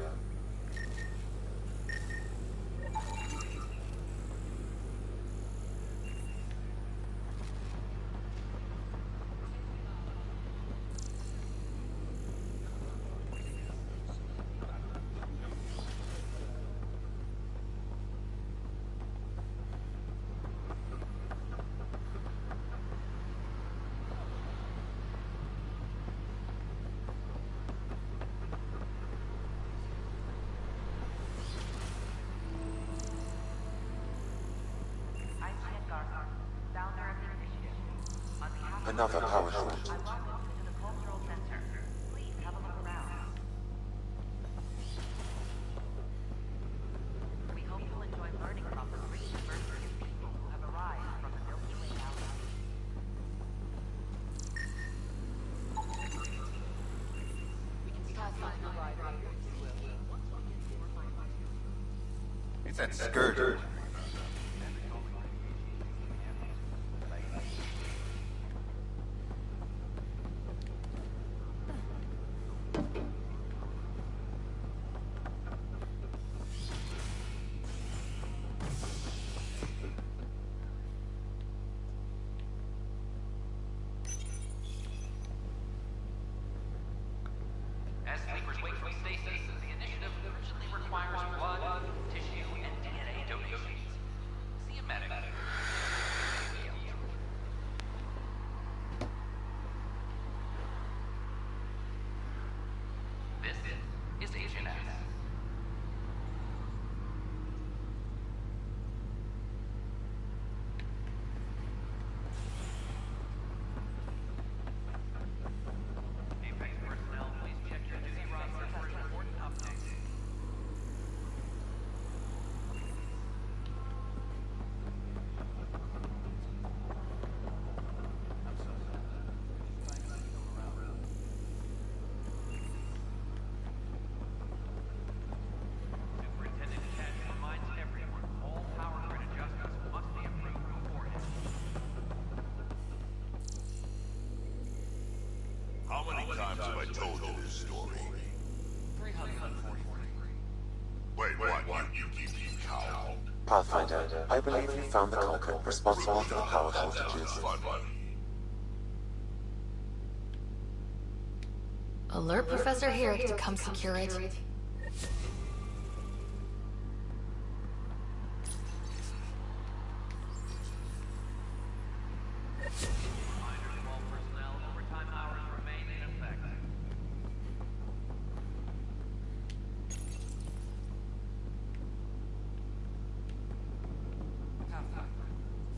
another power short. It's that Scourge. As sleepers wake from stasis, the initiative urgently requires blood, tissue, and DNA donations. See a medic. This is Agent S. Apex personnel, please check your duty roster for an important update. Superintendent Cash reminds everyone all power grid adjustments must be approved beforehand. How many times have I told you this story? 343. Wait, what? You keep count. Pathfinder, I believe you found the culprit responsible for the power shortages. Alert Professor Herrick to come secure it.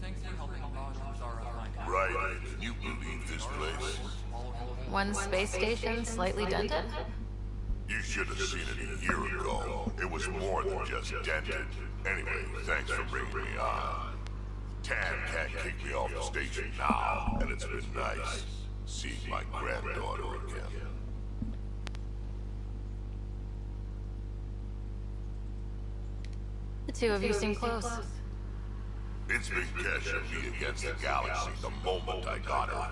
Thanks for helping Raj and Zara find Right, can you believe this place? One space station slightly dented? You should have seen it a year ago. It was more than just dented. Anyway, thanks for bringing me on. Tan can't kick me off the station now, and it's been nice seeing my granddaughter again. The two of you seem close. It's been Kesh and me against the galaxy the moment I got her.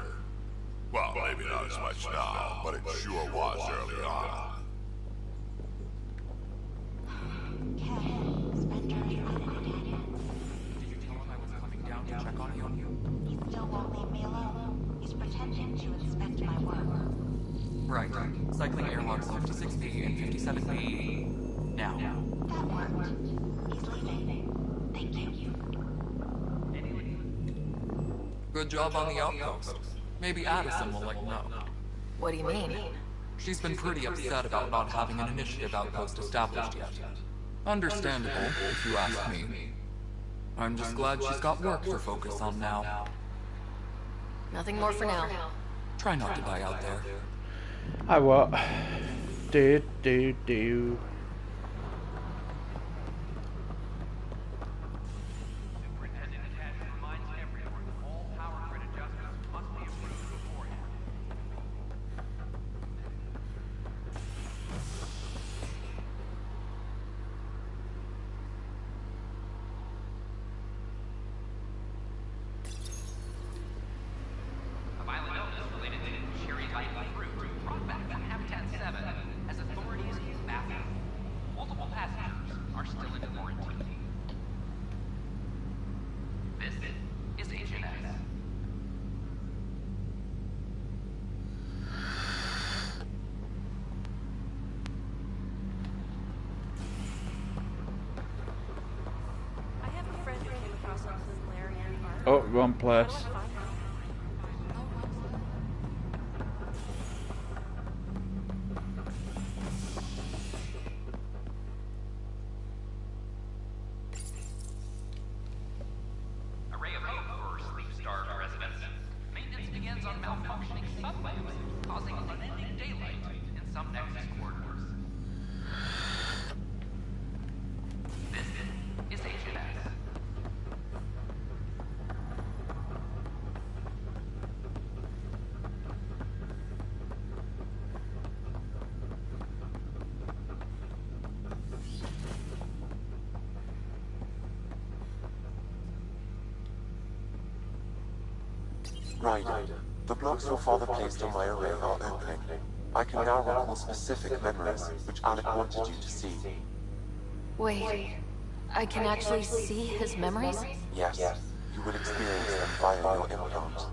Well, maybe not as much now, but it sure was early on. check on you? He still won't leave me alone. He's pretending to inspect my work. Right. Cycling airlocks 56B and 57B. Now. That worked. He's leaving. Thank you. Good job on the outpost. Maybe Addison will let you know. What do you mean? She's been pretty upset about not having an initiative outpost established yet. Understandable, if you ask me. I'm just glad she's got work to focus on now. Nothing more for now. Try not to die out there. I what? Do. Oh, wrong place. A ray of hope for sleep-starved residents. Maintenance begins on Ryder, the blocks your father placed on my array are opening. I can now recall specific memories, which Alec wanted you to see. Wait, I can actually see his memories? Yes, you will experience them via your implant.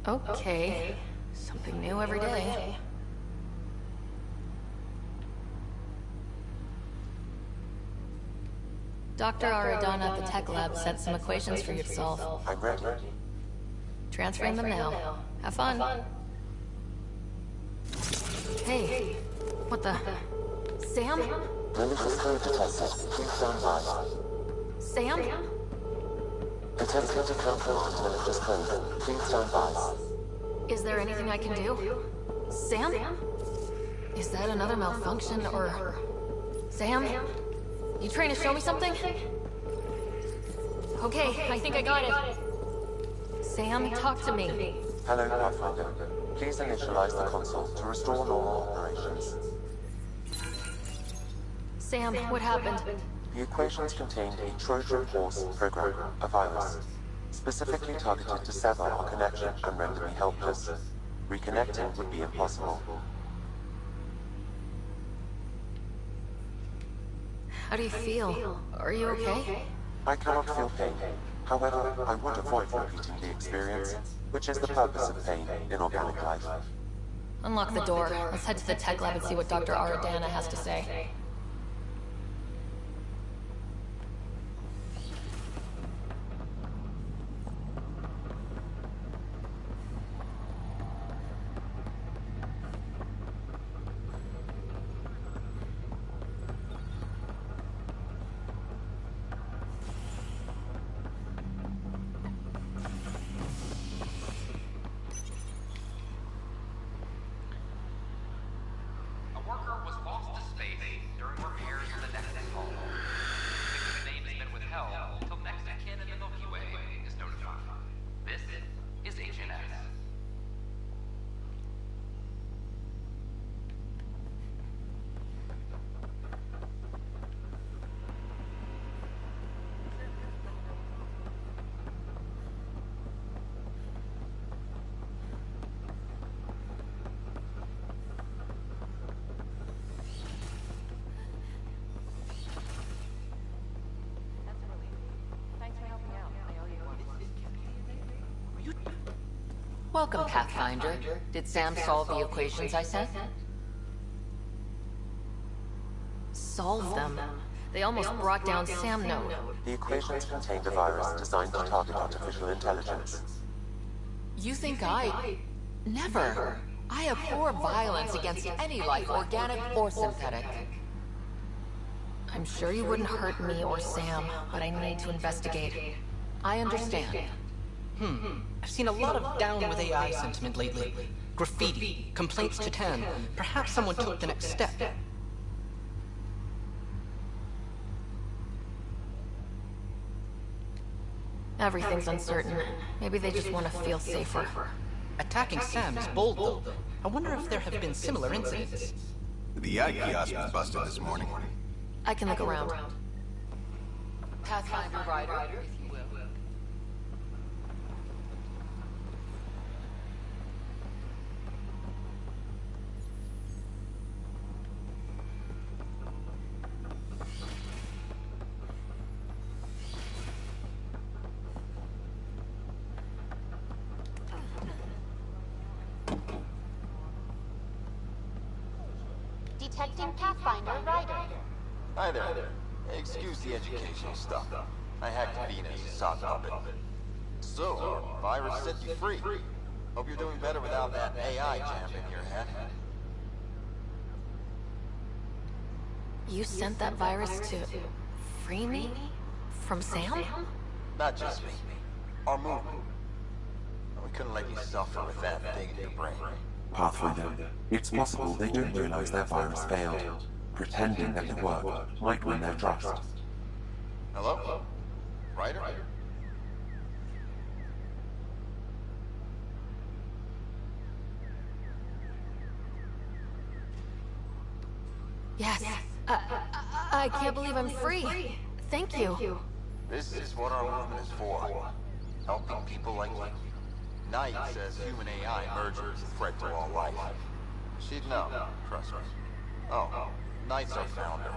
Okay, something new every day. Dr. Aradana at the tech lab sent some equations for you to solve. I'm ready. Transferring them now. Have fun. Hey, what the? Sam? Malicious code detected. Please stand by. Sam? Attempting to counteractivate malicious code. Please stand by. Is there anything I can do? Sam? Is that another malfunction, or... Sam? You trying to show me something? Okay, I think I got it. Sam, talk to me. Hello, Pathfinder. Please initialize the console to restore normal operations. Sam, what happened? The equations contained a Trojan horse program, a virus, specifically targeted to sever our connection and render me helpless. Reconnecting would be impossible. How do you feel? Are you okay? I cannot feel pain. However, I would avoid repeating the experience, which is the purpose of pain in organic life. Unlock the door. Let's head to the tech lab and see what Dr. Aradana has to say. Welcome, Pathfinder. Did Sam solve the equations I sent? Solve them? They almost brought down Sam Node. The equations contained a virus designed to target artificial intelligence. You think I... Never. I abhor violence against any life, organic or synthetic. I'm sure you wouldn't hurt me or Sam, but I need to investigate. I understand. I've seen a lot of down with AI sentiment lately. Graffiti, complaints to Tan. Perhaps someone took the next step. Everything's uncertain. Maybe they just want to feel safer. Attacking Sam is bold, though. I wonder if there have been similar incidents. The ag kiosk was busted this morning. I can look around. Pathfinder Rider, if you will. Detecting Pathfinder Rider. Hi there. Excuse the educational stuff. I hacked Venus, sock puppet. So, virus set you free. Hope you're doing better without that AI jam in your head. You sent that virus to... free me? From Sam? Not just me. Our movement. We couldn't let you suffer with that thing in your brain. Pathfinder, it's possible they don't realize their virus failed. Pretending that it worked might win their trust. Hello? Ryder? Yes. I can't believe I'm free. Thank you. This is what our movement is for. Helping people like you. Knight says human AI merger is a threat to all life. She'd know, trust me. Oh, Knight's our founder.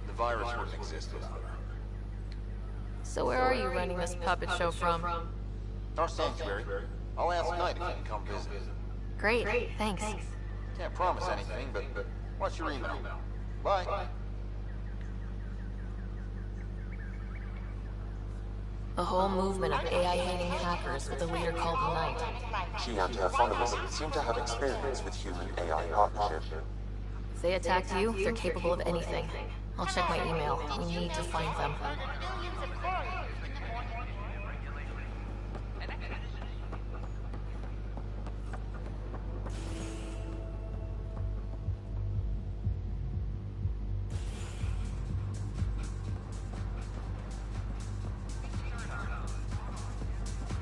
The virus wouldn't exist without her. So where are you running this puppet show from? Our sanctuary. I'll ask Knight if he can come visit. Great, thanks. Can't promise anything, but what's your email? Bye. A whole movement of AI-hating hackers with a leader called Knight. She and her followers seem to have experience with human-AI partnership. If they attacked you, they're capable of anything. I'll check my email. We need to find them.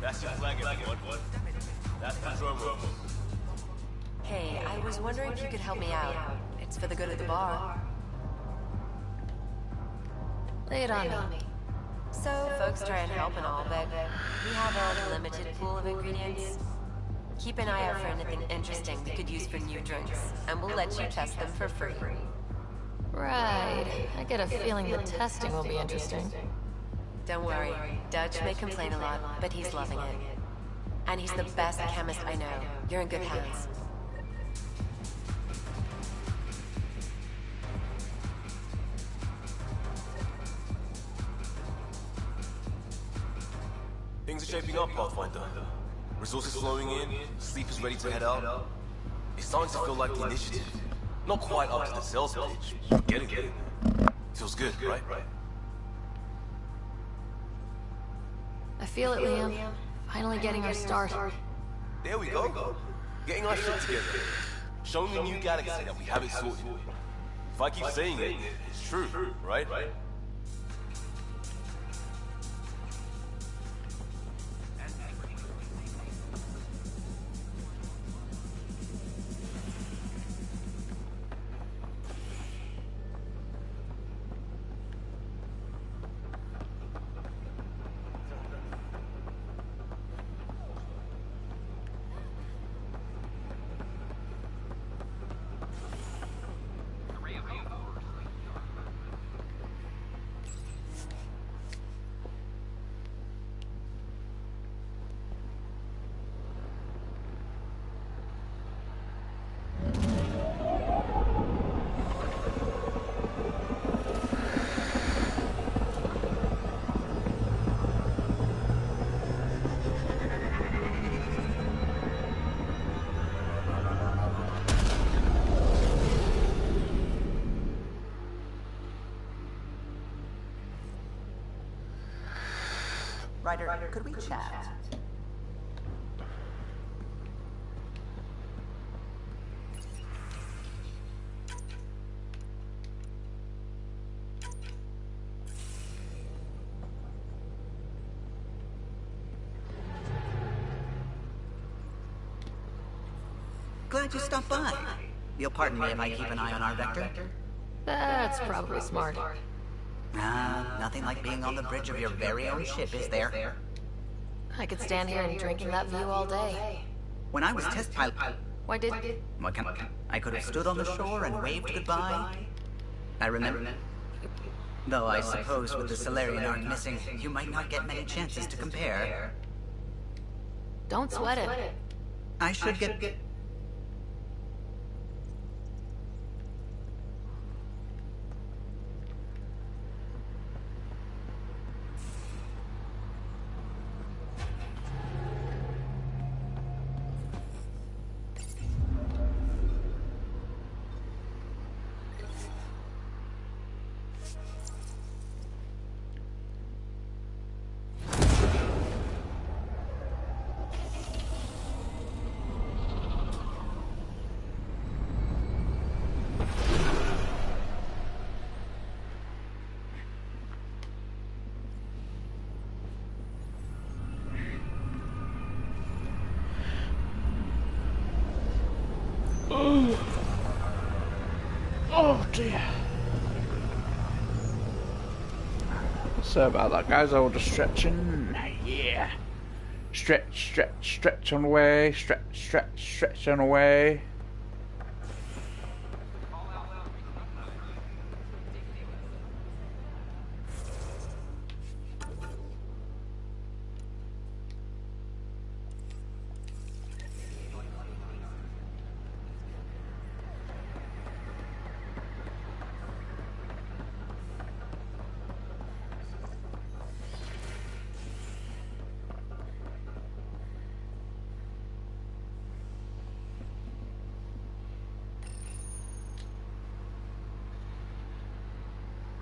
That's your flag, everyone. That's Andromeda. Hey, I was wondering if you could help me out. It's for the good of the bar. Lay it on me. So, folks try and help and all, but we have a limited pool of ingredients. Keep an eye out for anything interesting we could use for new drinks, and we'll let you test them for free. Right. I get a feeling the testing will be interesting. Don't worry. Dutch may complain a lot, but he's loving it. And he's the best chemist I know. You're in good hands. Things are shaping up, Pathfinder. Resources flowing in, Sleep is ready to head out. It's starting to feel like the initiative. Not quite up to the sales pitch, but getting there. Feels good, right? I feel it, Liam. Finally getting our start. There we go. Getting our shit together. Showing the new galaxy that we have it sorted. If I keep saying it, it's true, right? Ryder, could we chat? Glad you stopped by. You'll pardon me if I keep an eye on our vector? That's probably smart. Nothing like being on the bridge of your very own ship, is there? I could stand here and drink in that view all day. When I was test pilot... Why did... What can... I could have stood on the shore and waved goodbye. I remember... Though I suppose with the Solarian arc missing, you might not get many chances to compare. Don't sweat it. I should get... Oh dear. Sorry about that, guys. I was just stretching. Yeah. Stretch on away. Stretch on away.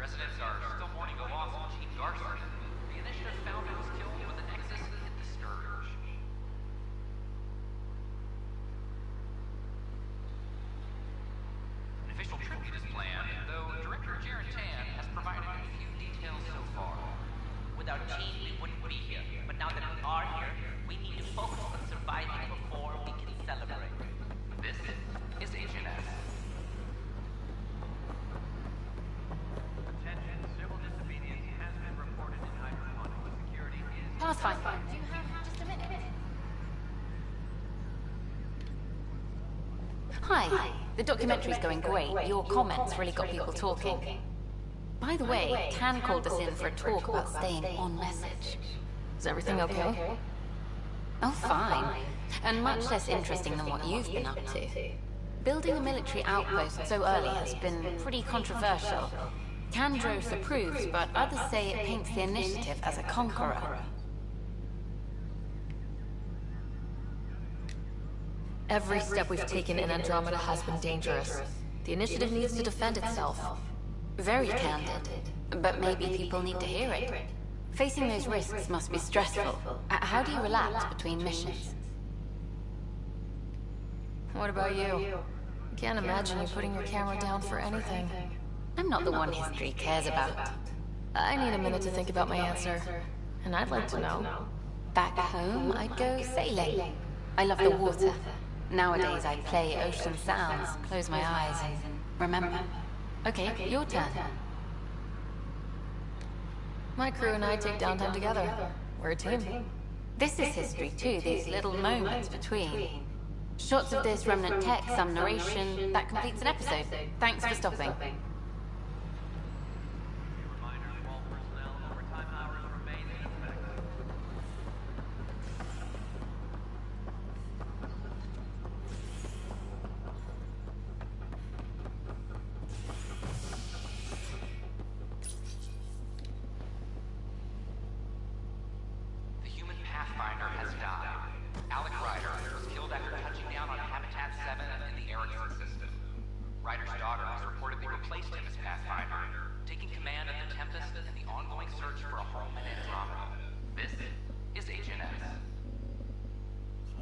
Residents are still mourning the loss of Chief Garson. The initiative founder was killed when the Nexus hit the Scourge. An official tribute is planned, though Director Jared Tan has provided a few details so far. Without Chief, we wouldn't be here. But now that we are here, we need to focus on surviving before we can celebrate. This is Agent S. Pathfinder, do you have just a minute? Hi. The documentary's going great. Your comments really got people talking. By the way, Tan called us in for a talk about staying on message. Is everything okay? Oh, fine. And much less interesting than what you've been up to. Building a military outpost so early has been pretty controversial. Kandros approves, but others say it paints the initiative as a conqueror. Every step we've taken in Andromeda has been dangerous. The initiative needs to defend itself. Very candid. But maybe people need to hear it. Facing those risks must be stressful. How do you relax between missions? What about you? Can't imagine you putting your camera down for anything. I'm not the one history cares about. I need a minute to think about my answer. And I'd like to know. Back home, I'd go sailing. I love the water. Nowadays, I play ocean sounds, close my eyes, and remember. Okay, your turn. My crew and I take downtime together. We're a team. This is history too, these little moments between. Shots of this remnant tech, some narration, that completes an episode. Thanks for stopping.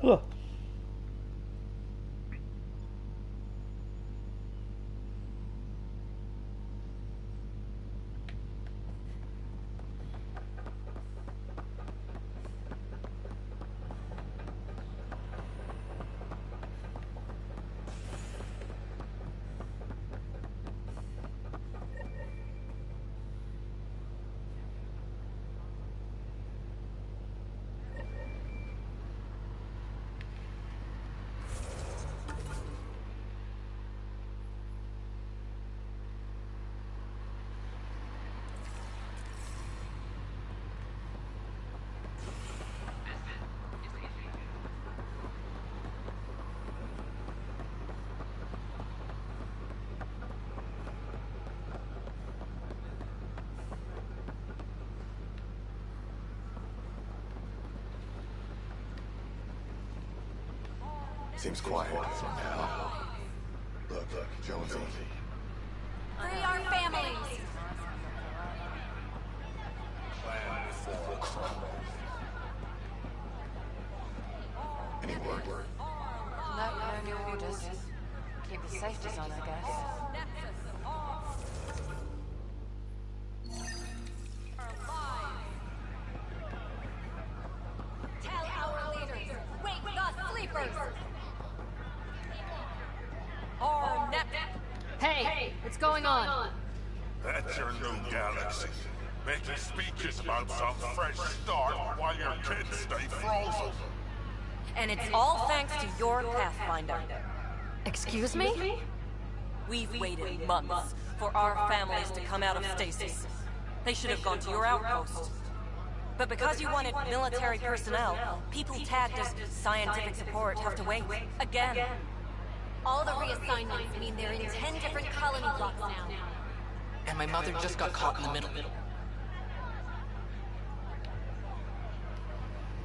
Huh. Seems quiet for now. Look, Jonesy. Free our families! Plan before crime. Any word? No new orders. Keep the safeties on, I guess. Tell our leaders, wake the sleepers! Hey, what's going on? That's your new galaxy. making speeches about some fresh start while your kids stay frozen. And it's all thanks to your Pathfinder. Excuse me? We've waited months for our families to come out of stasis. They should have gone to your outpost. But because you wanted military personnel, people tagged as scientific support have to wait. Again. All the reassignments mean they're in 10 different colony blocks now. And my mother just got caught in the middle.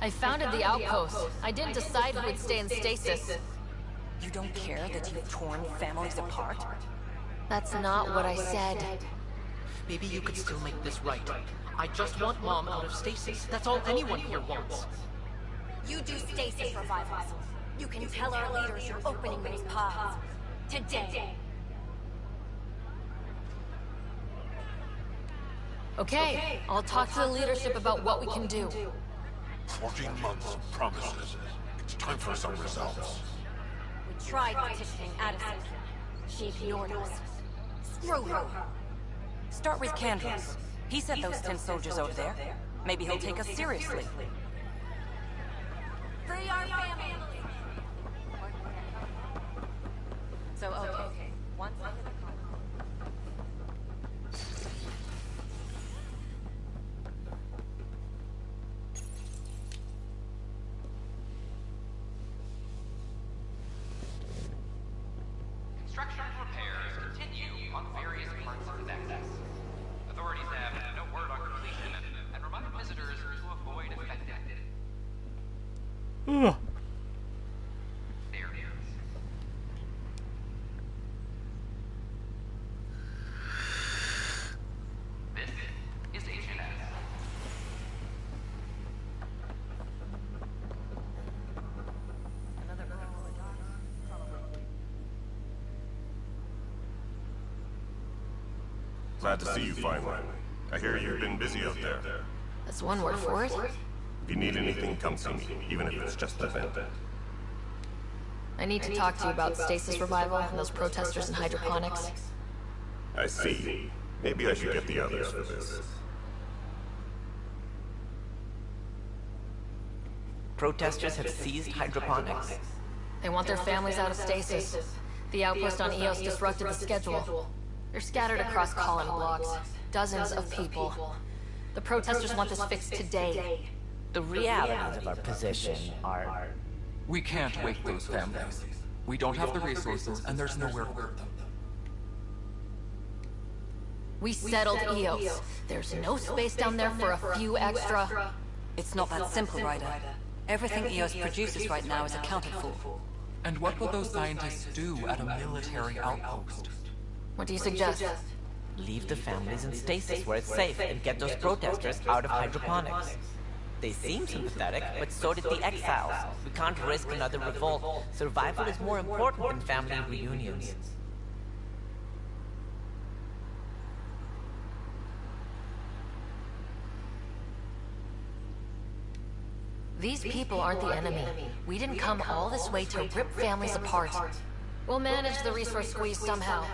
I founded the outpost. I didn't decide who would stay in stasis. You don't care that you've torn families apart? That's not what I said. Maybe you could still make this right. I just want Mom out of stasis. That's all anyone here wants. You do stasis revivals. You can tell our leaders you're opening those paths. Today. Okay, I'll talk to the leadership about what we can do. 14 months of promises. It's time for some results. We tried petitioning Addison. She ignored us. Screw her. Start with Candles. He sent those 10 soldiers over there. Maybe he'll take us seriously. Free our family! So, okay. Once under the Construction repairs continue on various parts of the nexus. Authorities have no word on completion and remind visitors to avoid affecting it. There it is. This is H&S. Another roll of dots, probably. Glad to see you finally. I hear you've been busy out there. That's one word for it. If you need anything, come see me, even if it's just a vent. I need to talk to you about stasis revival and those protesters in hydroponics. I see. Maybe I should get the others for this. Protesters have seized hydroponics. They want their families out of stasis. The outpost on Eos disrupted the schedule. They're scattered across colony blocks. Dozens of people. The protesters want this fixed today. The realities of our position are... We can't wake those families. We don't have the resources, and there's nowhere to work them. We settled Eos. There's no space down there for a few extra... It's not that simple, Ryder. Everything Eos produces right now is accounted for. And what will those scientists do at a military outpost? What do you suggest? Leave the families in stasis where it's safe and get those protesters out of hydroponics. They seem sympathetic, but so did the exiles. We can't risk another revolt. Survival is more important than family reunions. These people aren't the enemy. We didn't come all this way to rip families apart. We'll manage the resource squeeze somehow.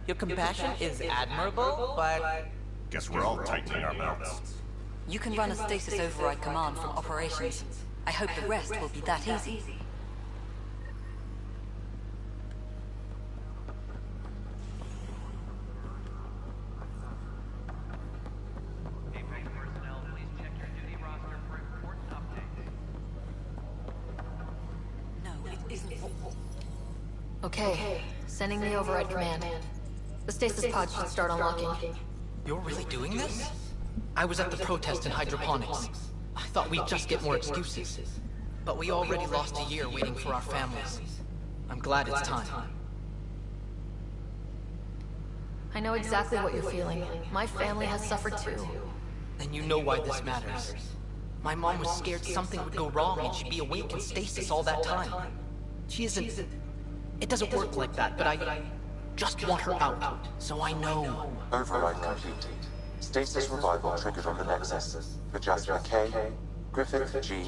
Your compassion is admirable, but... Guess we're all tightening our mouths. You can run a stasis override command from operations. I hope the rest will be that easy. Okay, sending the override command. The stasis pod should start unlocking. You're really doing this? I was at the protest in hydroponics. I thought we'd just get more excuses. But we already lost a year waiting for our families. I'm glad it's time. I know exactly what you're feeling. My family has suffered too. Then you know why this matters. My mom was scared something would go wrong and she'd be awake in stasis all that time. She isn't... It doesn't work like that, but I just want her out, so I know. Override complete. Stasis revival triggered on the Nexus. For Jasper K, Griffith G,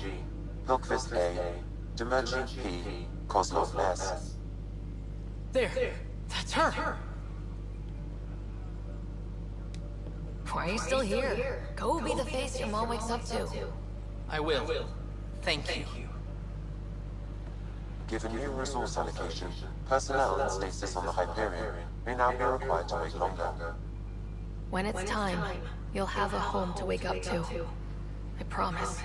Hilkvist A, Demergy P, Kozlov S. There! That's her! Why are you still here? Go be the face your mom wakes up to. I will. Thank you. Given new resource allocation, personnel in stasis on the Hyperion may now be required to wait longer. When it's time, you'll have a home to wake up to. I promise.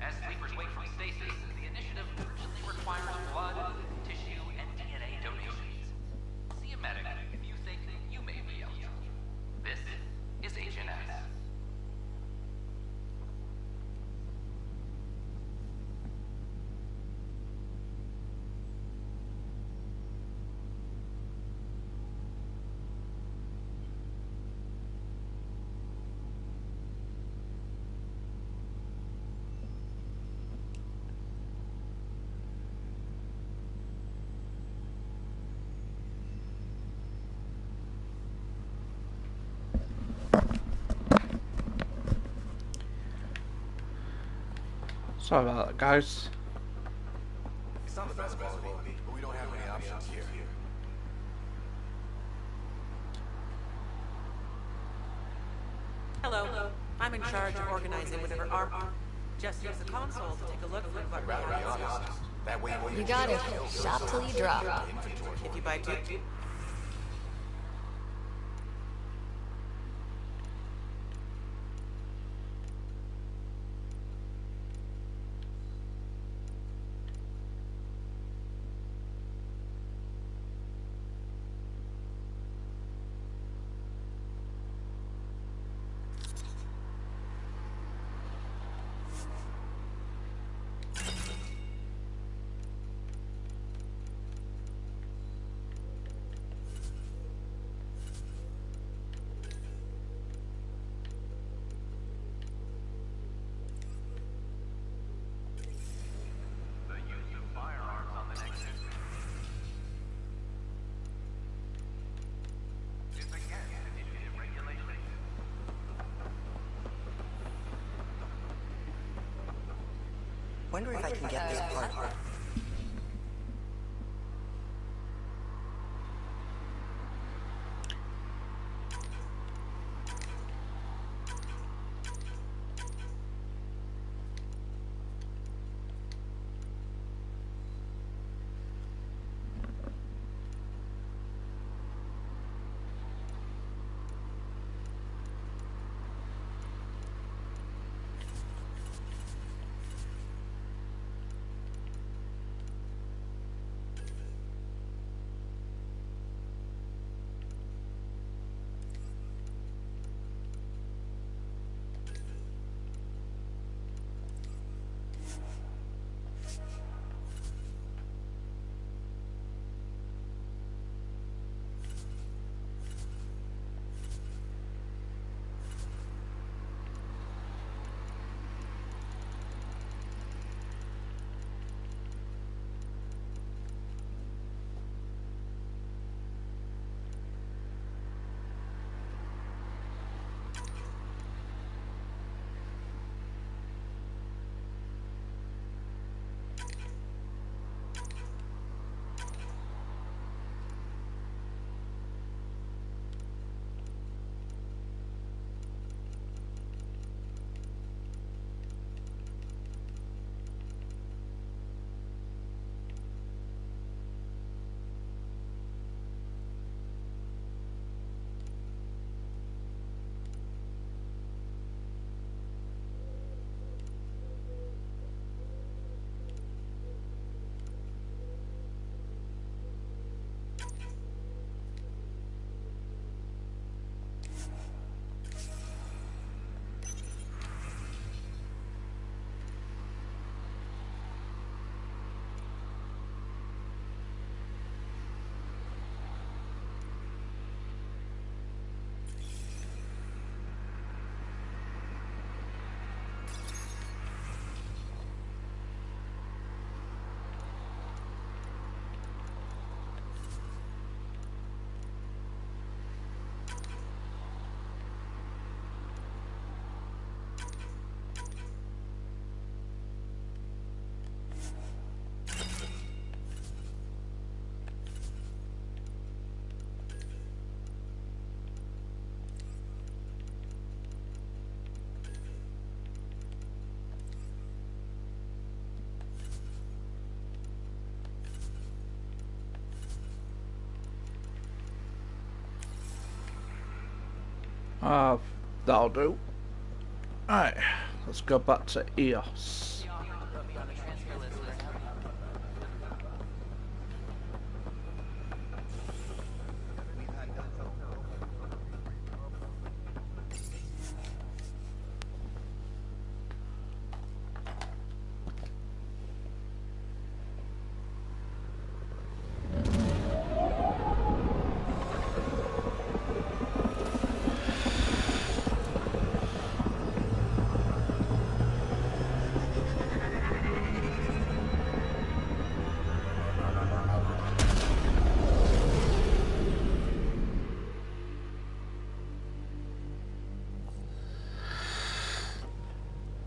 As sleepers wake from stasis, the initiative urgently requires blood, tissue, and DNA donations. See a medic if you think you may be eligible. This is HNS. Sorry about that, guys. It's not the best quality, but we don't have any options here. Hello. I'm in charge of organizing whatever arm. Just use the console to take a look for what we have. That way You got it. Shop till you drop. If you buy two. Wonder if I can get this part. That'll do. Alright, let's go back to EOS.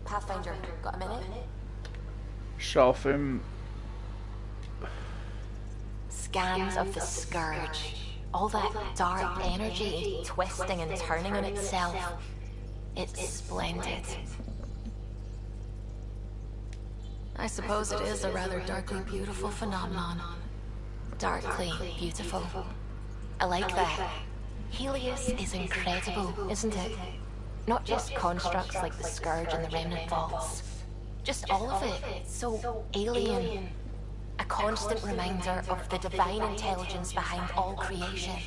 Pathfinder, got a minute? Sure thing. Scans of the Scourge. All that dark energy twisting and turning on itself. It's splendid. I suppose it is a rather darkly beautiful phenomenon. Darkly beautiful. I like that. Helios is incredible, isn't it? Not just constructs like the Scourge and the Remnant Vaults. Just all of it. So alien. A constant reminder of the divine intelligence behind all creation.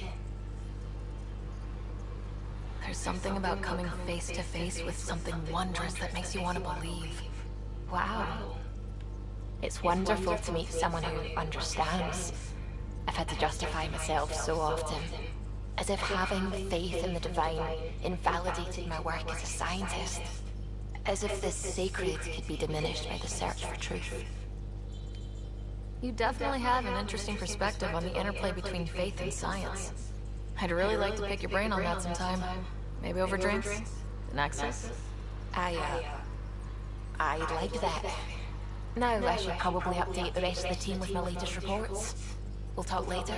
There's something about coming face to face with something wondrous that makes you want to believe. Wow. It's wonderful to meet someone who understands. I've had to justify myself so often. As if having faith in the divine invalidated my work as a scientist. As if this sacred could be diminished by the search for truth. You definitely have an interesting perspective on the interplay between faith and science. I'd really like to pick your brain on that sometime. Maybe over drinks? The Nexus? I'd like that. Now I should probably update the rest of the team with my latest reports. We'll talk later.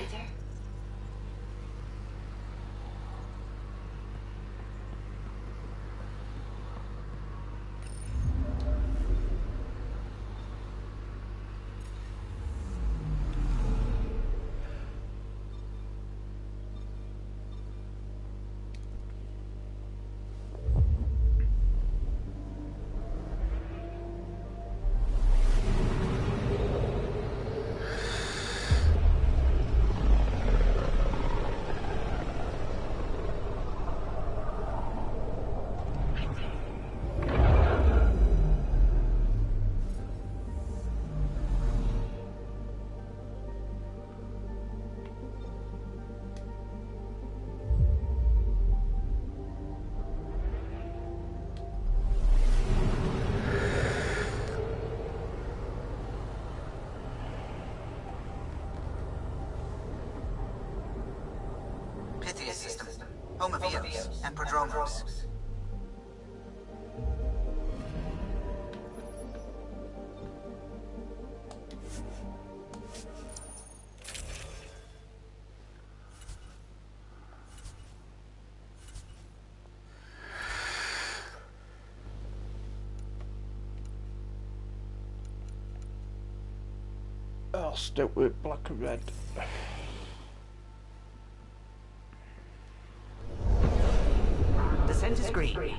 System, home of Eos and Prodromos. I'll stick with black and red. Descent is green.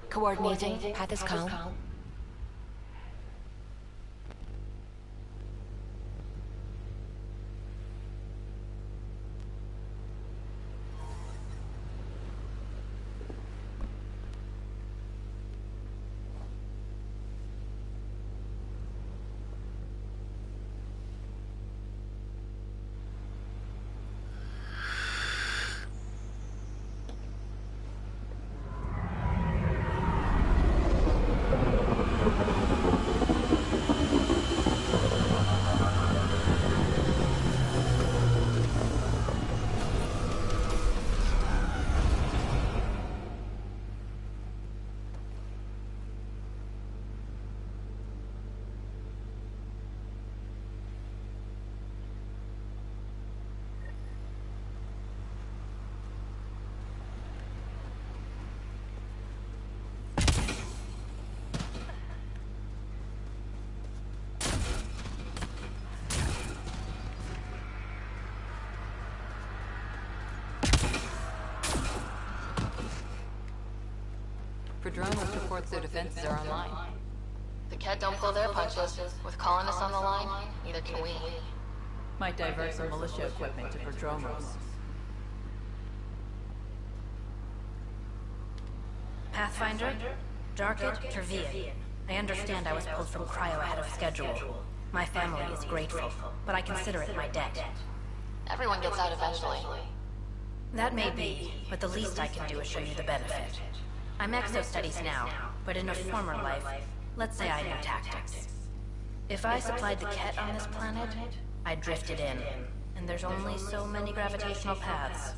Coordinating. Path is calm. Prodromos reports their defenses are online. The Ket don't pull their punches. With colonists on the line, neither can we. Might divert some militia equipment to Prodromos. Pathfinder? Darkit? Tervian. I understand I was pulled from cryo ahead of schedule. My family is grateful, but I consider it my debt. Everyone gets out eventually. That may be, but the least I can do is show you the benefit. I'm exo-studies now, but in a former life, let's say I knew tactics. If I supplied the Ket on this planet, I drifted in, and there's only so many gravitational paths.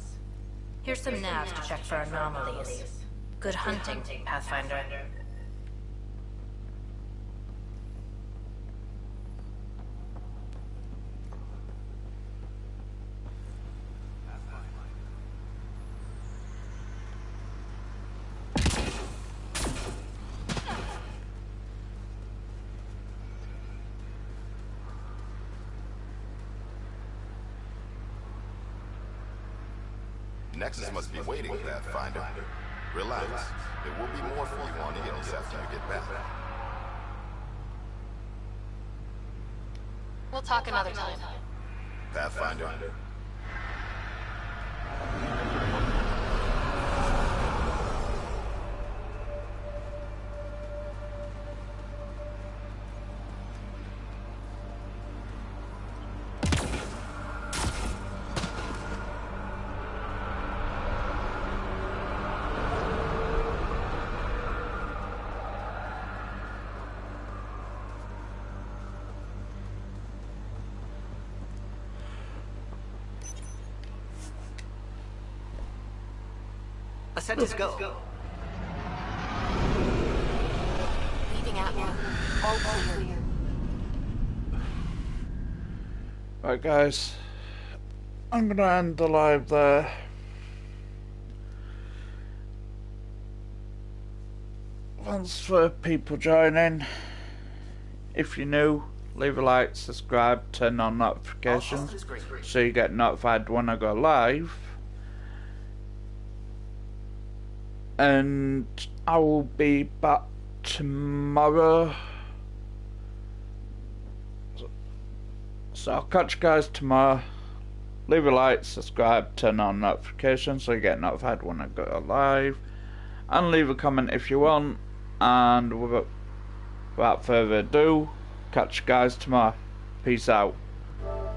Here's some navs to check for anomalies. Good hunting, Pathfinder. Nexus must be waiting, Pathfinder. Relax. There will be more for you on Eos after you get back. We'll talk another time. Pathfinder. Set us go. Leaving Atma. All clear. Right, guys. I'm gonna end the live there. Thanks for people joining. If you're new, leave a like, subscribe, turn on notifications so you get notified when I go live. And I will be back tomorrow. So I'll catch you guys tomorrow. Leave a like, subscribe, turn on notifications so you get notified when I go live. And leave a comment if you want. And without further ado, catch you guys tomorrow. Peace out.